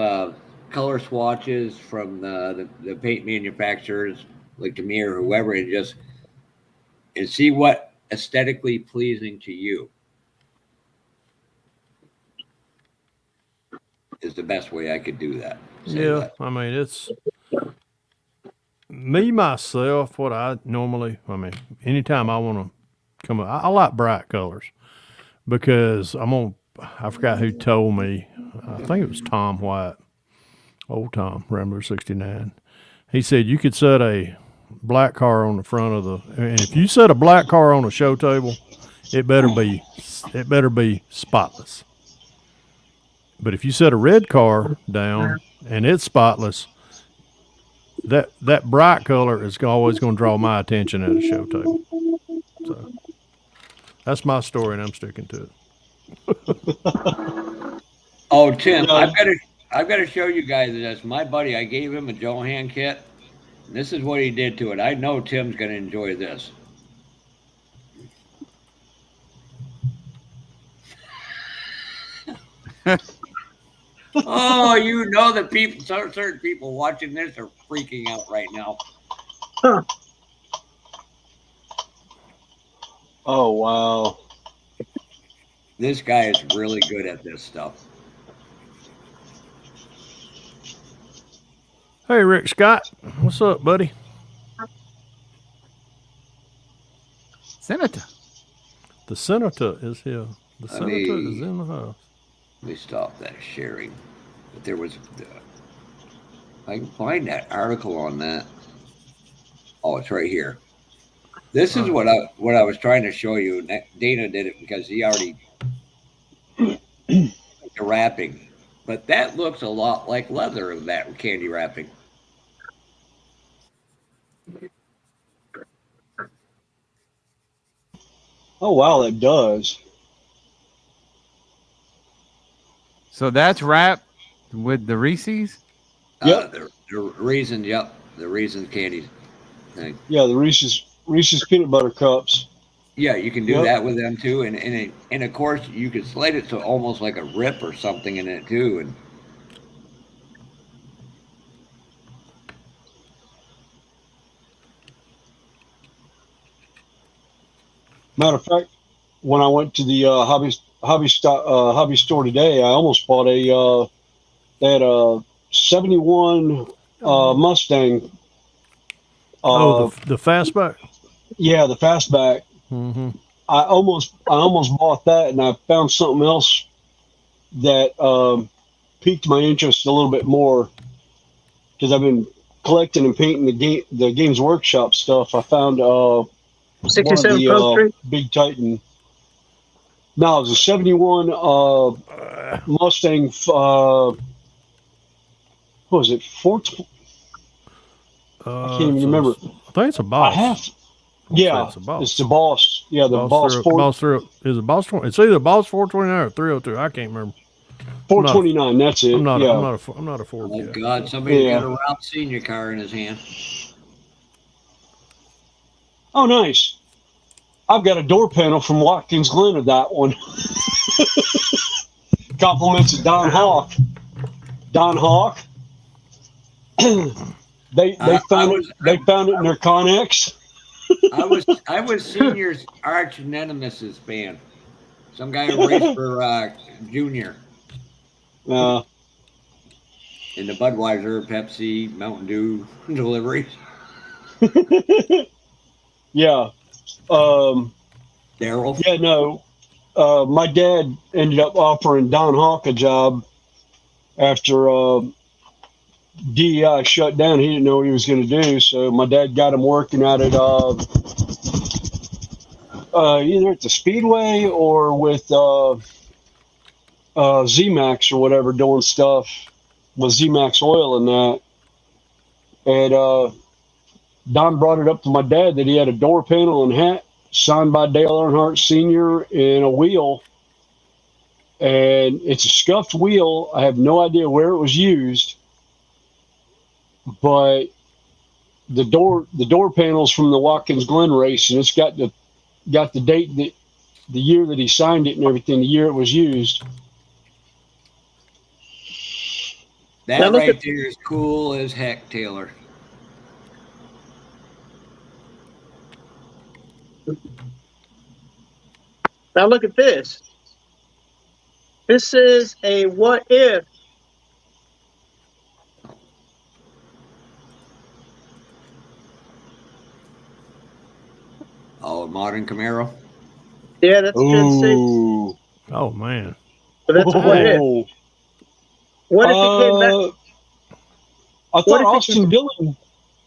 color swatches from the paint manufacturers like Demir or whoever, and see what aesthetically pleasing to you. is the best way I could do that. Yeah, I mean, it's me myself. What I normally, I mean, anytime I want to come, I like bright colors because I forgot who told me. I think it was Tom White, old Tom Rambler 69. He said you could set a black car on the front of the, and if you set a black car on a show table, it better be spotless. But if you set a red car down and it's spotless, that bright color is always going to draw my attention at a show table. So that's my story, and I'm sticking to it. Oh, Tim, Yeah. I've got to show you guys this. My buddy, I gave him a Johan kit. And this is what he did to it. I know Tim's going to enjoy this. Oh, you know that certain people watching this are freaking out right now. Huh. Oh wow. This guy is really good at this stuff. Hey, Rick Scott, what's up, buddy? Senator. The senator is here. The senator is in the house. Let me stop that sharing. But there was, I can find that article on that. Oh, it's right here. This is what I was trying to show you. Dana did it because he already the wrapping, but that looks a lot like leather of that candy wrapping. Oh wow, that does. So that's wrapped with the Reese's? Yep. The Reason, yep. The Reason candy thing. Yeah, the Reese's peanut butter cups. Yeah, you can do Yep. that with them too. And of course, you can slide it so almost like a rip or something in it too. And Matter of fact, when I went to the hobby store today, I almost bought they had a 71 Mustang. The fastback. Yeah, the fastback. Mm-hmm. I almost bought that, and I found something else that piqued my interest a little bit more because I've been collecting and painting the Games Workshop stuff. I found one of 67 Pearl the Street. Big Titan. No, it was a 71 Mustang. What was it? I can't even remember. I think it's a Boss. Yeah, it's a Boss. it's the Boss. Yeah, the Boss 4. Is it Boss 20? It's either Boss 429 or 302. I can't remember. 429. That's it. I'm not a Ford oh guy. God, somebody's got a Ralph Senior car in his hand. Oh, nice. I've got a door panel from Watkins Glen of that one. Compliments of Don Hawk. Don Hawk. They found it in their Connex. I was Senior's arch nemesis band. Some guy who raced for Junior. In the Budweiser, Pepsi, Mountain Dew deliveries. Yeah. Daryl. Yeah, no. My dad ended up offering Don Hawk a job after DEI shut down. He didn't know what he was going to do, so my dad got him working out at either at the Speedway or with Z-Max or whatever, doing stuff with Z-Max oil and that. And Don brought it up to my dad that he had a door panel and hat signed by Dale Earnhardt Sr. and a wheel. And it's a scuffed wheel. I have no idea where it was used, but the door panels from the Watkins Glen race, and it's got the date, that the year that he signed it and everything, the year it was used. That right there is cool as heck, Taylor. Now look at this. This is a what if Oh, modern Camaro. Yeah, that's Gen 6. Ooh. Oh man. But that's a what if. Oh. What if he came back? I What thought if he Austin Dillon.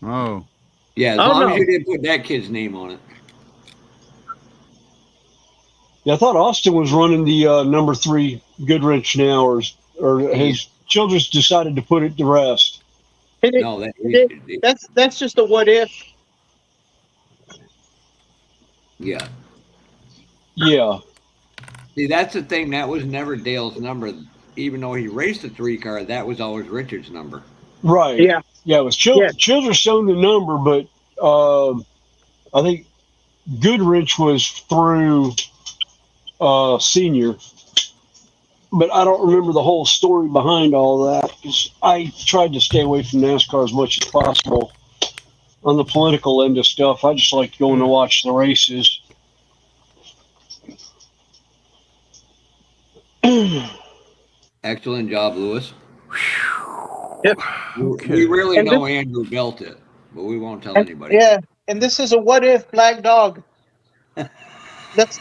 Oh, Yeah, as Oh, long as no. you didn't put that kid's name on it. Yeah, I thought Austin was running the number 3 Goodrich now, or his children's decided to put it to rest. No, that That's just a what if. yeah. Yeah. See, that's the thing. That was never Dale's number. Even though he raced a 3 car, that was always Richard's number. Right. Yeah. Yeah, it was Yeah. Childress owned the number, but I think Goodrich was through Senior. But I don't remember the whole story behind all that, because I tried to stay away from NASCAR as much as possible. On the political end of stuff, I just like going to watch the races. Excellent job, Lewis. Yep. We really And know Andrew built it, but we won't tell anybody. Yeah, and this is a what if black dog. That's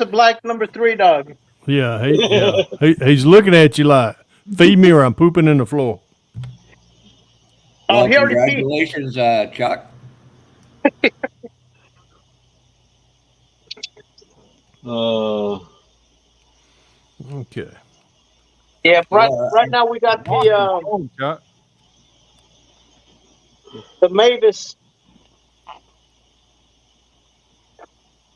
a black number 3 dog. Yeah, he's looking at you like, feed me or I'm pooping in the floor. Well, He already peed. congratulations, Chuck. Okay. Yeah, right now we got the Mavis.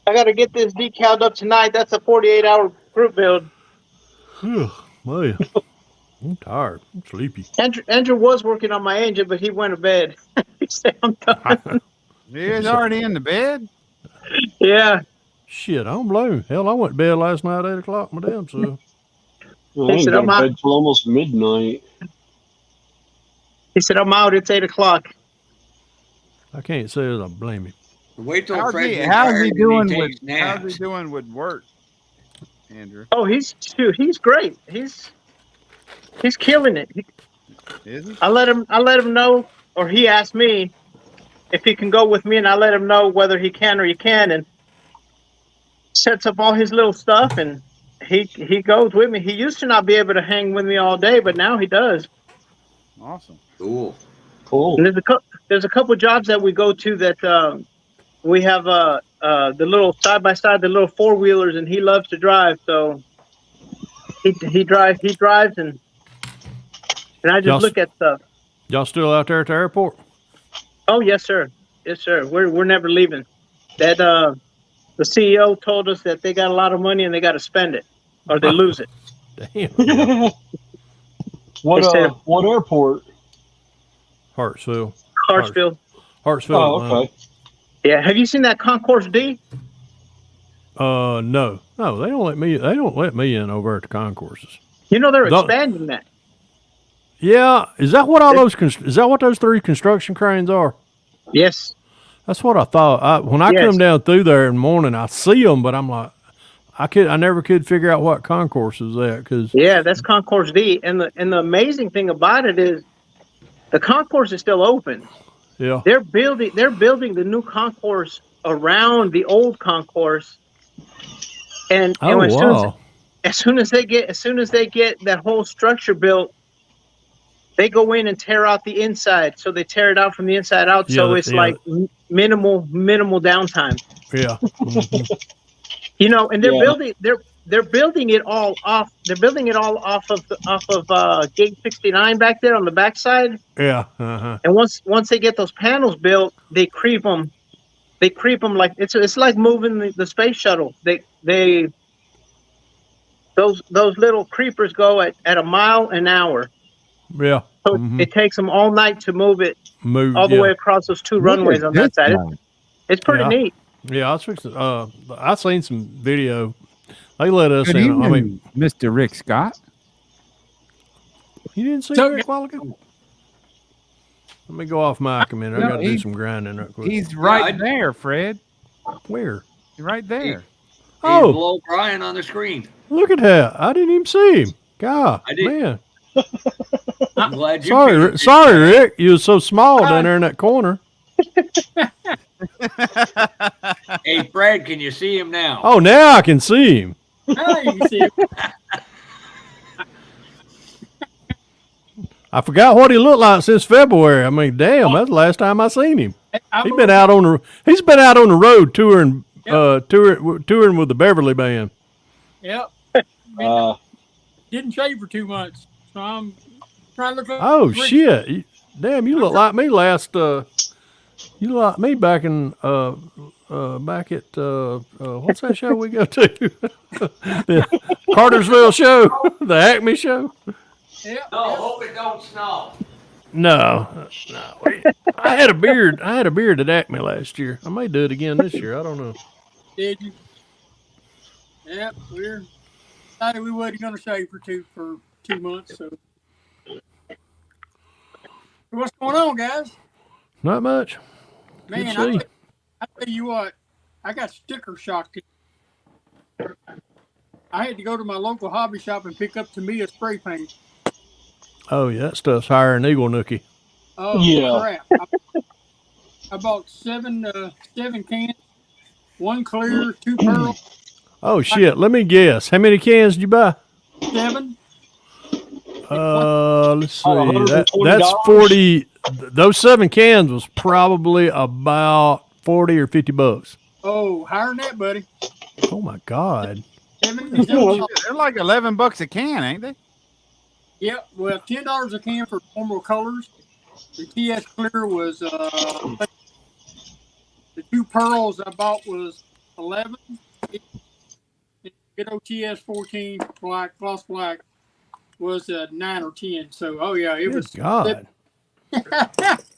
I got to get this decaled up tonight. That's a 48-hour group build. Man, I'm tired. I'm sleepy. Andrew was working on my engine, but he went to bed. He said, I'm done. he's already in the bed. Yeah. Shit, I don't blame him. Hell, I went to bed last night at 8 o'clock, my damn self. I didn't go to bed till almost midnight. He said, I'm out. It's 8 o'clock. I can't say that I blame him. Wait till How's Fred's he doing naps. with work, Andrew? Oh, he's great. He's killing it. Is he? I let him know, or he asked me if he can go with me, and I let him know whether he can or he can, and sets up all his little stuff, and he goes with me. He used to not be able to hang with me all day, but now he does. Awesome. Cool. And there's a couple jobs that we go to that we have the little side by side, the little 4-wheelers, and he loves to drive, so he drives, and I just look at stuff. Y'all still out there at the airport? Oh yes, sir. Yes, sir. We're never leaving. That the CEO told us that they got a lot of money and they got to spend it, or they lose it. Damn. What airport? Hartsville. Hartsville. Hartsville. Oh, okay. Yeah. Have you seen that Concourse D? No, they don't let me. They don't let me in over at the concourses. You know they're expanding that. Yeah, is that what all those? Is that what those 3 construction cranes are? Yes. That's what I thought. When I come down through there in the morning, I see them, but I'm like, I never could figure out what concourse is that. Cause that's Concourse D, and the amazing thing about it is, the concourse is still open. Yeah. They're building the new concourse around the old concourse, and as soon as they get that whole structure built, they go in and tear out the inside. So they tear it out from the inside out. So it's like minimal downtime. Yeah. Mm-hmm. And they're building it all off. They're building it all off of Gate 69 back there on the backside. Yeah. Uh-huh. And once they get those panels built, they creep them. They creep them like it's like moving the space shuttle. Those little creepers go at a mile an hour. Yeah. So it takes them all night to move all the way across those 2 runways on that side. It's pretty neat. Yeah, I seen some video. They let us Good in. evening, I mean, Mr. Rick Scott. You didn't see Rick a while ago? Let me go off mic a minute. I got to do some grinding real quick. He's right there, Fred. Where? He's right there. He's below Brian on the screen. Look at that. I didn't even see him. God, man. I'm glad you. Sorry, Rick. You were so small down there in that corner. Hey, Fred, can you see him now? Oh, now I can see him. Now you can see him. I forgot what he looked like since February. I mean, damn, that's the last time I seen him. He's been out on the road touring, touring with the Beverly Band. Yep. Didn't shave for 2 months, so I'm trying to look like. Oh shit! Damn, you look like me last. You look like me back in back at what's that show we go to? The Cartersville show, the Acme show. Yep. No, hope it don't snow. No. I had a beard. I had a beard at Acme last year. I may do it again this year. I don't know. Did you? Yep. We're decided we wasn't going to shave for 2 months. So, what's going on, guys? Not much. Man, Good to see. I tell you what, I got sticker shock. I had to go to my local hobby shop and pick up Tamiya spray paint. Oh yeah, that stuff's higher than Eagle Nookie. Oh Yeah. crap! I bought seven cans, 1 clear, 2 pearl. Oh shit! Let me guess. How many cans did you buy? 7. Let's see. That's $120. 40. Those 7 cans was probably about $40 or $50. Oh, higher than that, buddy. Oh my god. 70. They're like $11 a can, ain't they? Yep. Well, $10 a can for normal colors. The TS clear was the 2 pearls I bought was 11. Good old TS 14 black, gloss black was 9 or 10. So, oh yeah, it was. God.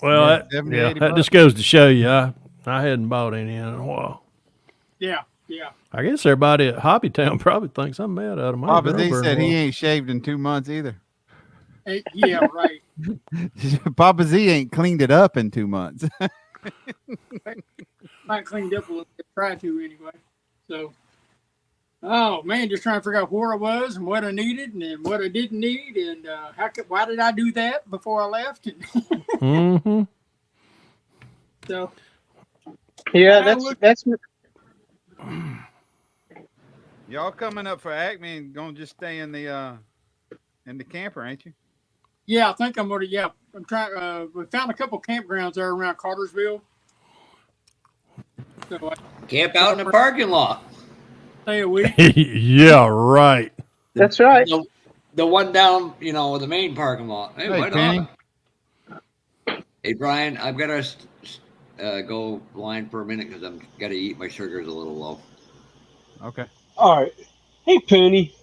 Well, Yeah, that just goes to show you, I hadn't bought any in a while. Yeah. I guess everybody at Hobby Town probably thinks I'm mad out of my Papa Z girlfriend. said he ain't shaved in 2 months either. Yeah, right. Papa Z ain't cleaned it up in 2 months. I cleaned up a little bit, try to anyway. So, oh man, just trying to figure out where I was and what I needed and then what I didn't need and why did I do that before I left? Mm-hmm. So, Yeah, that's Y'all coming up for Acme and gonna just stay in the camper, ain't you? yeah, I think I'm already. Yeah, I'm trying. We found a couple campgrounds there around Cartersville. So Camp out in the parking lot. stay a week. Yeah, right. that's right. The one down, the main parking lot. Hey, Hey, why Penny. not? Hey, Brian, I've got to go line for a minute because I'm got to eat. My sugar's a little low. Okay. All right. Hey, Penny.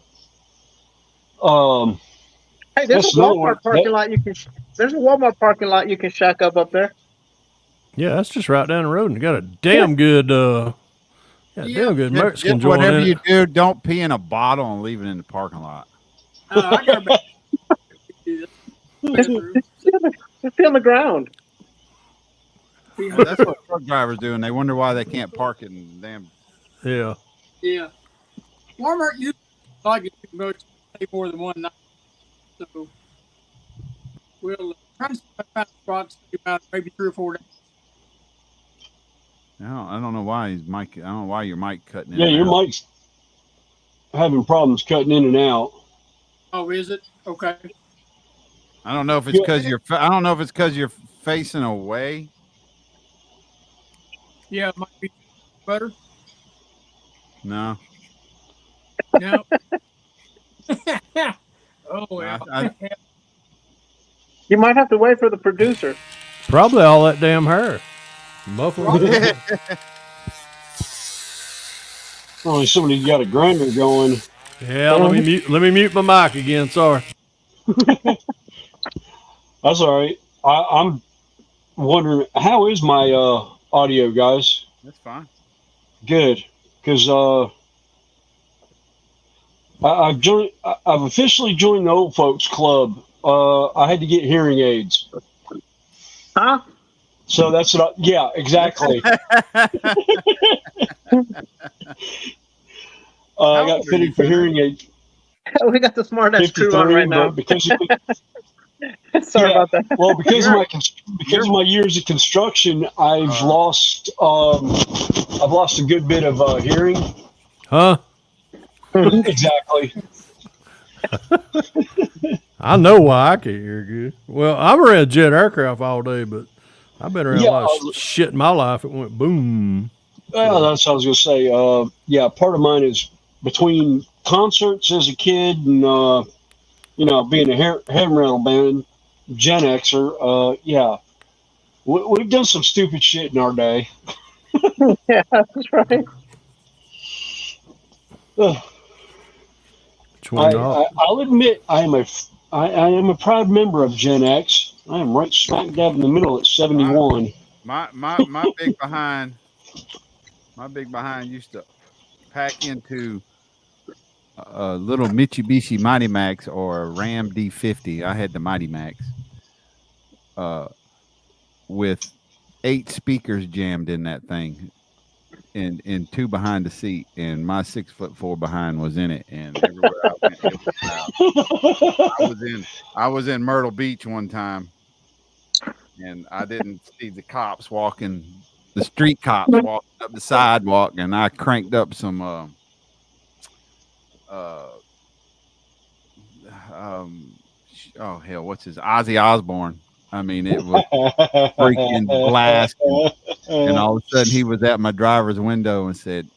Hey, there's That's a another Walmart one. parking lot you can. There's a Walmart parking lot you can shack up there. Yeah, that's just right down the road and got a damn good damn good Mexican joint Whatever in you it. do, don't pee in a bottle and leave it in the parking lot. I got back. Just be on the ground. That's what truck drivers do, and they wonder why they can't park it in the damn. Yeah. Yeah. Walmart used to like it too much, pay more than one night. So we'll try to find spots about maybe 3 or 4 days. I don't know why his mic. I don't know why your mic cutting in. Yeah, and your out. mic's having problems cutting in and out. Oh, is it? Okay. I don't know if it's because you're. I don't know if it's because you're facing away. Yeah, it might be better. No. No. Oh, well. You might have to wait for the producer. Probably all that damn hair. Muffled. Oh, somebody got a grinder going. Yeah, let me mute my mic again. Sorry. That's all right. I'm wondering, how is my audio, guys? That's fine. Good, because I've officially joined the old folks club. I had to get hearing aids. Huh? So that's what. Yeah, exactly. I got fitted for hearing aids. We got the smart ass crew on right now. Because Sorry about that. Well, because of my years of construction, I've lost a good bit of hearing. Huh? Exactly. I know why I can't hear good. Well, I'm around jet aircraft all day, but I've been around a lot of shit in my life. It went boom. Well, that's what I was going to say. Yeah, part of mine is between concerts as a kid and being a heavy metal band, Gen Xer. Yeah, we've done some stupid shit in our day. Yeah, that's right. I'll admit I am a proud member of Gen X. I am right smack dab in the middle at 71. My big behind used to pack into a little Mitsubishi Mighty Max or a Ram D50. I had the Mighty Max with 8 speakers jammed in that thing, and 2 behind the seat, and my 6'4" behind was in it, and everywhere I went, it was loud. I was in Myrtle Beach one time, and I didn't see the street cops walking up the sidewalk, and I cranked up some oh hell, what's his Ozzy Osbourne. I mean, it was freaking blasting, and all of a sudden he was at my driver's window and said,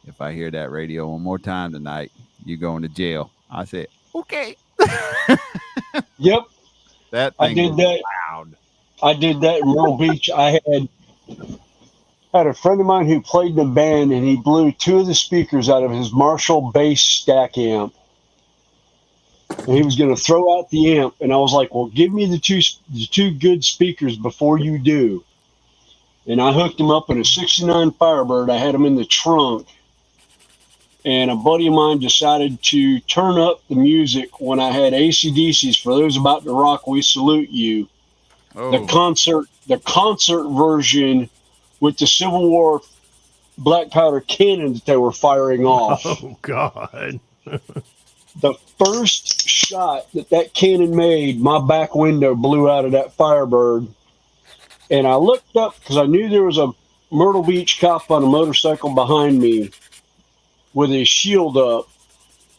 "If I hear that radio one more time tonight, you're going to jail." I said, "Okay." Yep, that thing was loud. I did that in Myrtle Beach. I had a friend of mine who played in a band, and he blew 2 of the speakers out of his Marshall bass stack amp. And he was going to throw out the amp, and I was like, "Well, give me the two good speakers before you do." And I hooked him up in a '69 Firebird. I had him in the trunk, and a buddy of mine decided to turn up the music when I had AC/DC's "For Those About to Rock, We Salute You." Oh. The concert version with the Civil War black powder cannon that they were firing off. Oh God. The first shot that cannon made, my back window blew out of that Firebird. And I looked up because I knew there was a Myrtle Beach cop on a motorcycle behind me with his shield up.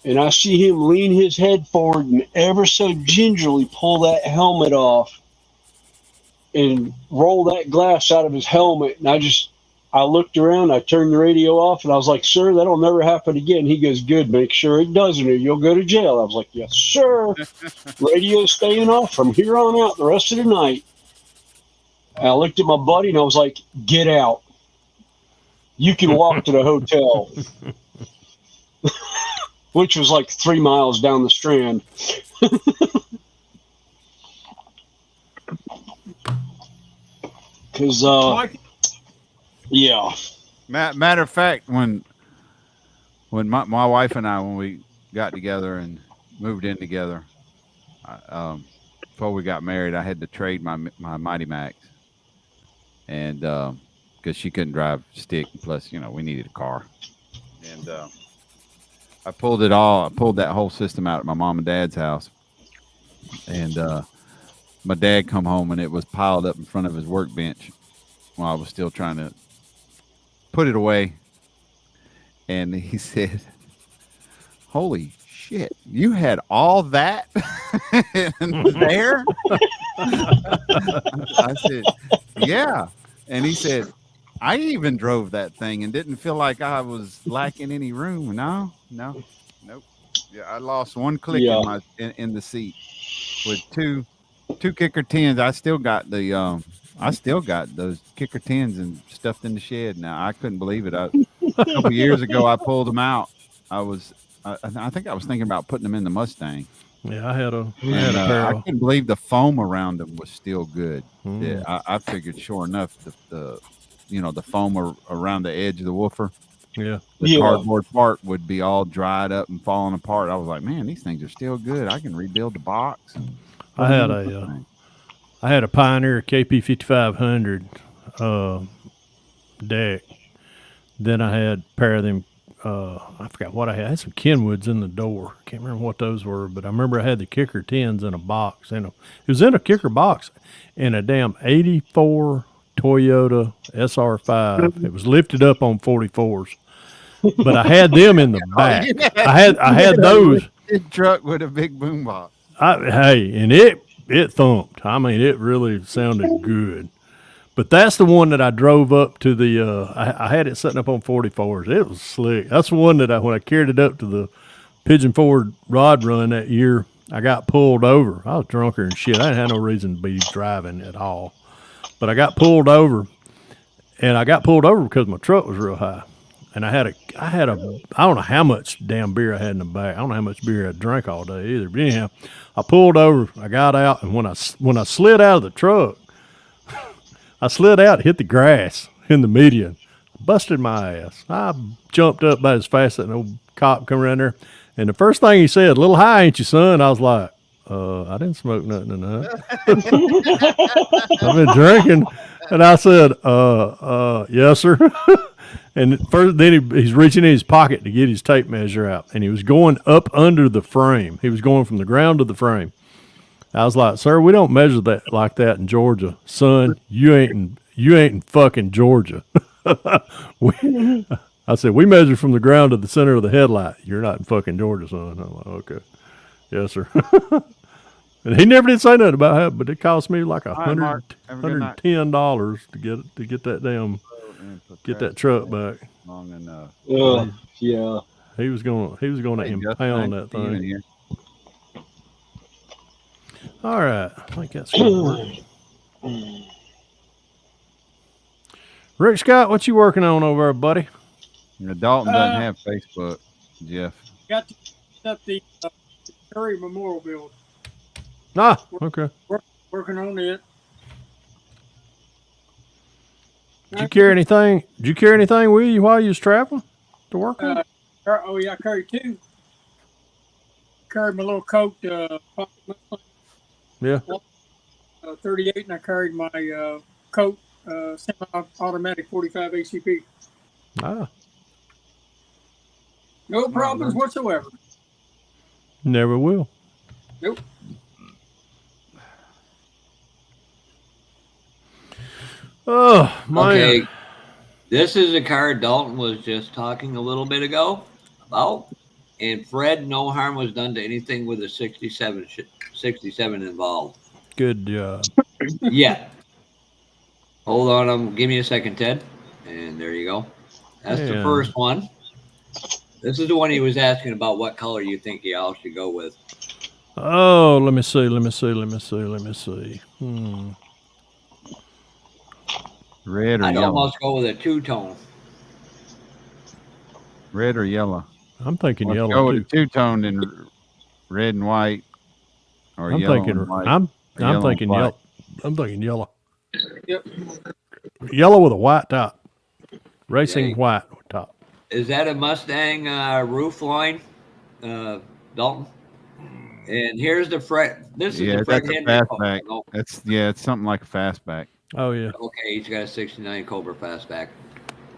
And I see him lean his head forward and ever so gingerly pull that helmet off and roll that glass out of his helmet. And I looked around, I turned the radio off, and I was like, "Sir, that'll never happen again." He goes, "Good, make sure it doesn't, or you'll go to jail." I was like, "Yes, sir." Radio's staying off from here on out the rest of the night. And I looked at my buddy, and I was like, "Get out. You can walk to the hotel." Which was like 3 miles down the Strand. Because, yeah. Matter of fact, when my wife and I, when we got together and moved in together, before we got married, I had to trade my Mighty Max, and because she couldn't drive stick, plus we needed a car, and I pulled that whole system out at my mom and dad's house, and my dad come home and it was piled up in front of his workbench while I was still trying to put it away, and he said, "Holy shit, you had all that there?" I said, "Yeah," and he said, "I even drove that thing and didn't feel like I was lacking any room." No, nope. Yeah, I lost one click in the seat with two kicker tins. I still got those kicker tins and stuffed in the shed. Now I couldn't believe it. A couple years ago, I pulled them out. I think I was thinking about putting them in the Mustang. Yeah, I had a pair. I couldn't believe the foam around them was still good. Yeah, I figured sure enough the foam around the edge of the woofer. Yeah. The cardboard part would be all dried up and falling apart. I was like, man, these things are still good. I can rebuild the box. I had a Pioneer KP 5500 deck. Then I had a pair of them I forgot what I had. I had some Kenwoods in the door. Can't remember what those were, but I remember I had the kicker tins in a box. It was in a kicker box in a damn '84 Toyota SR5. It was lifted up on 44s, but I had them in the back. I had those. Big truck with a big boom box. And it thumped. I mean, it really sounded good. But that's the one that I drove up to the. I had it setting up on 44s. It was slick. That's the one that when I carried it up to the Pigeon Forward rod run that year, I got pulled over. I was drunker and shit. I didn't have no reason to be driving at all. But I got pulled over, and I got pulled over because my truck was real high. And I had I don't know how much damn beer I had in the back. I don't know how much beer I drank all day either. But anyhow, I pulled over. I got out, and when I slid out of the truck, I slid out, hit the grass in the median, busted my ass. I jumped up about as fast as an old cop come around there. And the first thing he said, "A little high, ain't you, son?" I was like, I didn't smoke nothing tonight. I've been drinking. And I said, yes, sir. And then he's reaching in his pocket to get his tape measure out. And he was going up under the frame. He was going from the ground to the frame. I was like, "Sir, we don't measure that like that in Georgia, son. You ain't in fucking Georgia." I said, "We measure from the ground to the center of the headlight. You're not in fucking Georgia, son." I'm like, "Okay, yes, sir." And he never did say nothing about it, but it cost me like $110 to get that damn get that truck back. Long enough. Yeah. He was gonna impound that thing. Here. All right, I think that's gonna work. Rick Scott, what you working on over there, buddy? Dalton doesn't have Facebook, Jeff. Got to set up the Curry Memorial Build. Ah, okay. Working on it. Did you carry anything? With you while you was traveling to work on? Oh yeah, I carried two. Carried my little coat, Yeah. 38, and I carried my coat, semi-automatic 45 ACP. Ah. No problems whatsoever. Never will. Nope. Oh, man. Okay. This is a car Dalton was just talking a little bit ago about. And Fred, no harm was done to anything with a 67 involved. Good job. Yeah. Hold on. Give me a second, Ted. And there you go. That's the first one. This is the one he was asking about what color you think y'all should go with. Oh, let me see. Red or I'd yellow? almost go with a two-tone. Red or yellow? I'm thinking yellow. Go with two-tone and red and white, or I'm yellow thinking and white. I'm thinking yellow. I'm thinking yellow. Yep. Yellow with a white top. Racing white top. Is that a Mustang roof line, Dalton? And here's the Fred. This is the Fred that's a Henry. fastback. Oh, It's something like a fastback. Oh yeah. okay, he's got a 69 Cobra fastback.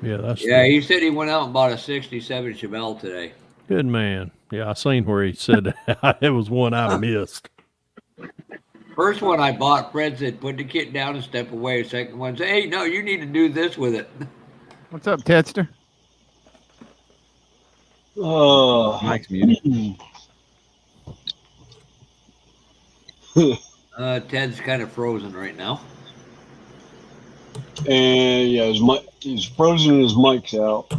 Yeah, that's he said he went out and bought a 67 Chevelle today. good man. Yeah, I seen where he said that. It was one I missed. First one I bought, Fred said, "Put the kit down and step away." Second one said, "Hey, no, you need to do this with it." What's up, Tedster? Mike's muted. Ted's kind of frozen right now. And yeah, he's frozen and his mic's out.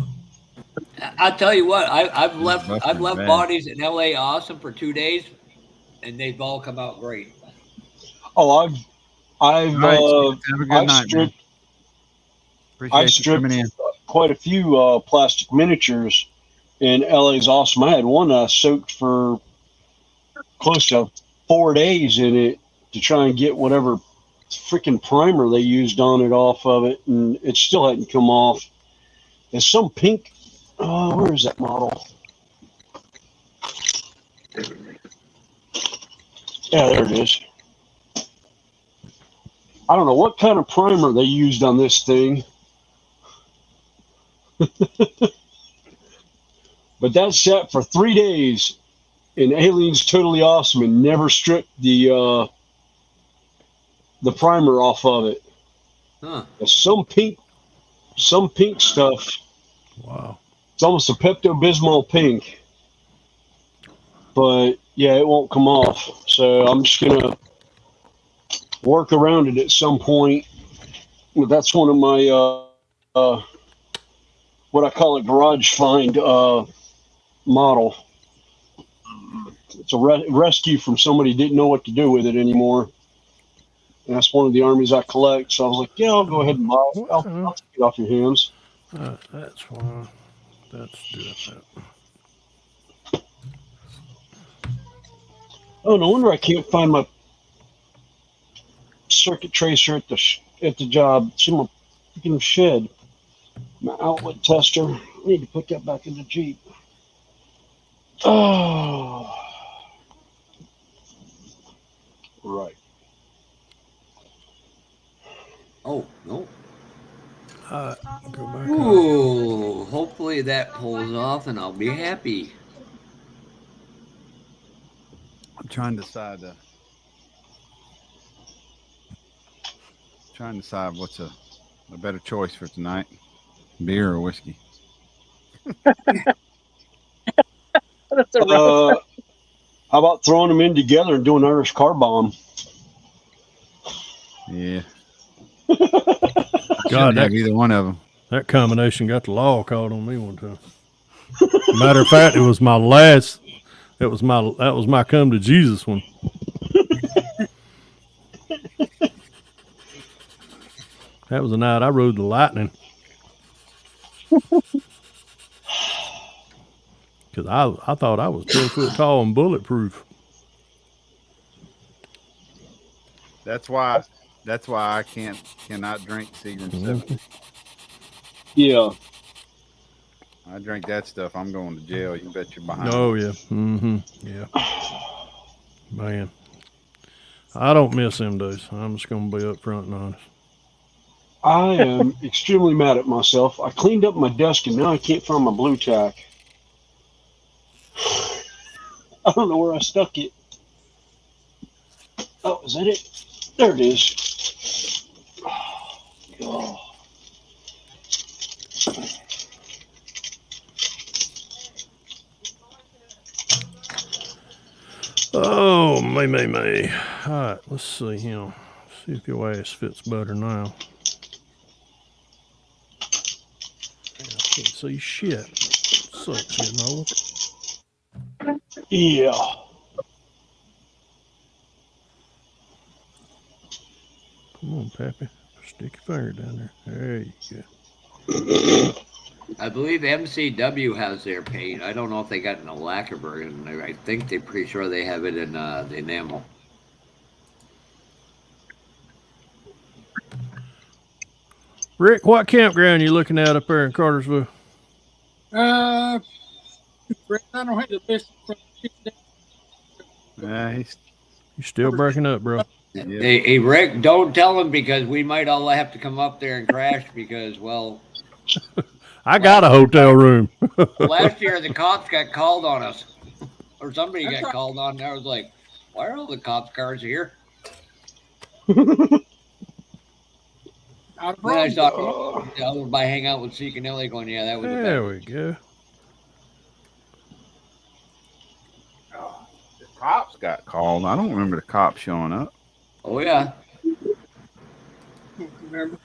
I'll tell you what, I've left bodies in LA Awesome for 2 days, and they've all come out great. Oh, I've Have a good night, man. Appreciate you stripped coming in. quite a few plastic miniatures in LA's Awesome. I had one I soaked for close to 4 days in it to try and get whatever freaking primer they used on it off of it, and it still hadn't come off. It's some pink. Where is that model? Yeah, there it is. I don't know what kind of primer they used on this thing. But that sat for 3 days, and Alien's totally awesome and never stripped the primer off of it. Huh. Some pink stuff. Wow. It's almost a Pepto Bismol pink. But yeah, it won't come off. So I'm just gonna work around it at some point. But that's one of my what I call a garage find model. It's a rescue from somebody who didn't know what to do with it anymore. And that's one of the armies I collect. So I was like, yeah, I'll go ahead and buy it. I'll take it off your hands. That's why. That's doing that. Oh, no wonder I can't find my circuit tracer at the job. It's in my freaking shed. My outlet tester. I need to put that back in the Jeep. Oh, right. Oh, no. Go back. Ooh, hopefully that pulls off and I'll be happy. I'm trying to decide what's a better choice for tonight, beer or whiskey. That's a rough. How about throwing them in together and doing Irish car bomb? Yeah. God, have either one of them. That combination got the law called on me one time. Matter of fact, it was my last. That was my come to Jesus one. That was the night I rode the Lightning. Because I thought I was 10 foot tall and bulletproof. That's why I cannot drink Seagram 70. Yeah. I drink that stuff, I'm going to jail. You bet you're behind. Oh yeah. Yeah. Man. I don't miss them days. I'm just gonna be up front and honest. I am extremely mad at myself. I cleaned up my desk and now I can't find my blue tack. I don't know where I stuck it. Oh, is that it? There it is. Oh. Oh, may. All right, let's see him. See if your ass fits better now. I can't see shit. Sucks, you know. Yeah. Come on, Pappy. Stick your finger down there. There you go. I believe MCW has their paint. I don't know if they got in a lacquer version. I think they're pretty sure they have it in the enamel. Rick, what campground you looking at up there in Cartersville? I don't have the best. He's still breaking up, bro. Yep. Hey, Rick, don't tell him because we might all have to come up there and crash because, well... I got a hotel room. Last year, the cops got called on us. Or somebody got called on. And I was like, why are all the cops' cars here? Then I saw by Hangout with Zeke and Ellie going, yeah, that was there we go. The cops got called. I don't remember the cops showing up. Oh, yeah. Remember?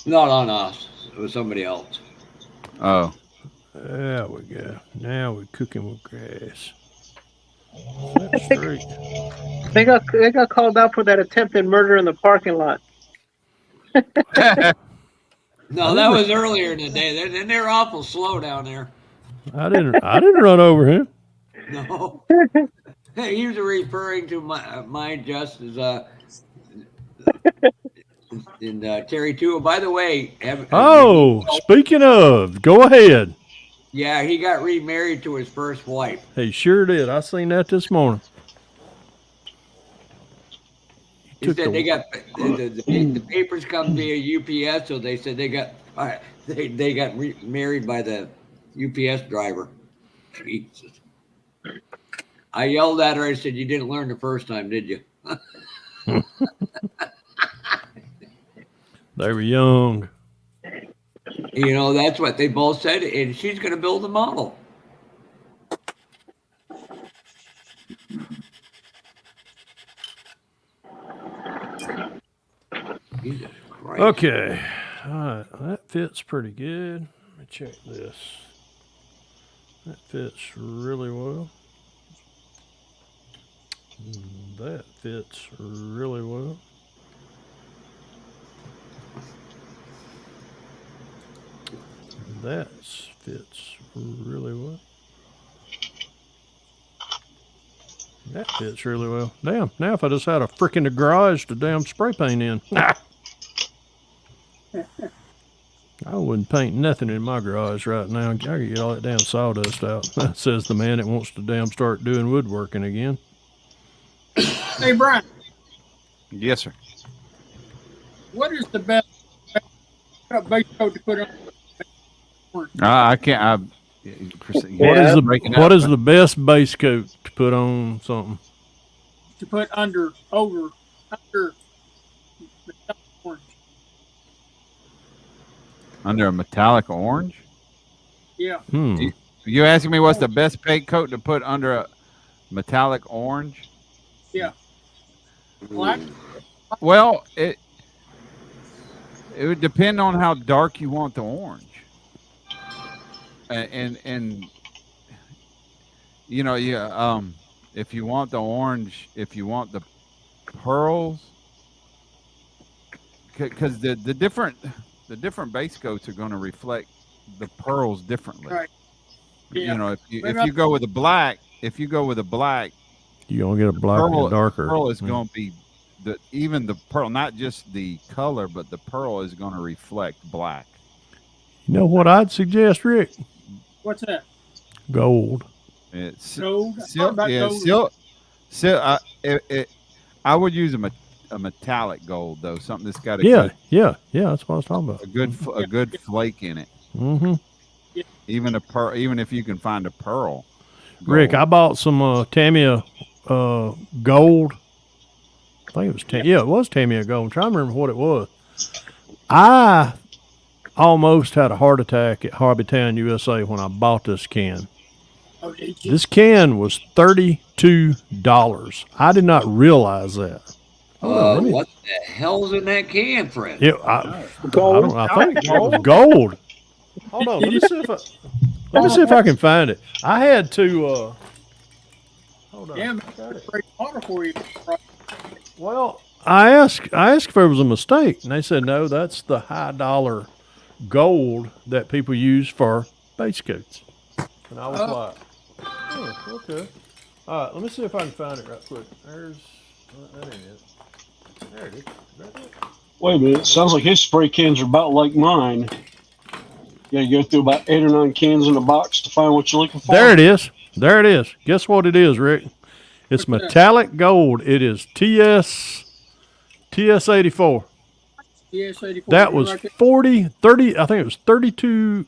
No. It was somebody else. Oh. There we go. Now we're cooking with grass. That's straight. They got called out for that attempted murder in the parking lot. No, that was earlier in the day. They're awful slow down there. I didn't run over him. No. He was referring to mine just as and Terry too. By the way, speaking of, go ahead. Yeah, he got remarried to his first wife. He sure did. I seen that this morning. He said they got the papers come via UPS, so they said they got They got married by the UPS driver. Jesus. I yelled at her. I said, "You didn't learn the first time, did you?" They were young. That's what they both said, and she's going to build a model. Jesus Christ. Okay. All right. That fits pretty good. Let me check this. That fits really well. That fits really well. That fits really well. That fits really well. Damn, now if I just had a freaking garage to damn spray paint in. I wouldn't paint nothing in my garage right now. I could get all that damn sawdust out. That says the man that wants to damn start doing woodworking again. Hey, Brian. Yes, sir. What is the best base coat to put on? I can't. What is the best base coat to put on something? To put under orange. Under a metallic orange? Yeah. You asking me what's the best paint coat to put under a metallic orange? Yeah. Black? Well, it would depend on how dark you want the orange. And if you want the orange, if you want the pearls, because the different base coats are going to reflect the pearls differently. Right. Yeah. If you go with a black, you're gonna get a black and darker. Pearl is going to be even the pearl, not just the color, but the pearl is going to reflect black. You know what I'd suggest, Rick? What's that? Gold. It's gold. I would use a metallic gold though, something that's got a that's what I was talking about. A good flake in it. Mm-hmm. Yeah. Even if you can find a pearl. Gold. Rick, I bought some Tamiya gold. I think it was it was Tamiya gold. I'm trying to remember what it was. I almost had a heart attack at Hobbytown, USA when I bought this can. Oh, did you? This can was $32. I did not realize that. What the hell's in that can, Fred? I think it was gold. Hold on. Let me see if I can find it. I had to. Hold on. Damn, water for you. Well, I asked if there was a mistake, and they said no. That's the high dollar gold that people use for base coats. And I was like, oh, okay. All right, let me see if I can find it right quick. That ain't it. There it is. Wait a minute. Sounds like his spray cans are about like mine. You gotta go through about 8 or 9 cans in a box to find what you're looking for. There it is. Guess what it is, Rick? It's metallic gold. It is TS84. TS84. That was 30. I think it was 32.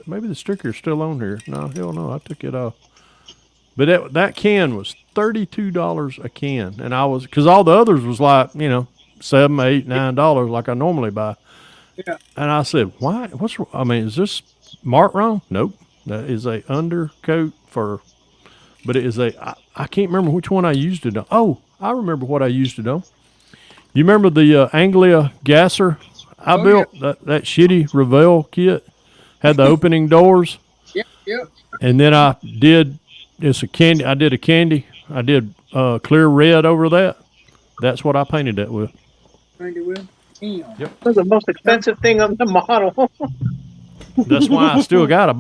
Maybe the sticker's still on here. No, hell no. I took it off. But that can was $32 a can. And because all the others was like, $7, $8, $9 like I normally buy. Yeah. And I said, why? Is this marked wrong? Nope. That is a undercoat but it is I can't remember which one I used it on. Oh, I remember what I used it on. You remember the Anglia gasser I built? Yeah. That shitty Revell kit? Had the opening doors. Yep. And then I did a candy. I did clear red over that. That's what I painted that with. Painted with? Yep. That's the most expensive thing on the model. That's why I still got a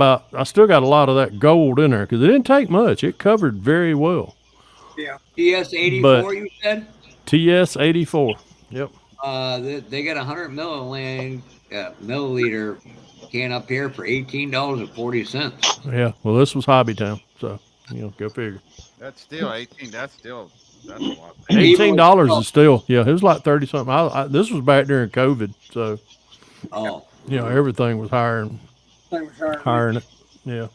lot of that gold in there because it didn't take much. It covered very well. Yeah. TS84, you said? TS84. Yep. They got 100 milliliter can up here for $18.40. Yeah. Well, this was Hobbytown, so go figure. That's still 18. That's a lot. $18 is still, it was like 30 something. This was back during COVID, so. Oh, You know, everything was hiring it. Yeah.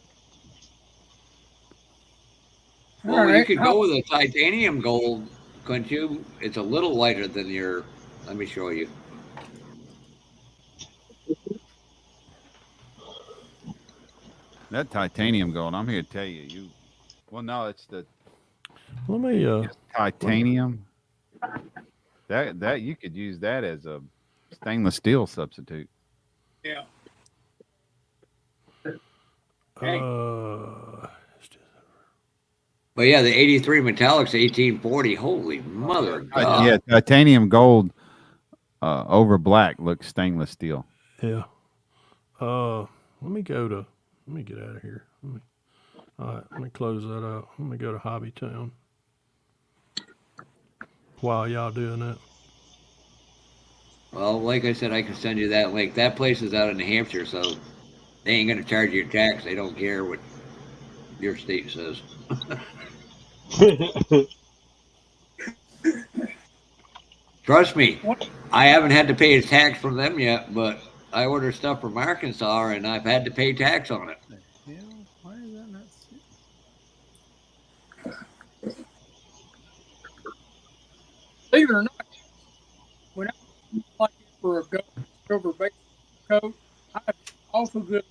Well, you could go with a titanium gold, couldn't you? It's a little lighter than your. Let me show you. That titanium gold, I'm here to tell you. Well, no, it's the Let me titanium. That you could use that as a stainless steel substitute. Yeah. But yeah, the 83 Metallics 1840. Holy mother of God. Yeah, titanium gold over black looks stainless steel. Yeah. Let me get out of here. All right, let me close that out. Let me go to Hobby Town while y'all doing that. Well, like I said, I can send you that link. That place is out in New Hampshire, so they ain't going to charge you a tax. They don't care what your state says. Trust me, I haven't had to pay a tax from them yet, but I order stuff from Arkansas, and I've had to pay tax on it. Why is that not? Believe it or not, when I was for a silver base coat, I have awful good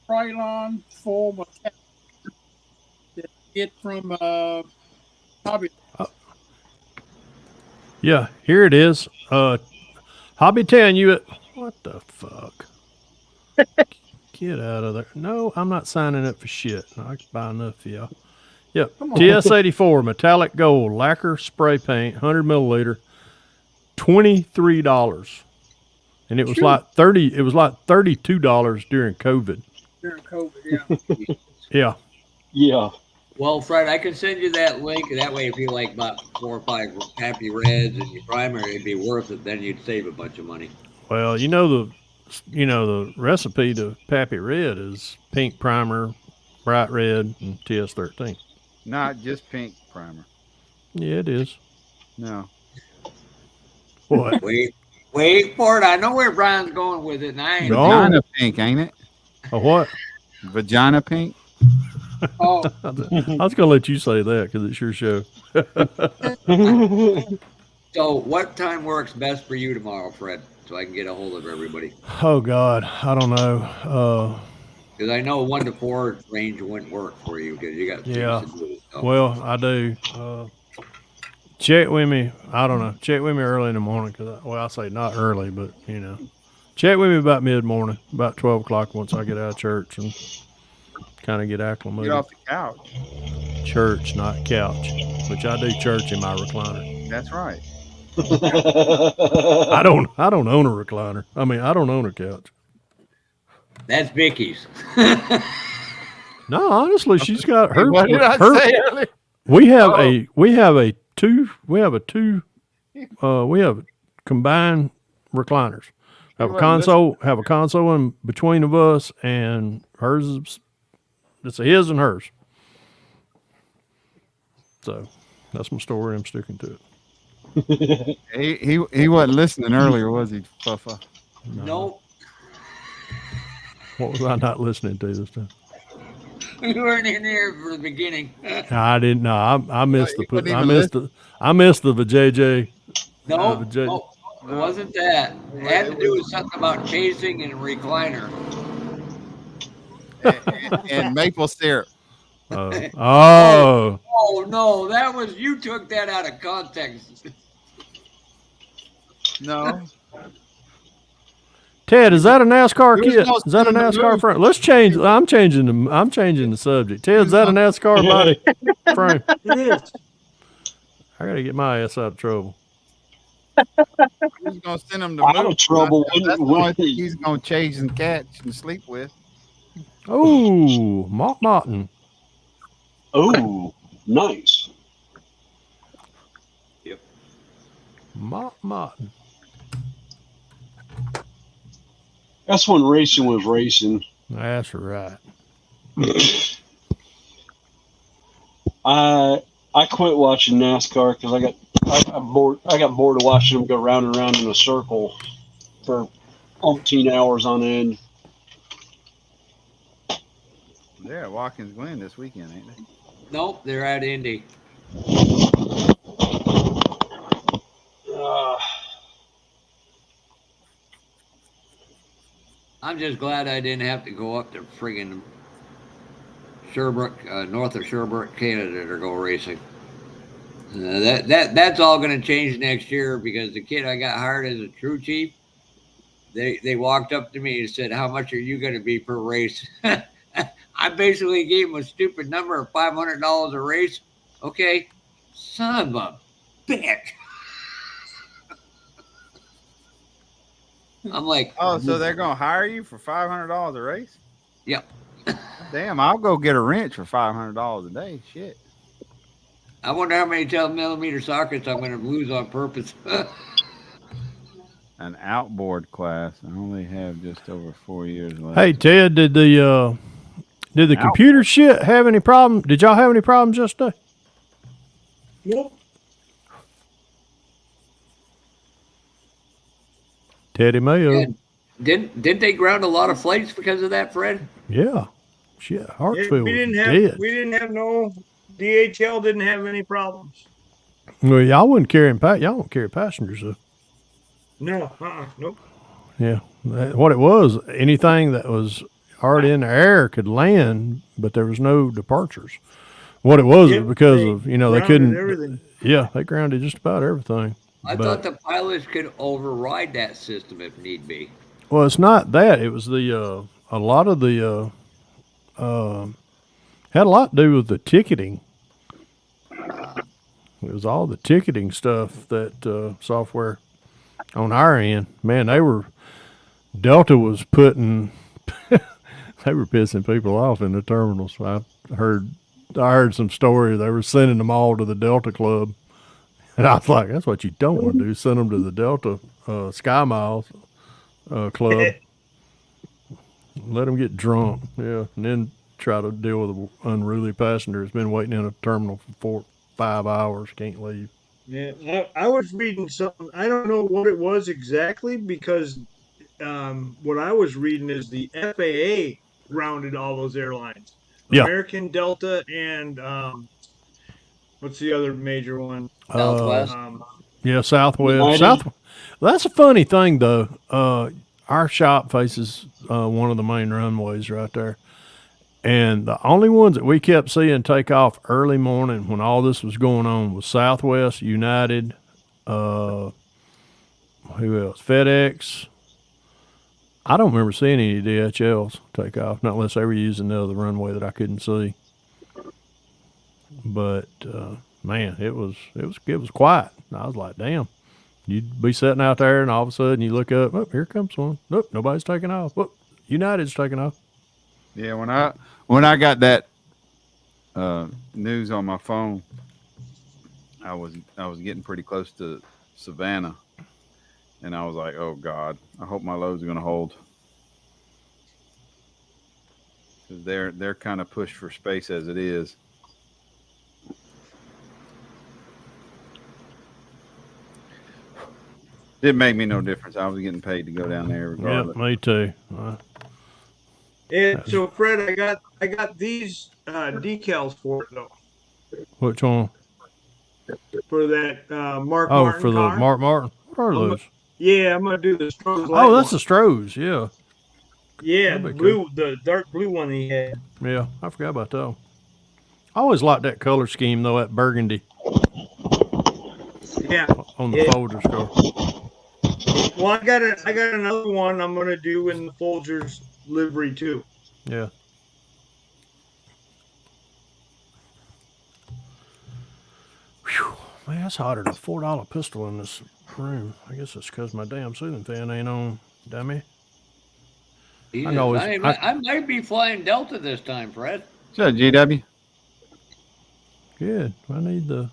Krylon full metallic that I get from Hobby. Yeah, here it is. Hobby Town, what the fuck? Get out of there. No, I'm not signing up for shit. I can buy enough for y'all. Yep. TS84 metallic gold lacquer spray paint, 100 milliliter, $23. And it was like $32 during COVID. During COVID, yeah. Yeah. Yeah. Well, Fred, I can send you that link. That way, if you like about 4 or 5 Happy Reds and your primer, it'd be worth it. Then you'd save a bunch of money. Well, the recipe to Pappy Red is pink primer, bright red, and TS13. Not just pink primer. Yeah, it is. No. What? Wait for it. I know where Brian's going with it, and I ain't. Vagina pink, ain't it? A what? Vagina pink. Oh, I was gonna let you say that because it's your show. So, what time works best for you tomorrow, Fred? So I can get a hold of everybody. Oh God, I don't know. Because I know 1 to 4 range wouldn't work for you because you got things to do. So. Well, I do. Check with me. I don't know. Check with me early in the morning because I say not early, but check with me about mid-morning, about 12 o'clock once I get out of church and kind of get acclimated. Get off the couch. Church, not couch, which I do church in my recliner. That's right. I don't own a recliner. I mean, I don't own a couch. That's Vicky's. No, honestly, she's got her. What did I say earlier? We have combined recliners. Have a console in between of us, and hers is it's his and hers. So that's my story. I'm sticking to it. He wasn't listening earlier, was he, Puffa? Nope. What was I not listening to this time? You weren't in there for the beginning. I didn't know. I missed I missed the JJ. No, it wasn't that. It had to do with something about chasing and recliner. and maple syrup. Oh no, that was you took that out of context. No. Ted, is that a NASCAR kit? Is that a NASCAR frame? Let's change. I'm changing the subject. Ted, is that a NASCAR body frame? It is. I gotta get my ass out of trouble. Who's gonna send him to out of trouble? That's the only thing he's gonna chase and catch and sleep with. Oh, Martin. Oh, nice. Yep. Martin. That's when racing was racing. That's right. I quit watching NASCAR because I got bored of watching them go round and round in a circle for umpteen hours on end. They're at Watkins Glen this weekend, ain't they? Nope, they're at Indy. I'm just glad I didn't have to go up to friggin' Sherbrooke, north of Sherbrooke, Canada, to go racing. That's all going to change next year because the kid I got hired as a crew chief, they walked up to me and said, "How much are you going to be per race?" I basically gave him a stupid number of $500 a race. Okay, son of a bitch. I'm like, oh, so they're gonna hire you for $500 a race? Yep. Damn, I'll go get a wrench for $500 a day. Shit. I wonder how many 12mm sockets I'm going to lose on purpose. An outboard class. I only have just over 4 years left. Hey Ted, did the computer shit have any problem? Did y'all have any problems yesterday? Nope. Teddy Mayo. Yeah. Didn't they ground a lot of flights because of that, Fred? Yeah. Shit, Hartsfield we didn't was have dead. we didn't have no DHL didn't have any problems. Well, y'all wouldn't carry y'all don't carry passengers though. No, nope. Yeah, what it was, anything that was already in the air could land, but there was no departures. What it was because of they couldn't. Everything. Yeah, they grounded just about everything. I thought the pilots could override that system if need be. Well, it's not that. It was a lot of the had a lot to do with the ticketing. It was all the ticketing stuff that software on our end. Man, Delta was putting they were pissing people off in the terminals. I heard some story. They were sending them all to the Delta Club, and I was like, "That's what you don't want to do. Send them to the Delta Sky Miles Club. Let them get drunk, yeah, and then try to deal with an unruly passenger who's been waiting in a terminal for 5 hours, can't leave." Yeah, I was reading something. I don't know what it was exactly because what I was reading is the FAA grounded all those airlines. Yeah. American, Delta, and what's the other major one? Southwest. Yeah, Southwest. United. That's a funny thing, though. Our shop faces one of the main runways right there. And the only ones that we kept seeing take off early morning when all this was going on was Southwest, United, who else? FedEx. I don't remember seeing any DHLs take off, not unless they were using the other runway that I couldn't see. But man, it was quiet. I was like, damn. You'd be sitting out there, and all of a sudden you look up. Oh, here comes one. Nope, nobody's taking off. Oh, United's taking off. Yeah, when I got that news on my phone, I was getting pretty close to Savannah, and I was like, "Oh God, I hope my loads are going to hold," because they're kind of pushed for space as it is. Didn't make me no difference. I was getting paid to go down there regardless. Yeah, me too. And so, Fred, I got these decals for it though. Which one? For that Mark Oh, Martin for the car. Mark Martin. What are those? Yeah, I'm gonna do the Stroh's Oh, that's the Strohs. Yeah. Yeah, That'd be blue, the dark blue one he had. Yeah, I forgot about that one. I always liked that color scheme though, that burgundy. Yeah. On the Folgers car. Well, I got another one I'm gonna do in the Folgers livery too. Yeah. Whew. Man, that's hotter than a $4 pistol in this room. I guess it's because my damn ceiling fan ain't on, dummy. I might be flying Delta this time, Fred. What's that, GW? Good. I need the.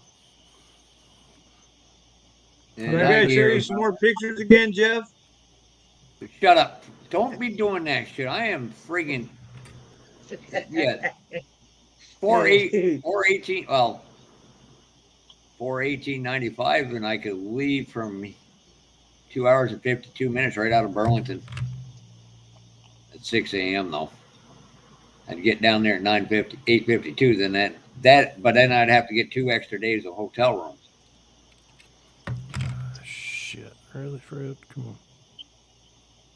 And I gotta show you some more pictures again, Jeff. Shut up. Don't be doing that shit. I am friggin' yeah. 418 well 418.95 and I could leave from 2 hours and 52 minutes right out of Burlington at 6 a.m. though. I'd get down there at 9:50, 8:52. Then but then I'd have to get 2 extra days of hotel rooms. Shit, really, Fred? Come on.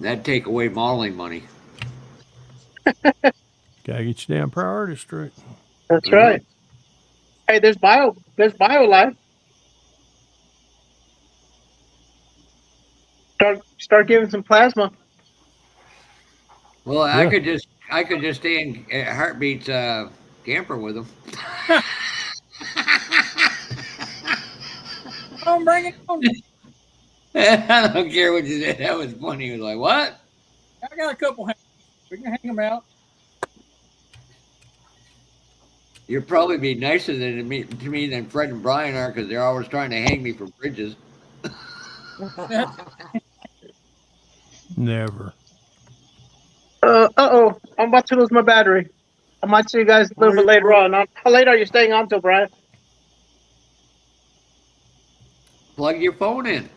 That'd take away modeling money. Gotta get your damn priorities straight. That's right. Hey, there's BioLife. Start giving some plasma. Well, Yeah. I could just stay in Heartbeat's camper with them. Oh, bring it on. I don't care what you said. That was funny. He was like, "What?" I got a couple. We can hang them out. You'd probably be nicer to me than Fred and Brian are because they're always trying to hang me from bridges. Never. Uh-oh. I'm about to lose my battery. I might see you guys a little bit later on. How late are you staying on till, Brian? Plug your phone in.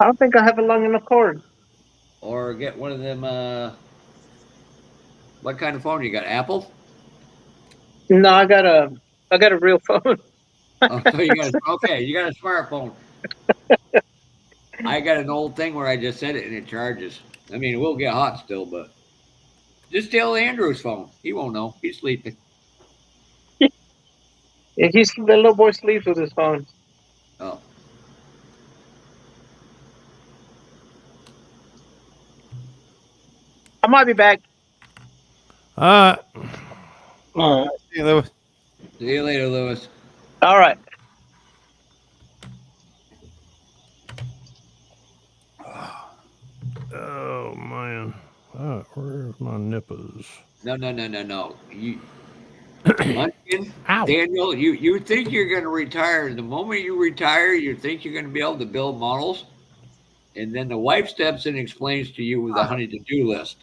I don't think I have a long enough cord. Or get one of them. What kind of phone you got? Apple? No, I got a real phone. Oh, so you got you got a smartphone. I got an old thing where I just set it and it charges. I mean, it will get hot still, but just steal Andrew's phone. He won't know. He's sleeping. Yeah, the little boy sleeps with his phone. Oh. I might be back. All right. See you, Lewis. See you later, Lewis. All right. Oh man. Where's my nippers? No. You, Munchkin, Ow. Daniel, you think you're going to retire. The moment you retire, you think you're going to be able to build models. And then the wife steps in and explains to you the honey to-do list.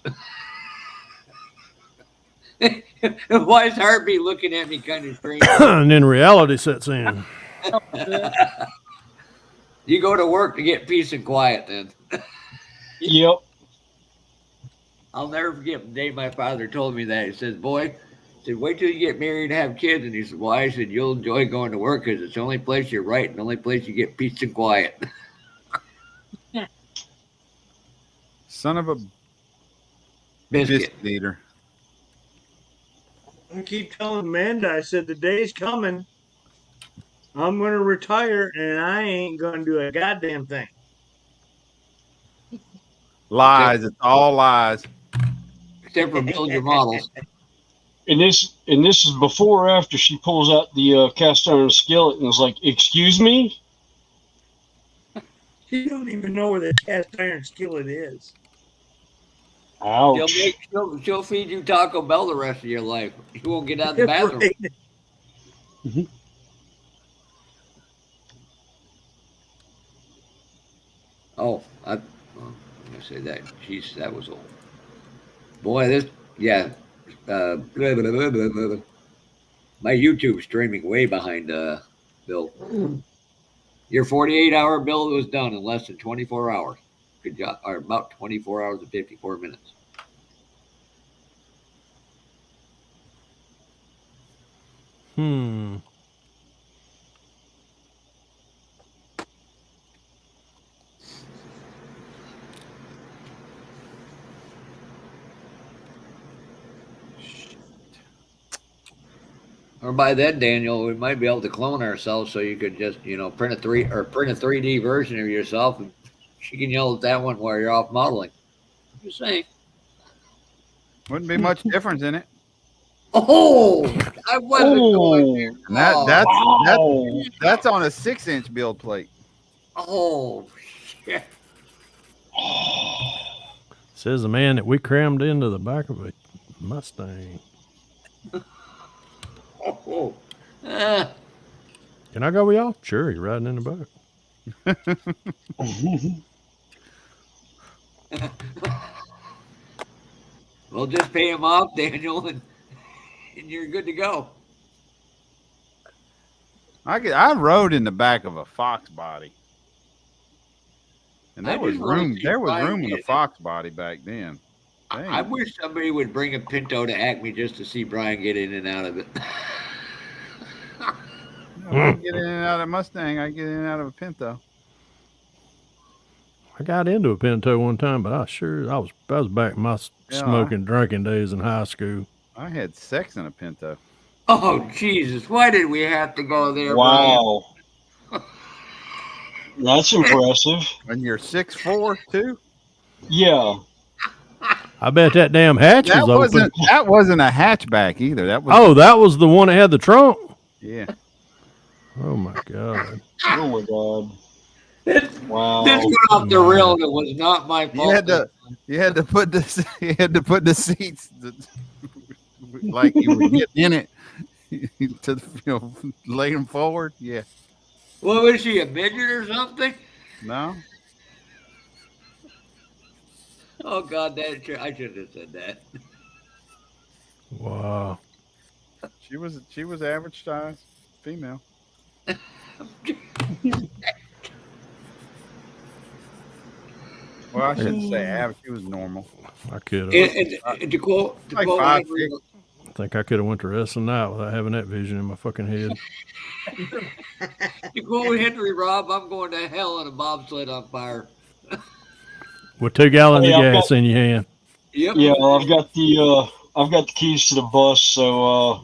Why is Heartbeat looking at me kind of strange? And then reality sets in. You go to work to get peace and quiet then. Yep. I'll never forget the day my father told me that. He says, boy, he said, wait till you get married and have kids. And he said, why? I said, you'll enjoy going to work because it's the only place you're right and the only place you get peace and quiet. Son of a Biscuit. eater. I keep telling Amanda, I said, the day's coming. I'm going to retire and I ain't going to do a goddamn thing. Lies. It's all lies. Except for build your models. And this is before or after she pulls out the cast iron skillet and is like, "Excuse me." You don't even know where the cast iron skillet is. Ouch. She'll feed you Taco Bell the rest of your life. You won't get out of the bathroom. Right. Oh, I'm gonna say that. Jeez, that was old. Boy, this blah, blah, blah, blah, blah. My YouTube streaming way behind Bill. Your 48-hour build was done in less than 24 hours. Good job. Or about 24 hours and 54 minutes. Or by then, Daniel, we might be able to clone ourselves so you could just, print a 3D version of yourself and she can yell at that one while you're off modeling. Just saying. Wouldn't be much difference in it. Oh, I wasn't going there. And that's on a 6-inch build plate. Oh, shit. Says the man that we crammed into the back of a Mustang. Oh. Can I go with y'all? Sure, you're riding in the back. Well, just pay him off, Daniel, and you're good to go. I rode in the back of a Fox body. And there was wanna room. see There was Brian room in the get- Fox body back then. I Dang. wish somebody would bring a Pinto to Acme just to see Brian get in and out of it. If I can get in and out of a Mustang, I get in and out of a Pinto. I got into a Pinto one time, but I was back in my smoking, drinking days in high school. I had sex in a Pinto. Oh Jesus! Why did we have to go there, Wow. That's impressive. When you're 6'4" too. Yeah. I bet that damn hatch was open. That wasn't a hatchback either. That was. Oh, that was the one that had the trunk. Yeah. Oh my god. Oh my god. Wow. This went off the rail, and it was not my fault. You had to put this. You had to put the seats like you were getting in it to lay them forward. Yeah. What was she, a midget or something? No. Oh God, I shouldn't have said that. Wow. She was average size female. Well, I shouldn't say average. She was normal. I could have. To quote Like Henry, I think I could have went to wrestling now without having that vision in my fucking head. to quote Henry Robb, I'm going to hell in a bobsled on fire. With 2 gallons of gas in your hand. Yep. Yeah, well, I've got the keys to the bus, so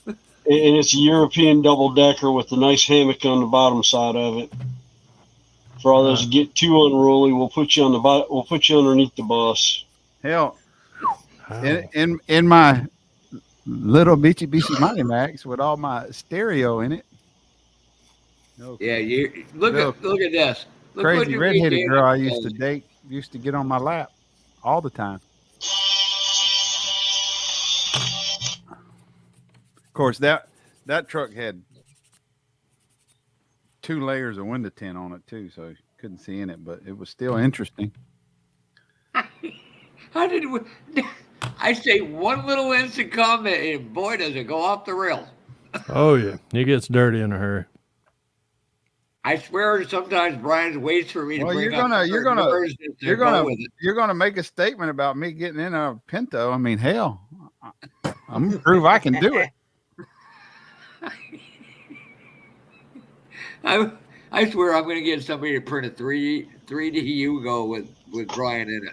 and it's a European double decker with a nice hammock on the bottom side of it. For all those that get too unruly, we'll put you underneath the bus. Hell, in my little Mitsubishi Mighty Max with all my stereo in it. Yeah, you look at this. Look what Crazy you redheaded regained girl I of used to date used to get on my lap all the time. Of course, that truck had 2 layers of window tint on it too, so you couldn't see in it, but it was still interesting. How did we? I say one little instant comment, and boy, does it go off the rails. Oh yeah, it gets dirty in a hurry. I swear, sometimes Brian waits for me to bring up. You're gonna make a statement about me getting in a Pinto. I mean, hell, I'm gonna prove I can do it. I swear I'm going to get somebody to print a 3D Yugo with Brian in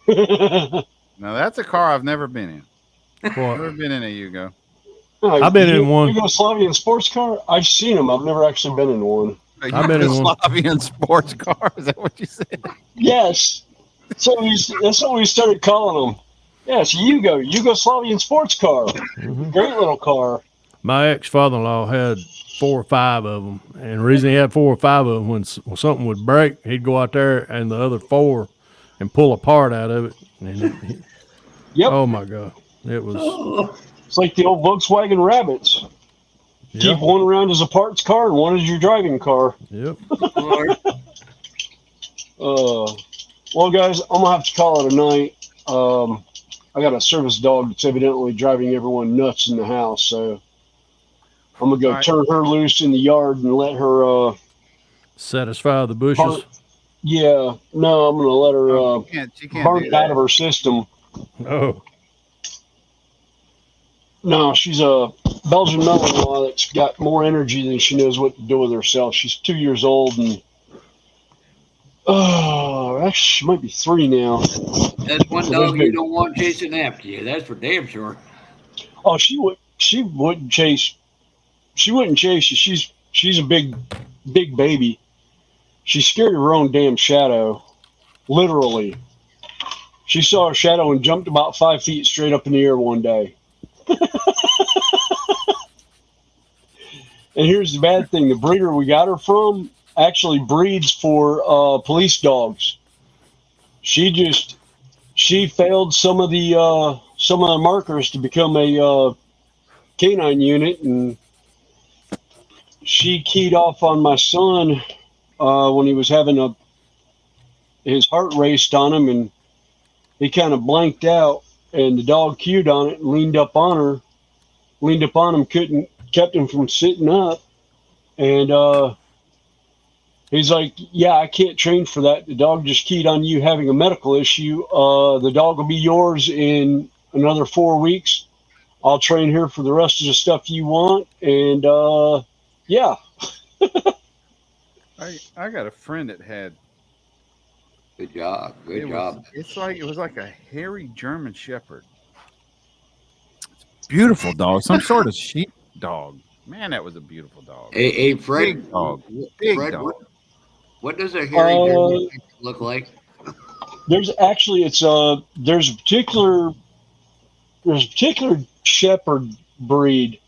it. Now that's a car I've never been in. What? Never been in a Yugo. I've been in one. Yugoslavian sports car? I've seen them. I've never actually been in one. I've been in one. Yugoslavian sports car. Is that what you said? Yes. So that's what we started calling them. Yes, Yugoslavian sports car. Mm-hmm. Great little car. My ex-father-in-law had 4 or 5 of them, and the reason he had 4 or 5 of them, when something would break, he'd go out there and the other 4 and pull a part out of it. And Yep. Oh my god, it was. It's like the old Volkswagen Rabbits. Yep. Keep one around as a parts car and one as your driving car. Yep. Well, guys, I'm gonna have to call it a night. I got a service dog that's evidently driving everyone nuts in the house, so I'm gonna go turn her loose in the yard and let her Satisfy the bushes. Yeah, no, I'm gonna let her She can't burn do it out that. of her system. Oh, No, she's a Belgian mother-in-law that's got more energy than she knows what to do with herself. She's 2 years old, and actually, she might be 3 now. That's one dog you don't want chasing after you. That's for damn sure. Oh, she wouldn't chase. She wouldn't chase you. She's a big baby. She's scared of her own damn shadow. Literally. She saw a shadow and jumped about 5 feet straight up in the air one day. And here's the bad thing: the breeder we got her from actually breeds for police dogs. She failed some of the markers to become a canine unit, and she keyed off on my son when he was having his heart raced on him, and he kind of blanked out, and the dog cued on it and leaned up on him, kept him from sitting up, and He's like, yeah, I can't train for that. The dog just keyed on you having a medical issue. The dog will be yours in another 4 weeks. I'll train here for the rest of the stuff you want. And yeah. I got a friend that had. Good job. Good job. It was like a hairy German Shepherd. Beautiful dog, some sort of sheep dog. Man, that was a beautiful dog. Hey, Fred. Big dog. Big Fred, dog. what does a hairy German look like? There's actually there's a particular shepherd breed.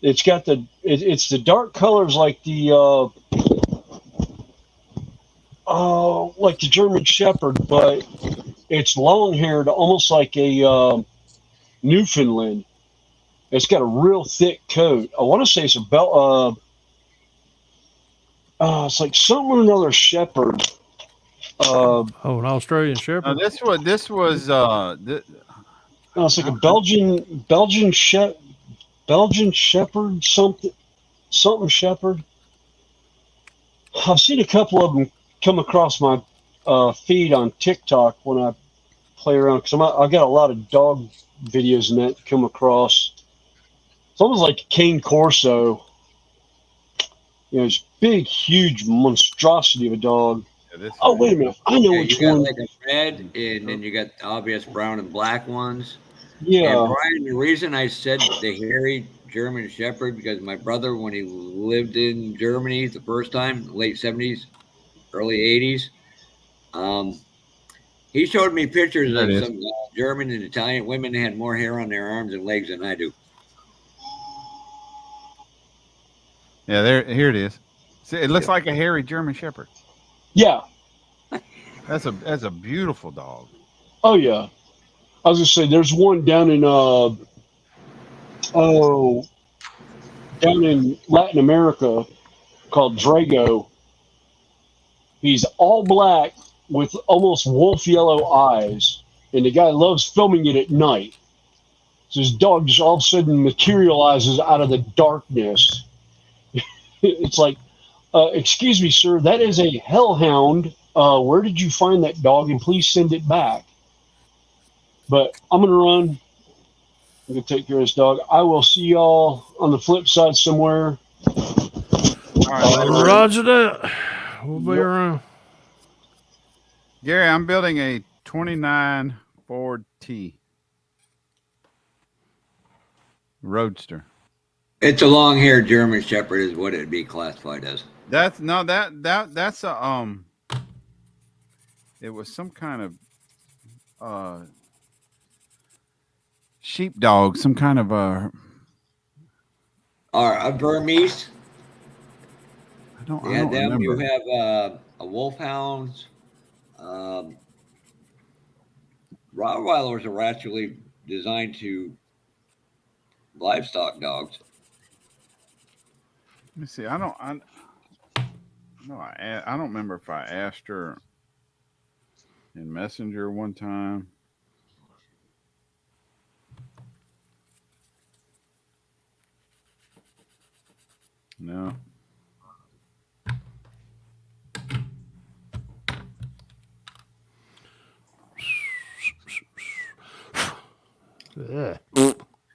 It's got it's the dark colors like the like the German Shepherd, but it's long haired, almost like a Newfoundland. It's got a real thick coat. I want to say it's it's like something or another Shepherd. An Australian Shepherd. This was It's like a Belgian Shepherd, something Shepherd. I've seen a couple of them come across my feed on TikTok when I play around, because I got a lot of dog videos and that come across. It's almost like a Cane Corso. It's big, huge monstrosity of a dog. Oh, wait a minute. I know which you got one. like a red, and then you got the obvious brown and black ones. Yeah. And Brian, the reason I said the hairy German Shepherd, because my brother, when he lived in Germany the first time, late 70s, early 80s, he showed me pictures of some German and Italian women that had more hair on their arms and legs than I do. Yeah, here it is. See, it looks like a hairy German Shepherd. Yeah. That's a beautiful dog. Oh yeah. I was gonna say there's one down in down in Latin America called Drago. He's all black with almost wolf yellow eyes, and the guy loves filming it at night. So his dog just all of a sudden materializes out of the darkness. It's like, excuse me, sir, that is a hellhound. Where did you find that dog? And please send it back. But I'm going to run. I'm going to take care of this dog. I will see y'all on the flip side somewhere. All right, Roger that. We'll be around. Gary, I'm building a 29 Ford T Roadster. It's a long-haired German Shepherd, is what it'd be classified as. That's a It was some kind of sheepdog, some kind of a Burmese. I don't them. remember. You have a wolfhound. Rottweilers are actually designed to livestock dogs. Let me see. I don't remember if I asked her in Messenger one time. No.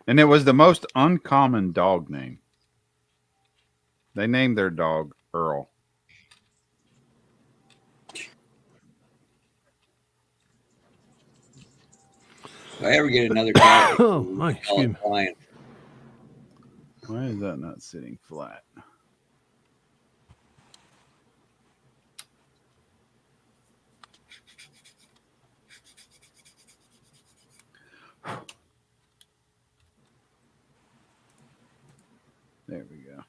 And it was the most uncommon dog name. They named their dog Earl. If I ever get another cat, excuse me. Why is that not sitting flat? There we go.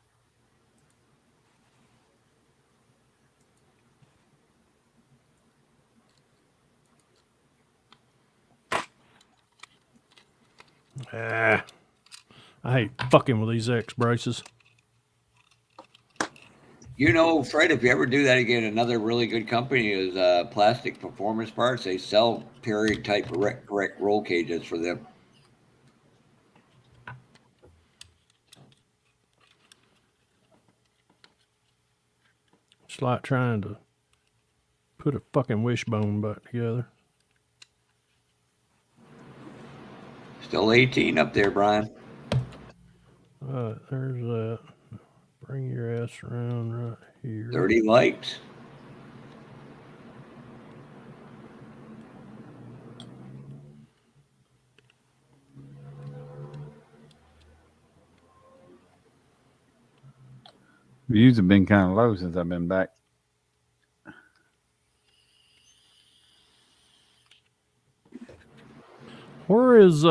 I hate fucking with these X braces. Fred, if you ever do that again, another really good company is Plastic Performance Parts. They sell period type correct roll cages for them. It's like trying to put a fucking wishbone back together. Still 18 up there, Brian. All right, there's that. Bring your ass around right here. 30 likes. Views have been kind of low since I've been back. Where's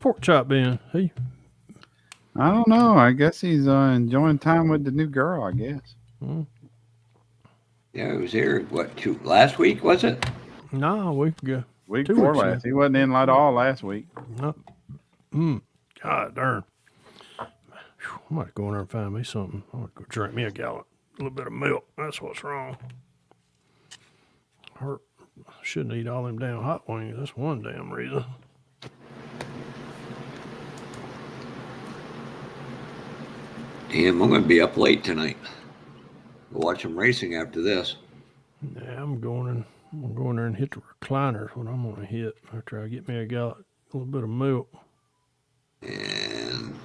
Pork Chop been? He I don't know. I guess he's enjoying time with the new girl, I guess. Yeah, he was here, last week, was it? No, week ago. Week 2 before weeks ago. last. He wasn't in at all last week. No. God darn. Whew, I might go in there and find me something. I want to go drink me a gallon. A little bit of milk. That's what's wrong. Shouldn't eat all them damn hot wings. That's one damn reason. Damn, I'm going to be up late tonight. We'll watch some racing after this. Yeah, I'm going in there and hit the recliners when I'm going to hit after I get me a gallon, a little bit of milk. And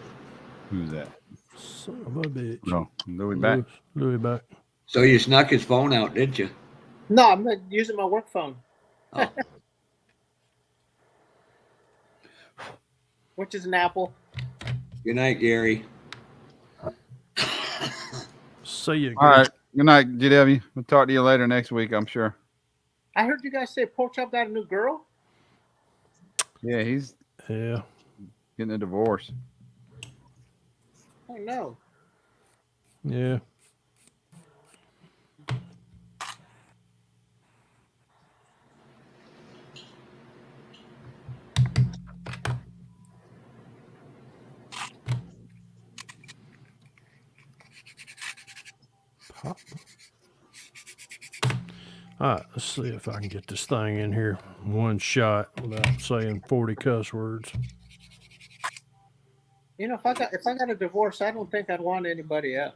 who's that? Son of a bitch. No, Louis back. Louis back. So you snuck his phone out, didn't you? No, I'm not using my work phone. Oh. Which is an Apple. Good night, Gary. See you. All right. Good night, GW. We'll talk to you later next week, I'm sure. I heard you guys say Pork Chop got a new girl. Yeah, he's getting a divorce. Oh no. Yeah. Pop. All right, let's see if I can get this thing in here one shot without saying 40 cuss words. You know, if I got a divorce, I don't think I'd want anybody else.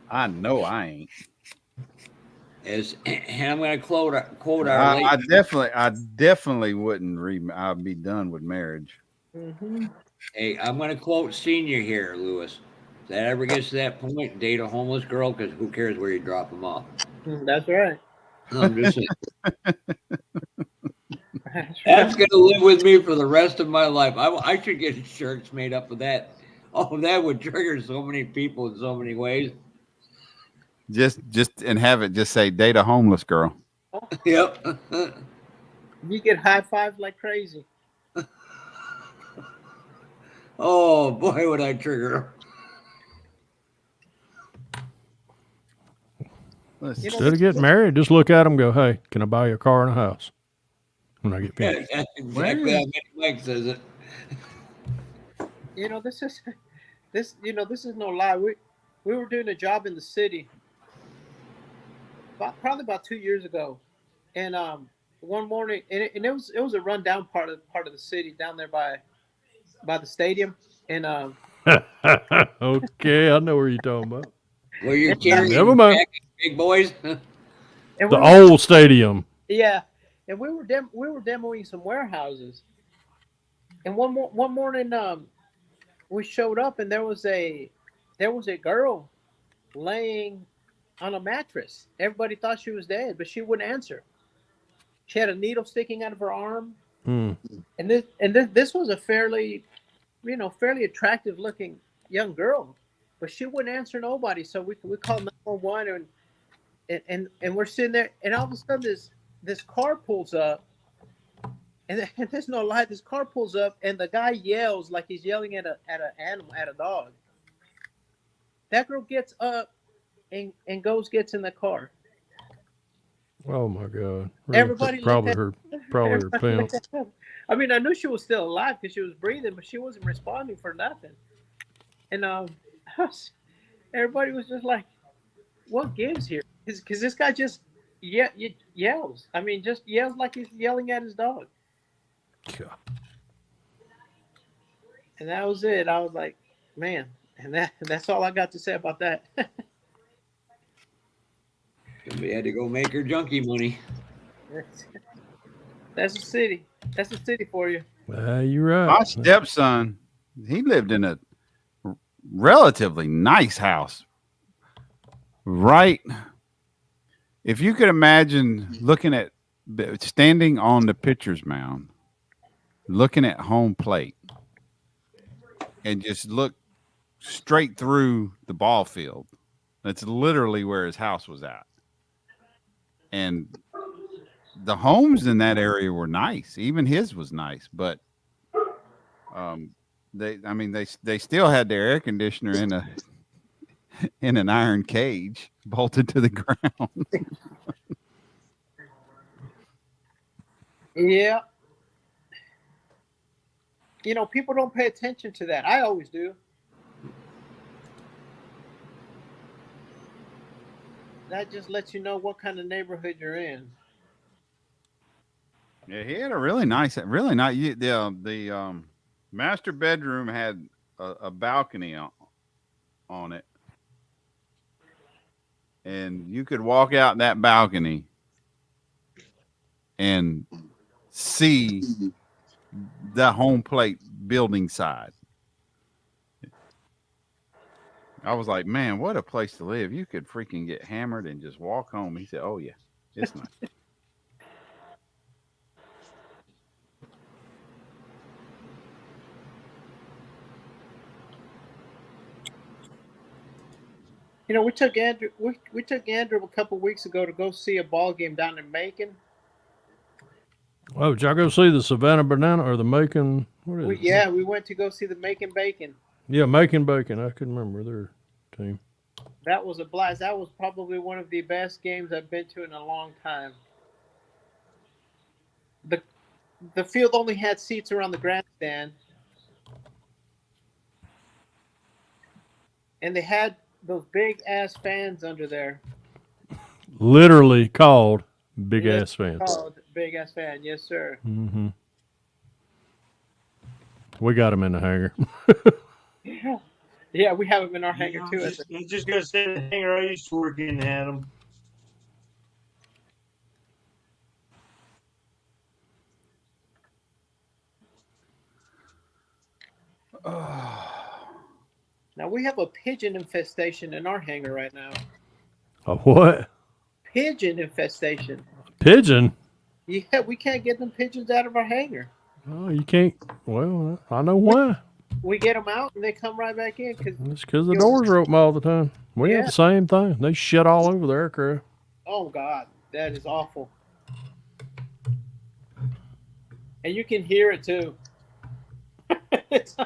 I know I ain't. And I'm going to quote our late. I definitely wouldn't I'd be done with marriage. Mm-hmm. Hey, I'm going to quote Senior here, Lewis. If that ever gets to that point, date a homeless girl, because who cares where you drop them off? That's right. I'm just saying. That's going to live with me for the rest of my life. I should get shirts made up of that. Oh, that would trigger so many people in so many ways. Just and have it just say date a homeless girl. Yep. You get high fives like crazy. Oh boy, would I trigger. Instead of getting married, just look at them and go, hey, can I buy you a car and a house? When I get finished. Yeah, that's exactly how Mike says it. You know, this is no lie. We were doing a job in the city probably about 2 years ago, and one morning, and it was a rundown part of the city down there by the stadium, and okay, I know where you're talking about. Where you're carrying Never mind. Big boys. The old stadium. Yeah, and we were demoing some warehouses, and one morning we showed up, and there was a girl laying on a mattress. Everybody thought she was dead, but she wouldn't answer. She had a needle sticking out of her arm, and this was a fairly attractive looking young girl, but she wouldn't answer nobody. So we called 911, and we're sitting there, and all of a sudden this car pulls up, and there's no lie, this car pulls up, and the guy yells like he's yelling at a dog. That girl gets up and gets in the car. Oh my God! Really? Everybody probably her pimp. I mean, I knew she was still alive because she was breathing, but she wasn't responding for nothing. And everybody was just like, "What gives here?" Because this guy just yells. I mean, just yells like he's yelling at his dog. Yeah. And that was it. I was like, man, And that's all I got to say about that. Somebody had to go make her junkie money. That's a city. That's a city for you. You're right. My stepson, he lived in a relatively nice house. Right. If you could imagine looking at standing on the pitcher's mound, looking at home plate, and just look straight through the ball field. That's literally where his house was at. And the homes in that area were nice. Even his was nice, but um, they still had their air conditioner in a in an iron cage bolted to the ground. Yeah. People don't pay attention to that. I always do. That just lets you know what kind of neighborhood you're in. Yeah, he had a really nice. The master bedroom had a balcony on it, and you could walk out that balcony and see the home plate building side. I was like, man, what a place to live. You could freaking get hammered and just walk home. He said, oh, yeah, it's nice. We took Andrew. We took Andrew a couple weeks ago to go see a ball game down in Macon. Oh, did y'all go see the Savannah Banana or the Macon? What is it? Yeah, we went to go see the Macon Bacon. Yeah, Macon Bacon. I couldn't remember their team. That was a blast. That was probably one of the best games I've been to in a long time. The field only had seats around the grandstand, and they had those big ass fans under there. Literally called big ass fans. Called big ass fan, yes sir. Mm-hmm. We got them in the hangar. Yeah, we have them in our hangar too. I'm just gonna say the hangar I used to work in had them. Now we have a pigeon infestation in our hangar right now. A what? Pigeon infestation. Pigeon? Yeah, we can't get them pigeons out of our hangar. Oh, you can't. Well, I know why. We get them out and they come right back in. It's because the doors are open all the time. We have the same thing. They shit all over the aircraft. Oh, God. That is awful. And you can hear it, too. It's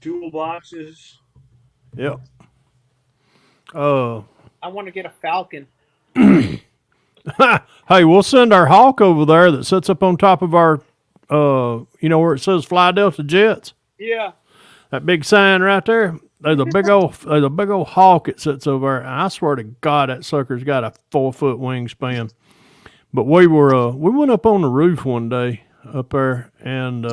toolboxes. Yep. I want to get a Falcon. Hey, we'll send our Hawk over there that sits up on top of our, where it says Fly Delta Jets. Yeah. That big sign right there. There's a big old Hawk that sits over there. And I swear to God, that sucker's got a 4-foot wingspan. But we went up on the roof one day up there, and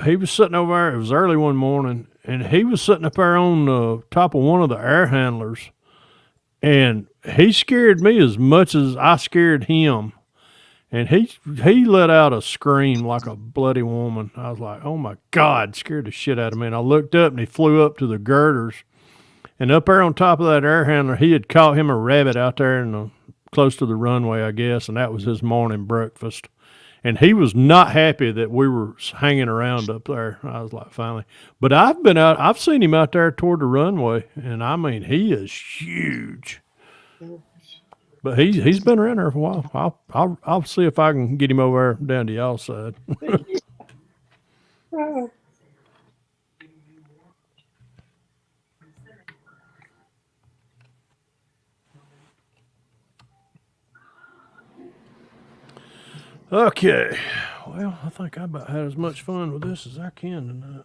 he was sitting over there. It was early one morning, and he was sitting up there on the top of one of the air handlers, and he scared me as much as I scared him. And he let out a scream like a bloody woman. I was like, oh my God, scared the shit out of me. And I looked up and he flew up to the girders. And up there on top of that air handler, he had caught him a rabbit out there close to the runway, I guess. And that was his morning breakfast. And he was not happy that we were hanging around up there. I was like, finally. But I've seen him out there toward the runway. And I mean, he is huge. But he's been around there for a while. I'll see if I can get him over there down to y'all's side. Okay. Well, I think I about had as much fun with this as I can tonight.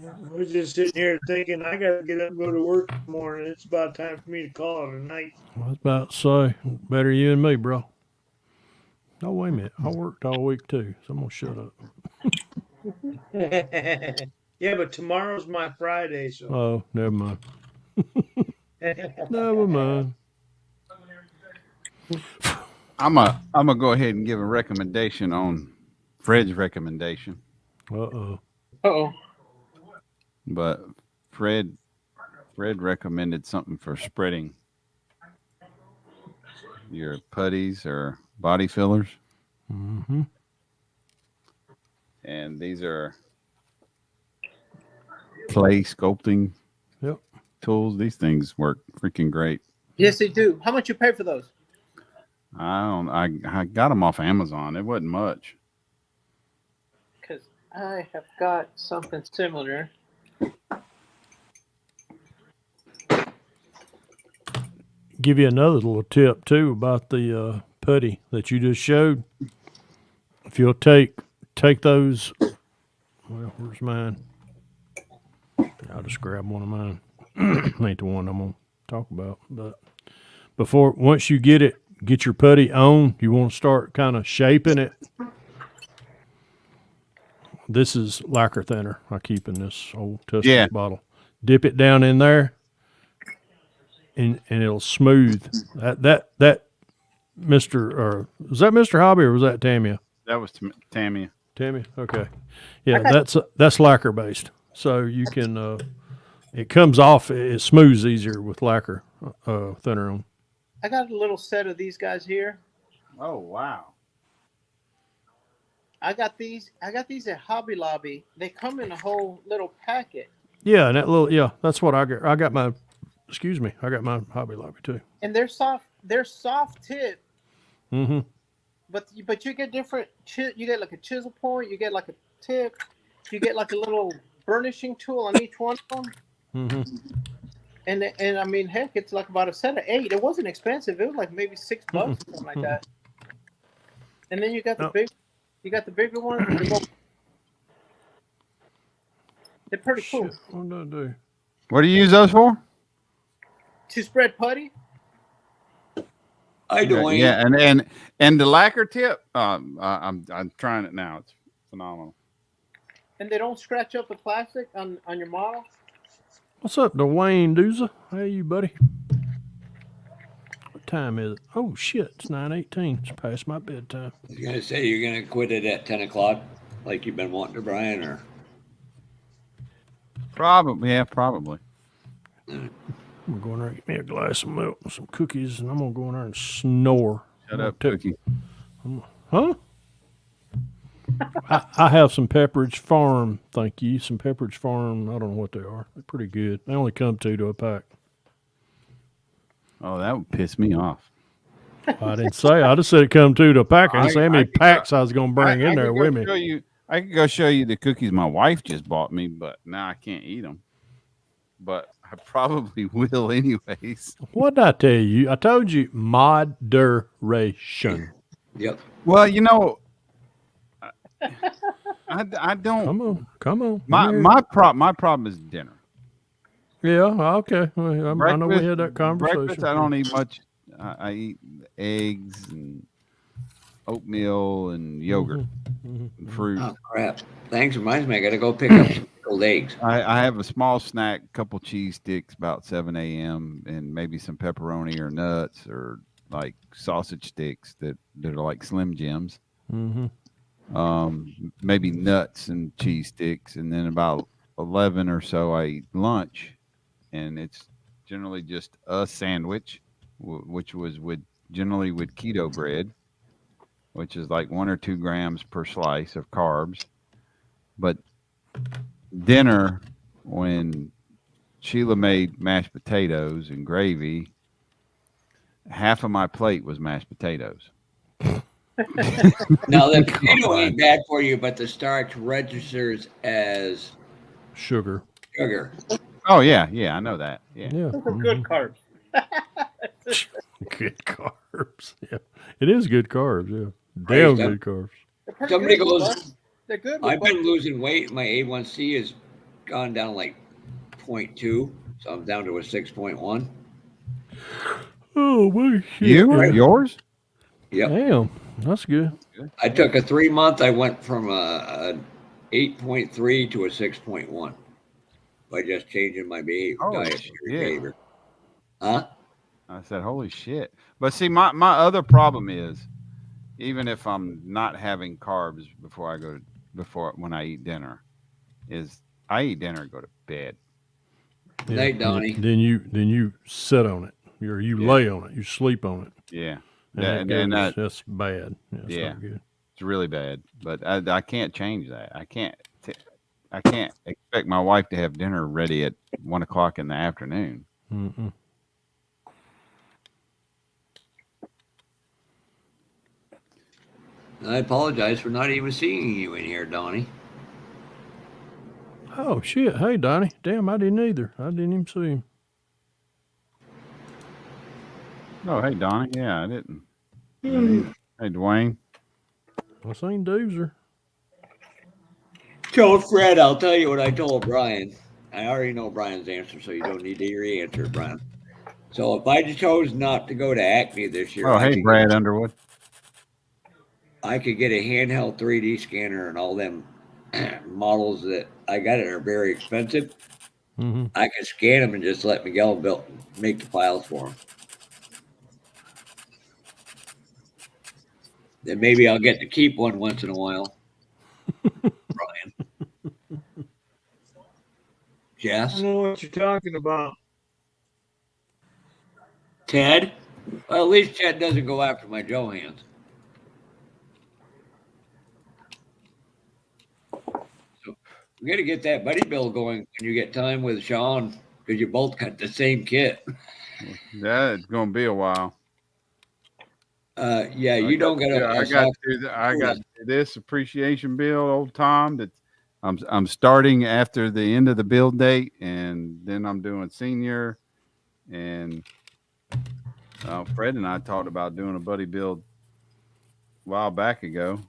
I was just sitting here thinking I got to get up and go to work in the morning. It's about time for me to call it a night. I was about to say, better you and me, bro. Oh, wait a minute. I worked all week too, so I'm going to shut up. Yeah, but tomorrow's my Friday, so. Oh, never mind. Never mind. I'm gonna go ahead and give a recommendation on Fred's recommendation. Uh-oh. Uh-oh. But Fred recommended something for spreading your putties or body fillers. Mm-hmm. And these are clay sculpting Yep. tools. These things work freaking great. Yes, they do. How much you pay for those? I got them off Amazon. It wasn't much. Because I have got something similar. Give you another little tip too about the putty that you just showed. If you'll take those, well, where's mine? I'll just grab one of mine. Ain't the one I'm gonna talk about, but once you get your putty on, you want to start kind of shaping it. This is lacquer thinner I keep in this old Tuscan bottle. Dip it down in there, and it'll smooth. That Mr. or was that Mr. Hobby or was that Tamia? That was Tamia. Tamia, okay, yeah, that's lacquer based, so you can it comes off. It smooths easier with lacquer thinner on. I got a little set of these guys here. Oh wow! I got these at Hobby Lobby. They come in a whole little packet. Yeah, and that little that's what I got. I got my Hobby Lobby too. And they're soft. They're soft tip. Mm-hmm. But you get different. You get like a chisel point. You get like a tip. You get like a little burnishing tool on each one of them. Mm-hmm. And I mean, heck, it's like about a set of 8. It wasn't expensive. It was like maybe $6 or something like that. And then you got the bigger ones. They're pretty cool. Shit, what do I do? What do you use those for? To spread putty. I do. Yeah, and the lacquer tip. I'm trying it now. It's phenomenal. And they don't scratch up the plastic on your model. What's up, Dwayne Dooza? Hey, you buddy. What time is it? Oh shit, it's 9:18. It's past my bedtime. I was gonna say you're gonna quit it at 10 o'clock, like you've been wanting to, Brian, or Probably, yeah, probably. I'm gonna go in there and get me a glass of milk and some cookies, and I'm gonna go in there and snore. Shut up, Cookie. Huh? I have some Pepperidge Farm, thank you. Some Pepperidge Farm, I don't know what they are. They're pretty good. They only come 2 to a pack. Oh, that would piss me off. I didn't say. I just said it come 2 to a pack. I didn't say how many packs I was going to bring in there with me. I could go show you the cookies my wife just bought me, but now I can't eat them. But I probably will anyways. What did I tell you? I told you moderation. Yep. Well, you know, I don't. Come on. My problem is dinner. Yeah. Okay. I know we had that conversation. Breakfast, I don't eat much. I eat eggs and oatmeal and yogurt and fruit. Oh crap! Thanks. Reminds me, I got to go pick up some old eggs. I have a small snack, couple cheese sticks, about 7 a.m. and maybe some pepperoni or nuts or like sausage sticks that are like Slim Jims. Mm-hmm. Maybe nuts and cheese sticks, and then about 11 or so I eat lunch, and it's generally just a sandwich, which was generally with keto bread, which is like 1 or 2 grams per slice of carbs. But dinner, when Sheila made mashed potatoes and gravy, half of my plate was mashed potatoes. Now the potato ain't bad for you, but the starch registers as sugar. Oh yeah, I know that. Yeah. Those are good carbs. Good carbs. Yeah, it is good carbs. Yeah, damn good carbs. Somebody goes, They're good. I've been losing weight. My A1C is gone down like 0.2, so I'm down to a 6.1. Oh, my shit. You? Yours? Yep. Damn, that's good. I took a 3 month. I went from a 8.3 to a 6.1 by just changing my Holy dietary shit. behavior. Huh? I said, holy shit. But see, my other problem is, even if I'm not having carbs before when I eat dinner, is I eat dinner and go to bed. Yeah. Night, Donnie. Then you sit on it. You Yeah. lay on it. You sleep on it. Yeah. And that's bad. That's Yeah. not good. It's really bad. But I can't change that. I can't expect my wife to have dinner ready at 1 o'clock in the afternoon. Mm-mm. I apologize for not even seeing you in here, Donnie. Oh shit! Hey Donnie, damn, I didn't either. I didn't even see him. Oh, hey Donnie. Yeah, I didn't. Hey Dwayne. I seen Doozer. Tell Fred, I'll tell you what I told Brian. I already know Brian's answer, so you don't need to hear the answer, Brian. So if I chose not to go to Acme this year, Oh, hey Brad Underwood. I could get a handheld 3D scanner and all them models that I got are very expensive. Mm-hmm. I can scan them and just let Miguel make the files for them. Then maybe I'll get to keep one once in a while. Brian. I Jess? don't know what you're talking about. Ted? Well, at least Ted doesn't go after my Johans. So we got to get that buddy bill going when you get time with Sean, because you both got the same kit. That's gonna be a while. Yeah, you don't get I got to do this appreciation bill, old Tom. That I'm starting after the end of the build date, and then I'm doing senior. And Fred and I talked about doing a buddy build a while back ago.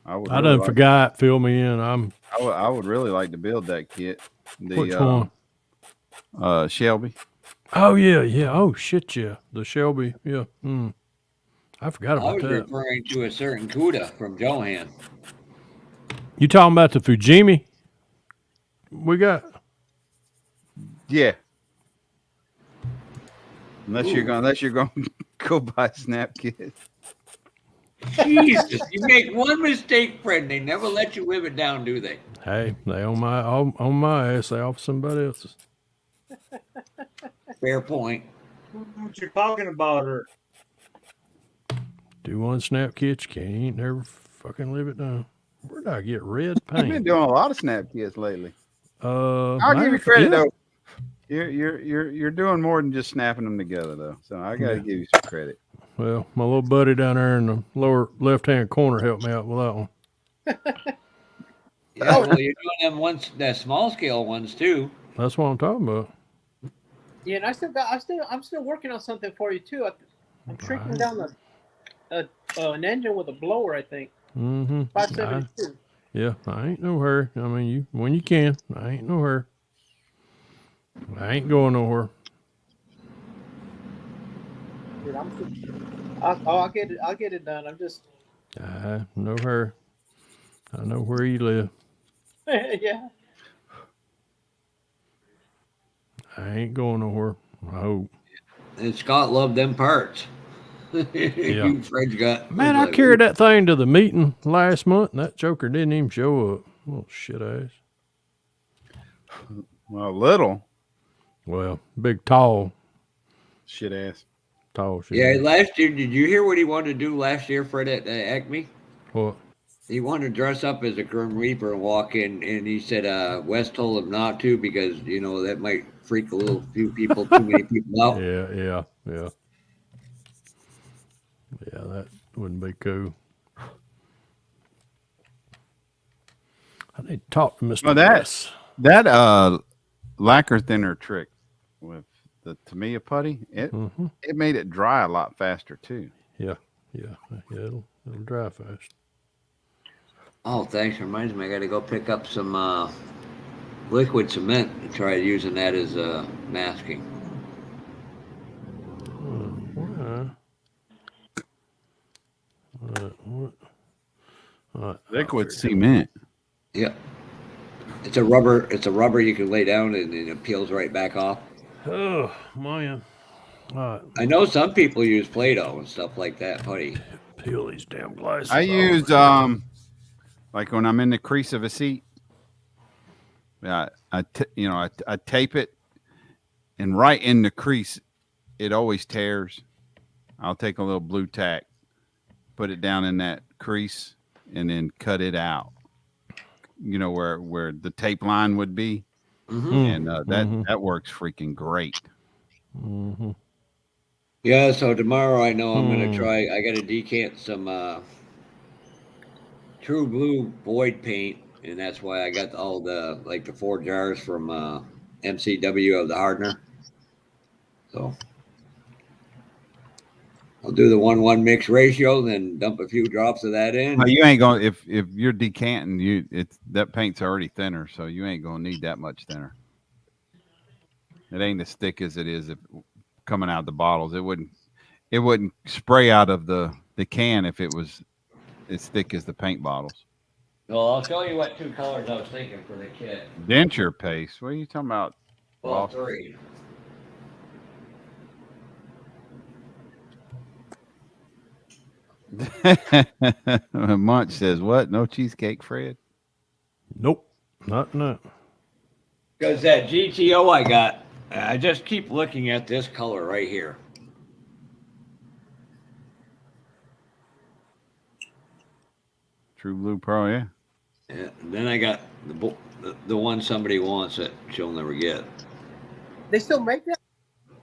I done forgot. Fill me in. I would really like to build that kit. Which one? Shelby. Oh yeah. Oh shit, yeah. The Shelby. Yeah. I forgot about that. I was referring to a certain CUDA from Johan. You talking about the Fujimi? We got. Yeah. Unless you're gonna go buy Snap Kit. Jesus, you make one mistake, friend. They never let you live it down, do they? Hey, they on my ass. They off somebody else's. Fair point. What you're talking about, or Do one Snap Kit, you can't never fucking live it down. Where did I get red paint? I've been doing a lot of Snap Kits lately. I'll give you credit though. You're doing more than just snapping them together though. So I gotta give you some credit. Well, my little buddy down there in the lower left-hand corner helped me out with that one. Yeah, well, you're doing them the small scale ones too. That's what I'm talking about. Yeah, and I'm still working on something for you too. I'm shrinking down an engine with a blower, I think. 572. Yeah, I ain't no hurry. I mean, when you can. I ain't no hurry. I ain't going nowhere. Dude, I'll get it. I'll get it done. I'm just. No hurry. I know where you live. Yeah. I ain't going nowhere. I hope. And Scott loved them parts. Yeah. Fred's got. Man, I carried that thing to the meeting last month, and that joker didn't even show up. Little shit ass. Well, little. Well, big, tall. Shit ass. Tall shit. Yeah, last year, did you hear what he wanted to do last year, Fred, at Acme? What? He wanted to dress up as a Grim Reaper and walk in, and he said Wes told him not to because, that might freak too many people out. Yeah, that wouldn't be cool. I need to talk to Mr. Well, that lacquer thinner trick with the Tamiya putty, it made it dry a lot faster too. Yeah, it'll dry fast. Oh, thanks. Reminds me, I got to go pick up some liquid cement and try using that as masking. Liquid cement. Yep. It's a rubber. It's a rubber you can lay down and it peels right back off. Oh man! All right, I know some people use Play-Doh and stuff like that, buddy. peel these damn glasses. I off. use like when I'm in the crease of a seat. Yeah, I tape it, and right in the crease, it always tears. I'll take a little blue tack, put it down in that crease, and then cut it out. You know where the tape line would be, and that works freaking great. Yeah. So tomorrow, I know I'm gonna try. I got to decant some True Blue Void paint, and that's why I got all the 4 jars from MCW of the hardener. So I'll do the 1:1 mix ratio, then dump a few drops of that in. Well, you ain't gonna if you're decanting, it's that paint's already thinner, so you ain't gonna need that much thinner. It ain't as thick as it is if coming out of the bottles. It wouldn't spray out of the can if it was as thick as the paint bottles. Well, I'll show you what 2 colors I was thinking for the kit. Denture paste. What are you talking about? Well, 3. Munch says, "What? No cheesecake, Fred?" Nope, not no. Because that GTO I got, I just keep looking at this color right here. True Blue Pro, yeah. Yeah, and then I got the one somebody wants that she'll never get. They still make that?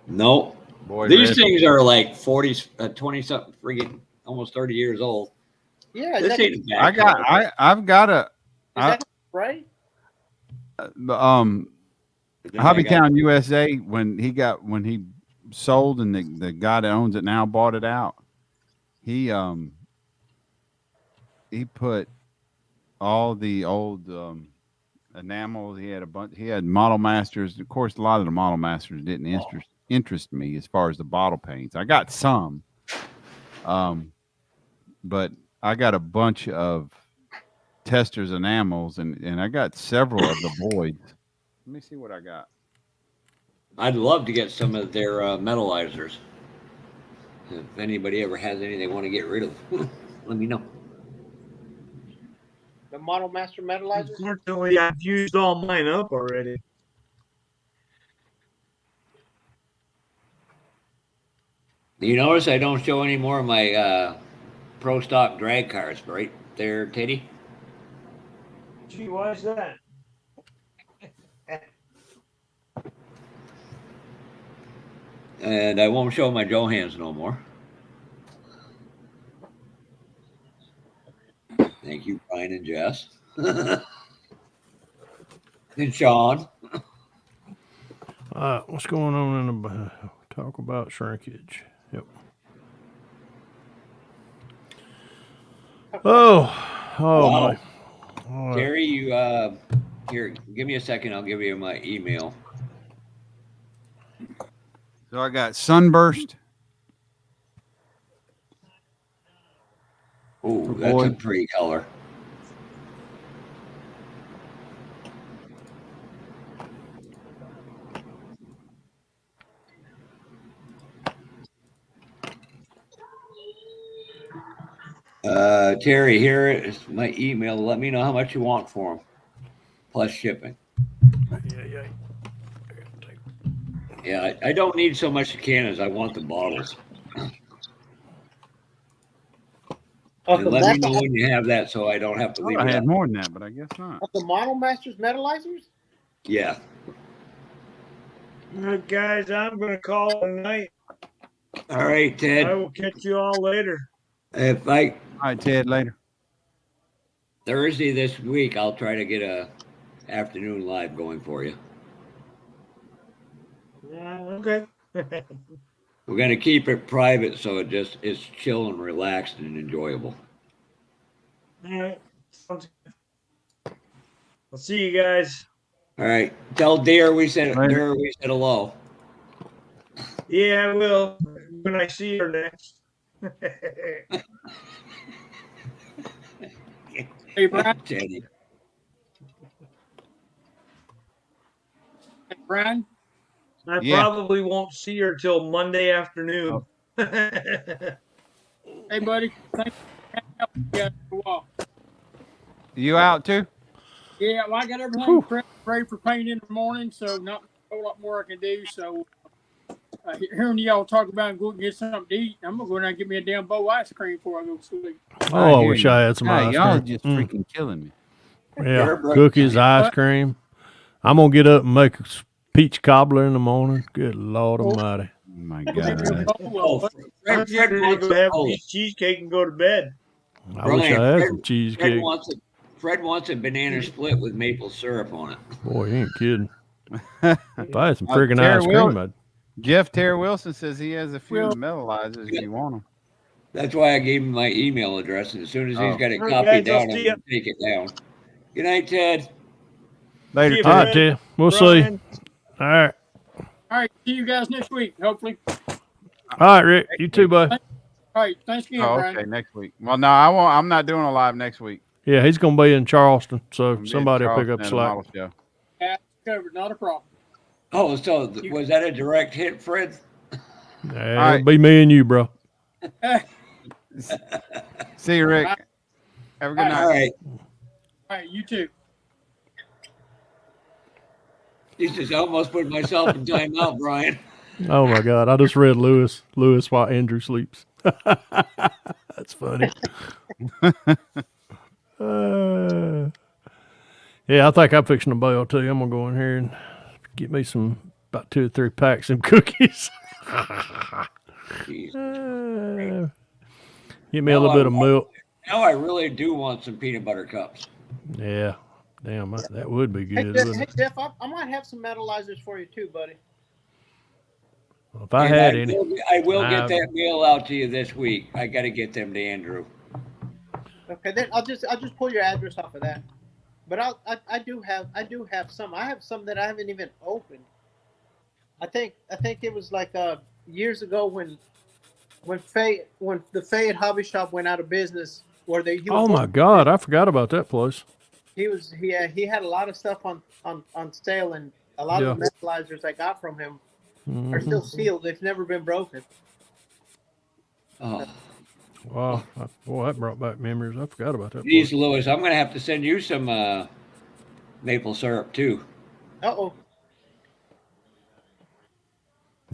Nope. Boy, these red. things are like 40, 20 something, freaking almost 30 years old. Yeah, This ain't a bad I've got a Is that right? Hobbytown USA when he sold and the guy that owns it now bought it out. He put all the old enamels. He had a bunch. He had Model Masters. Of course, a lot of the Model Masters didn't interest me as far as the bottle paints. I got some, but I got a bunch of testers enamels, and I got several of the voids. Let me see what I got. I'd love to get some of their metallizers. If anybody ever has any they want to get rid of, let me know. The Model Master metallizers? Unfortunately, I've used all mine up already. You notice I don't show any more of my pro stock drag cars, right there, Teddy? Gee, why is that? And I won't show my Johans no more. Thank you, Brian and Jess. And Sean. What's going on in the talk about shrinkage? Yep. Oh my. Terry, you here, give me a second, I'll give you my email. So I got Sunburst. Oh, that's a pretty color. Terry, here is my email. Let me know how much you want for them, plus shipping. Yeah, I don't need so much the can as I want the bottles. And let me know when you have that so I don't have to leave it. I had more than that, but I guess not. Of the Model Masters metallizers? Yeah. All right, guys, I'm going to call it a night. All right, Ted. I will catch you all later. All right, Ted, later. Thursday this week, I'll try to get a afternoon live going for you. Yeah, okay. We're going to keep it private so it just is chill and relaxed and enjoyable. All right. Sounds good. I'll see you guys. All right. Tell Deer we said Later. hello. Yeah, I will when I see her next. Hey, Brian. Teddy. Hey, Brian. I Yeah. probably won't see her till Monday afternoon. Oh. Hey, buddy. Thanks for hanging out with you guys for a while. You out too? Yeah, well, I got everything ready for paint in the morning, so not a whole lot more I can do. So, hearing y'all talk about going to get something to eat, I'm going to go down and get me a damn bowl of ice cream before I go to sleep. Oh, I wish I had some God, ice y'all cream. just freaking killing me. Yeah, cookies, ice cream. I'm going to get up and make a peach cobbler in the morning. Good Lord Almighty. Oh my God. I'm just gonna go have a piece of cheesecake and go to bed. I wish I had some cheesecake. Fred wants a banana split with maple syrup on it. Boy, you ain't kidding. If I had some friggin' Terry ice cream, I'd. Jeff Terry Wilson says he has a few metallizers if you want them. That's why I gave him my email address, and as soon as he's got it All right, copied guys, I'll down, I'm see going to take it down. Good night, Ted. Later, See you, All right, Fred. Ted. We'll Brian. see. All right. All right, see you guys next week, hopefully. All right, Rick. You too, bud. All right, thanks again, Oh, Brian. okay, next week. Well, no, I won't. I'm not doing a live next week. Yeah, he's going to be in Charleston, so I'm somebody will pick Charleston up at a slack. model show. That's covered, not a problem. Oh, so was that a direct hit, Fred? Yeah, it'll be me and you, bro. See you, Rick. Have a good night. All right. All right, you too. Jesus, I almost put myself in timeout, Brian. Oh, my God. I just read Lewis while Andrew sleeps. That's funny. Yeah, I think I'm fixing a bail, too. I'm going to go in here and get me about 2 or 3 packs of cookies. Get me a little bit of milk. Now I really do want some peanut butter cups. Yeah. Damn, that would be good. Hey, Jeff, I might have some metallizers for you too, buddy. Well, if I had any. I will get that mail out to you this week. I got to get them to Andrew. Okay, then I'll just pull your address off of that. But I do have some. I have some that I haven't even opened. I think it was like years ago when the Fayette Hobby Shop went out of business, where Oh my God, I forgot about that place. He had a lot of stuff on sale, and a lot of the metallizers I got from him are still sealed. They've never been broken. Oh. Wow. Boy, that brought back memories. I forgot about that. Geez, Lewis, I'm going to have to send you some maple syrup, too. Uh-oh.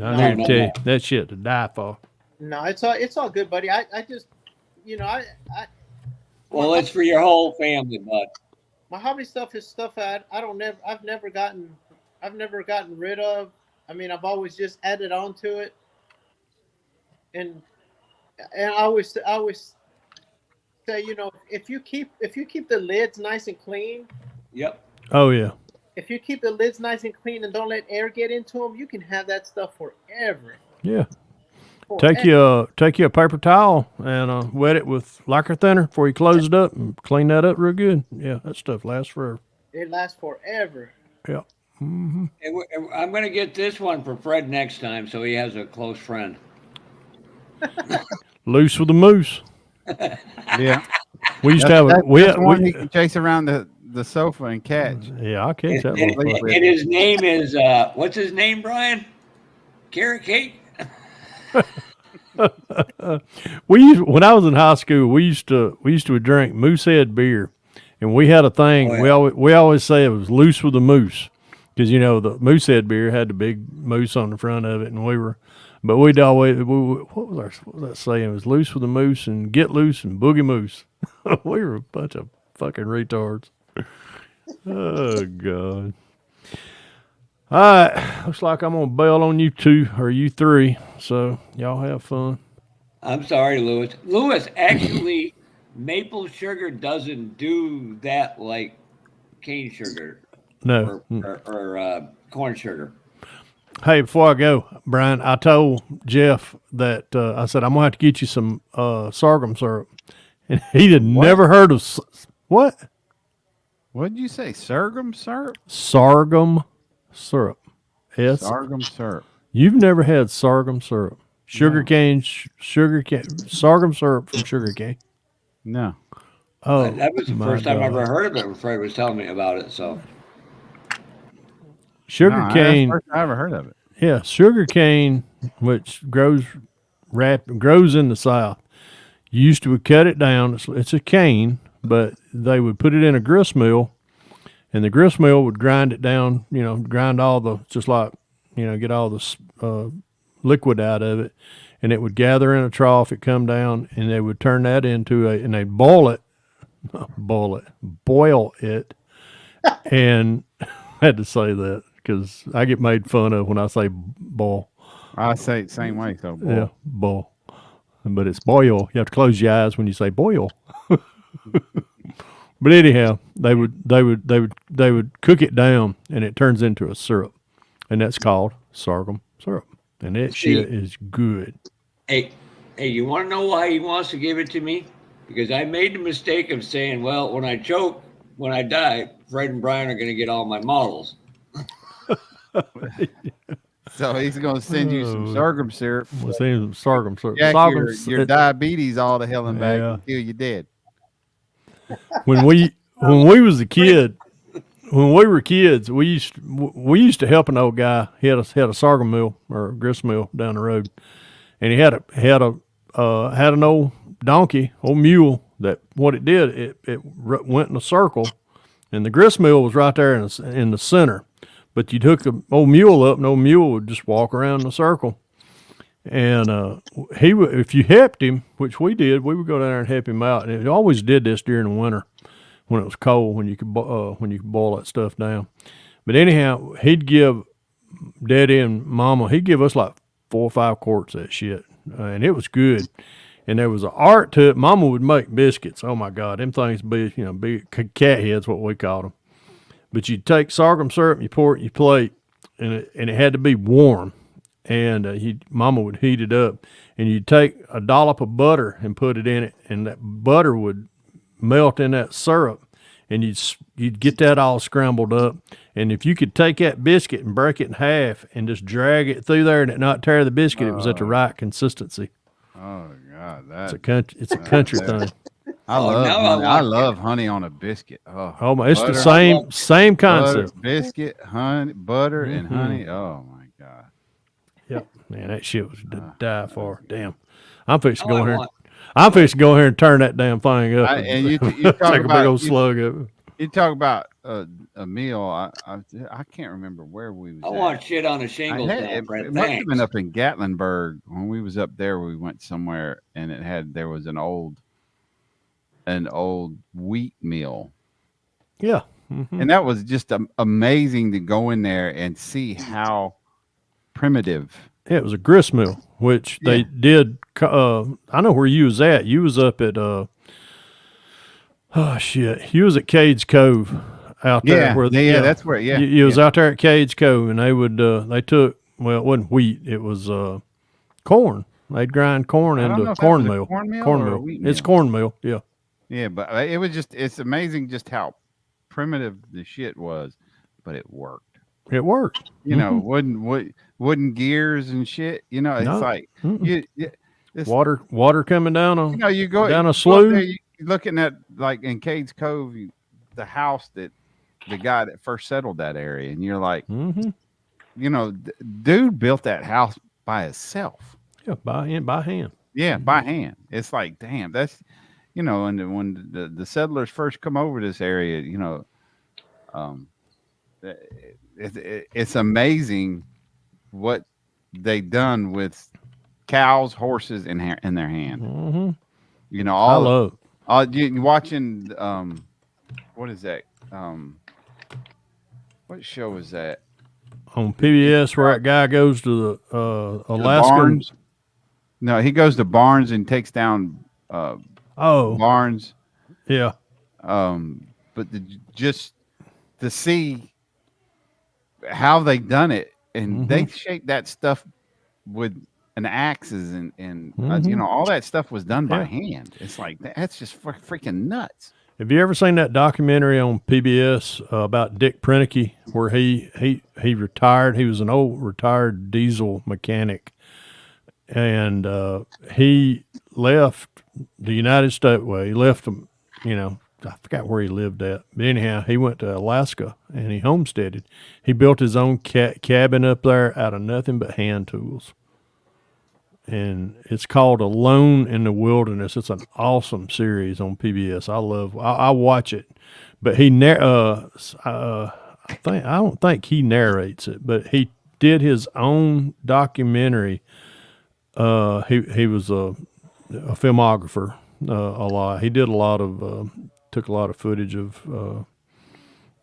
I need to tell you, that shit to die for. No, it's all good, buddy. I just, Well, it's for your whole family, bud. My hobby stuff is stuff I've never gotten rid of. I mean, I've always just added on to it, and I always say, if you keep the lids nice and clean. Yep. Oh yeah. If you keep the lids nice and clean and don't let air get into them, you can have that stuff forever. Yeah. Take you a paper towel and wet it with lacquer thinner before you close it up and clean that up real good. Yeah, that stuff lasts forever. It lasts forever. Yeah. Mm-hmm. And I'm going to get this one for Fred next time, so he has a close friend. Loose with the moose. Yeah. We used to have one you can chase around the sofa and catch. Yeah, I'll catch that one. And his name is what's his name, Brian? Carrot Cake. When I was in high school, we used to drink Moosehead beer, and we had a thing. Oh, yeah. We always say it was loose with the moose, because the Moosehead beer had the big moose on the front of it, and we'd always what was that saying? It was loose with the moose and get loose and boogie moose. We were a bunch of fucking retards. Oh God. All right, looks like I'm gonna bail on you 2 or you 3. So y'all have fun. I'm sorry, Lewis. Lewis, actually, maple sugar doesn't do that like cane sugar. No. Or corn sugar. Hey, before I go, Brian, I told Jeff that I said I'm gonna have to get you some sorghum syrup, and he had never heard of what? What did you say? Sorghum syrup? Sorghum syrup. Sorghum syrup. You've never had sorghum syrup. No. Sorghum syrup from sugarcane. No. Oh, That was the my first time I ever God. heard of it when Fred was telling me about it. So No, that's the Sugarcane, first I ever heard of it. yeah, sugarcane, which grows in the South. You used to cut it down. It's a cane, but they would put it in a grist mill, and the grist mill would grind it down. Grind all the just like get all the liquid out of it, and it would gather in a trough. It come down, and they would turn that into and they boil it, and I had to say that because I get made fun of when I say boil. I say it the same way. So, boy. Yeah, boil. But it's boil. You have to close your eyes when you say boil. But anyhow, they would cook it down, and it turns into a syrup, and that's called sorghum syrup, and that shit is good. hey, you want to know why he wants to give it to me? Because I made the mistake of saying, well, when I choke, when I die, Fred and Brian are going to get all my models. So he's going to send you some sorghum syrup. We'll send you some sorghum syrup. Jack your diabetes all the hell and back until you're dead. When we was a kid, when we were kids, we used to help an old guy. He had a sorghum mill or a grist mill down the road, and he had an old donkey, old mule. That what it did, it went in a circle, and the grist mill was right there in the center. But you'd hook the old mule up, and old mule would just walk around in a circle. And if you helped him, which we did, we would go down there and help him out. And it always did this during the winter when it was cold, when you could boil that stuff down. But anyhow, he'd give Daddy and Mama, he'd give us like 4 or 5 quarts of that shit, and it was good. And there was an art to it. Mama would make biscuits. Oh my God, them things big cat heads, what we called them. But you'd take sorghum syrup, and you pour it in your plate, and it had to be warm. And Mama would heat it up, and you'd take a dollop of butter and put it in it, and that butter would melt in that syrup, and you'd get that all scrambled up. And if you could take that biscuit and break it in half and just drag it through there and it not tear the biscuit, it was at the right consistency. Oh God, it's a country thing. I love honey on a biscuit. Oh my, it's the same concept. Butter, biscuit, honey, butter, and honey. Oh my God. Yep, man, that shit was to die for. Damn, I'm fixing to go in here. I'm fixing to go in here and turn that damn thing up. And you talk take about a big old slug of it. You talk about a meal. I can't remember where we was. I want shit on a shingles. It must have been up in Gatlinburg when we was up there. We went somewhere and there was an old wheat mill. Yeah, and that was just amazing to go in there and see how primitive. Yeah, it was a grist mill, which they did. I know where you was at. You was up at you was at Cades Cove out there. That's where. Yeah, you was out there at Cades Cove, and they would they took it wasn't wheat, it was corn. They'd grind corn into cornmeal. Cornmeal. It's cornmeal. Yeah. Yeah, but it's amazing just how primitive the shit was, but it worked. It worked. You know, wooden gears and shit. You know, it's like water coming down you go down a slough. You're looking at like in Cades Cove, the house that the guy that first settled that area, and you're like, dude built that house by himself. Yeah, by hand. Yeah, by hand. It's like, damn, that's and when the settlers first come over this area, it's amazing what they done with cows, horses in their hand. Mm-hmm. I love. You watching? What is that? What show is that? On PBS, where that guy goes to the Alaska. Barns? No, he goes to Barnes and takes down. Barnes. Yeah. But just to see how they done it, and they shaped that stuff with an axes and all that stuff was done by hand. It's like that's just freaking nuts. Have you ever seen that documentary on PBS about Dick Prenicky, where he retired? He was an old retired diesel mechanic, and he left the United States. Well, he left them. I forgot where he lived at. But anyhow, he went to Alaska and he homesteaded. He built his own cabin up there out of nothing but hand tools. And it's called Alone in the Wilderness. It's an awesome series on PBS. I watch it, but I don't think he narrates it, but he did his own documentary. He was a filmographer a lot. He did a lot of took a lot of footage of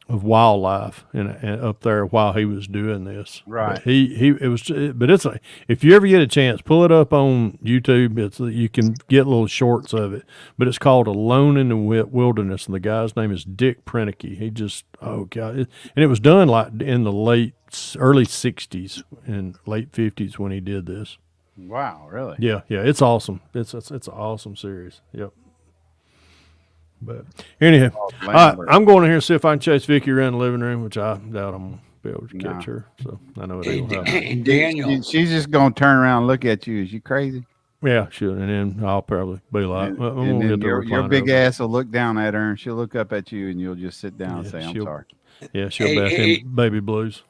wildlife and up there while he was doing this. Right. But it's if you ever get a chance, pull it up on YouTube. You can get little shorts of it. But it's called Alone in the Wilderness, and the guy's name is Dick Prenicky. He just and it was done like in the early '60s and late '50s when he did this. Wow, really? Yeah, it's awesome. It's an awesome series. Yep. But anyhow, I'm going in here and see if I can chase Vicky around the living room, which I doubt I'm going to be able to catch her. So I know it ain't going to happen. Daniel. She's just going to turn around and look at you. Is you crazy? Yeah, should. And then I'll probably be like, and then your big ass will look down at her and she'll look up at you and you'll just sit down and say, I'm sorry. Yeah, she'll back in baby blues.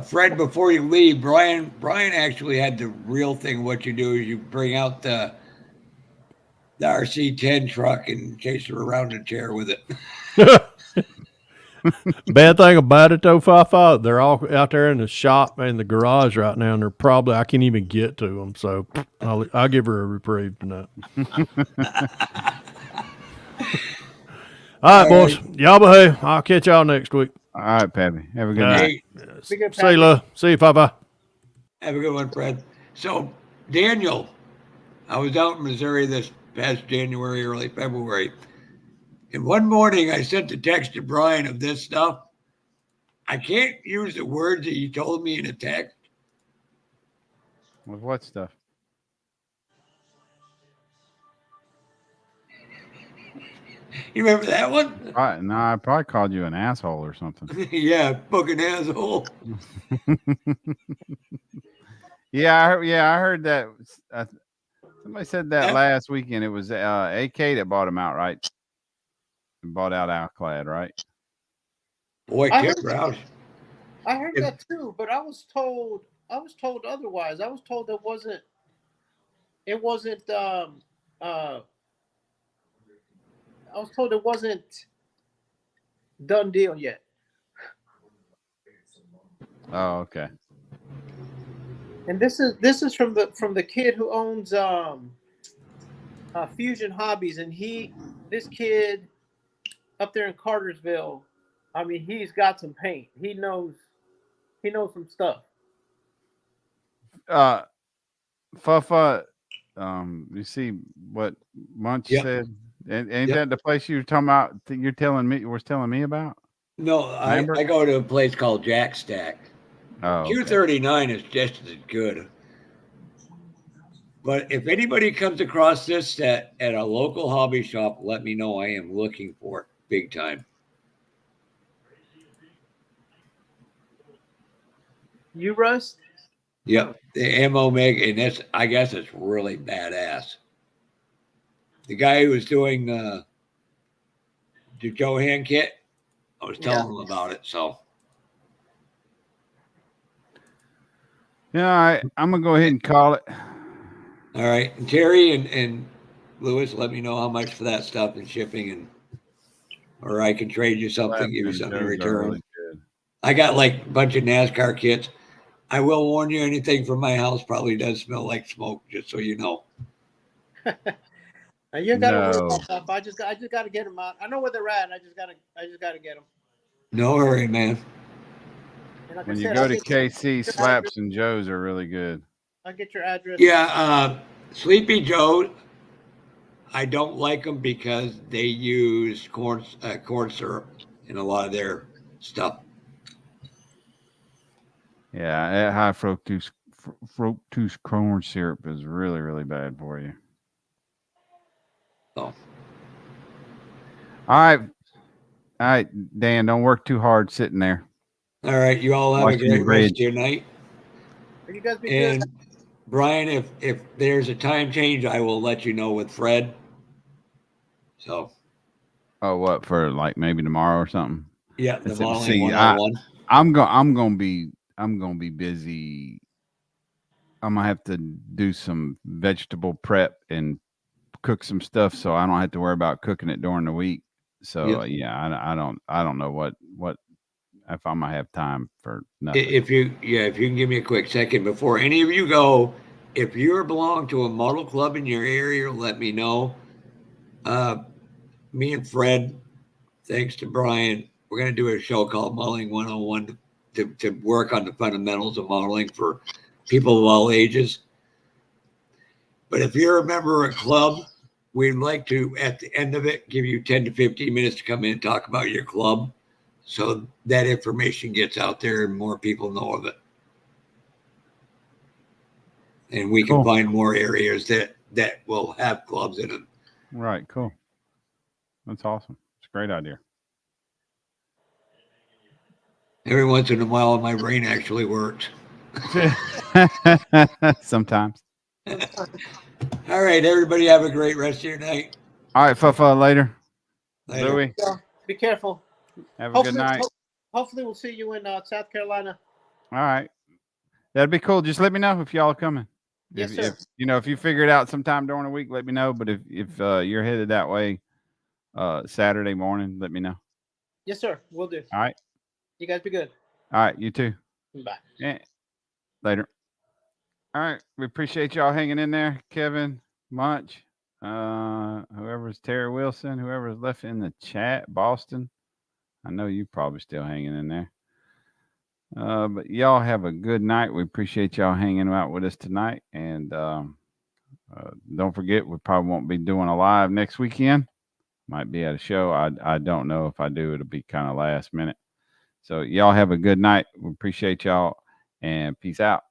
Fred, before you leave, Brian actually had the real thing. What you do is you bring out the RC10 truck and chase her around a chair with it. Bad thing about it though, Fafa, they're all out there in the shop and the garage right now, and I can't even get to them. So I'll give her a reprieve tonight. All right, boys, y'all behave. I'll catch y'all next week. All right, Pappy. Have a good night. See you, love. See you, Fafa. Have a good one, Fred. So, Daniel, I was out in Missouri this past January, early February. And one morning I sent a text to Brian of this stuff. I can't use the words that you told me in a text. With what stuff? You remember that one? No, I probably called you an asshole or something. Yeah, fucking asshole. I heard that. Somebody said that last weekend. It was AK that bought him out, right? Bought out Alclad, right? Boy, I Tim heard, Roush. I heard that too, but I was told otherwise. I was told it wasn't I was told it wasn't done deal yet. Oh, okay. And this is from the kid who owns Fusion Hobbies, and this kid up there in Cartersville, I mean, he's got some paint. He knows some stuff. Fuffa, you see what Munch said? Ain't that the place you were talking about? You're telling me about? No, I go to a place called Jack Stack. Oh, okay. Q39 is just as good. But if anybody comes across this set at a local hobby shop, let me know. I am looking for it big time. You, Russ? Yep, the Ammo Meg, and I guess it's really badass. The guy who was doing the Johan kit, I was telling him about it. So, yeah, I'm gonna go ahead and call it. All right, and Terry and Lewis, let me know how much for that stuff and shipping, or I can trade you something, give you something in return. Really good. I got like a bunch of NASCAR kits. I will warn you, anything from my house probably does smell like smoke, just so you know. You gotta worry about stuff. I just got to get them out. I know where they're at. I just gotta get them. No hurry, man. Like when you go to KC, Slaps and Joe's are really good. I'll get your address. Yeah, Sleepy Joe. I don't like them because they use corn syrup in a lot of their stuff. Yeah, that high fructose corn syrup is really, really bad for you. Oh. All right, Dan. Don't work too hard sitting there. All right, you all have Watching a the great rest of bridge. your night. You guys be good. And Brian, if there's a time change, I will let you know with Fred. So Oh, what for? Like maybe tomorrow or something. yeah, the Let's modeling see. 101. I'm gonna be busy. I'm gonna have to do some vegetable prep and cook some stuff, so I don't have to worry about cooking it during the week. So Yep. I don't know what if I'm gonna have time for nothing. If you can give me a quick second before any of you go, if you belong to a model club in your area, let me know. Me and Fred, thanks to Brian, we're going to do a show called Modeling 101 to work on the fundamentals of modeling for people of all ages. But if you're a member of a club, we'd like to, at the end of it, give you 10 to 15 minutes to come in and talk about your club so that information gets out there and more people know of it. And we can Cool. find more areas that will have clubs in them. Right, cool. That's awesome. It's a great idea. Every once in a while, my brain actually works. Sometimes. All right, everybody, have a great rest of your night. All right, Fufa, later. Later. Louis, Be careful. have a good night. Hopefully, we'll see you in South Carolina. All right. That'd be cool. Just let me know if y'all are coming. Yes, if, sir. if you figure it out sometime during the week, let me know. But if you're headed that way Saturday morning, let me know. Yes, sir. We'll do. All right. You guys be good. All right. You too. Bye. Yeah. Later. All right. We appreciate y'all hanging in there. Kevin, Munch, whoever's Terry Wilson, whoever's left in the chat, Boston. I know you probably still hanging in there. But y'all have a good night. We appreciate y'all hanging out with us tonight. And don't forget, we probably won't be doing a live next weekend. Might be at a show. I don't know. If I do, it'll be kind of last minute. So y'all have a good night. We appreciate y'all and peace out.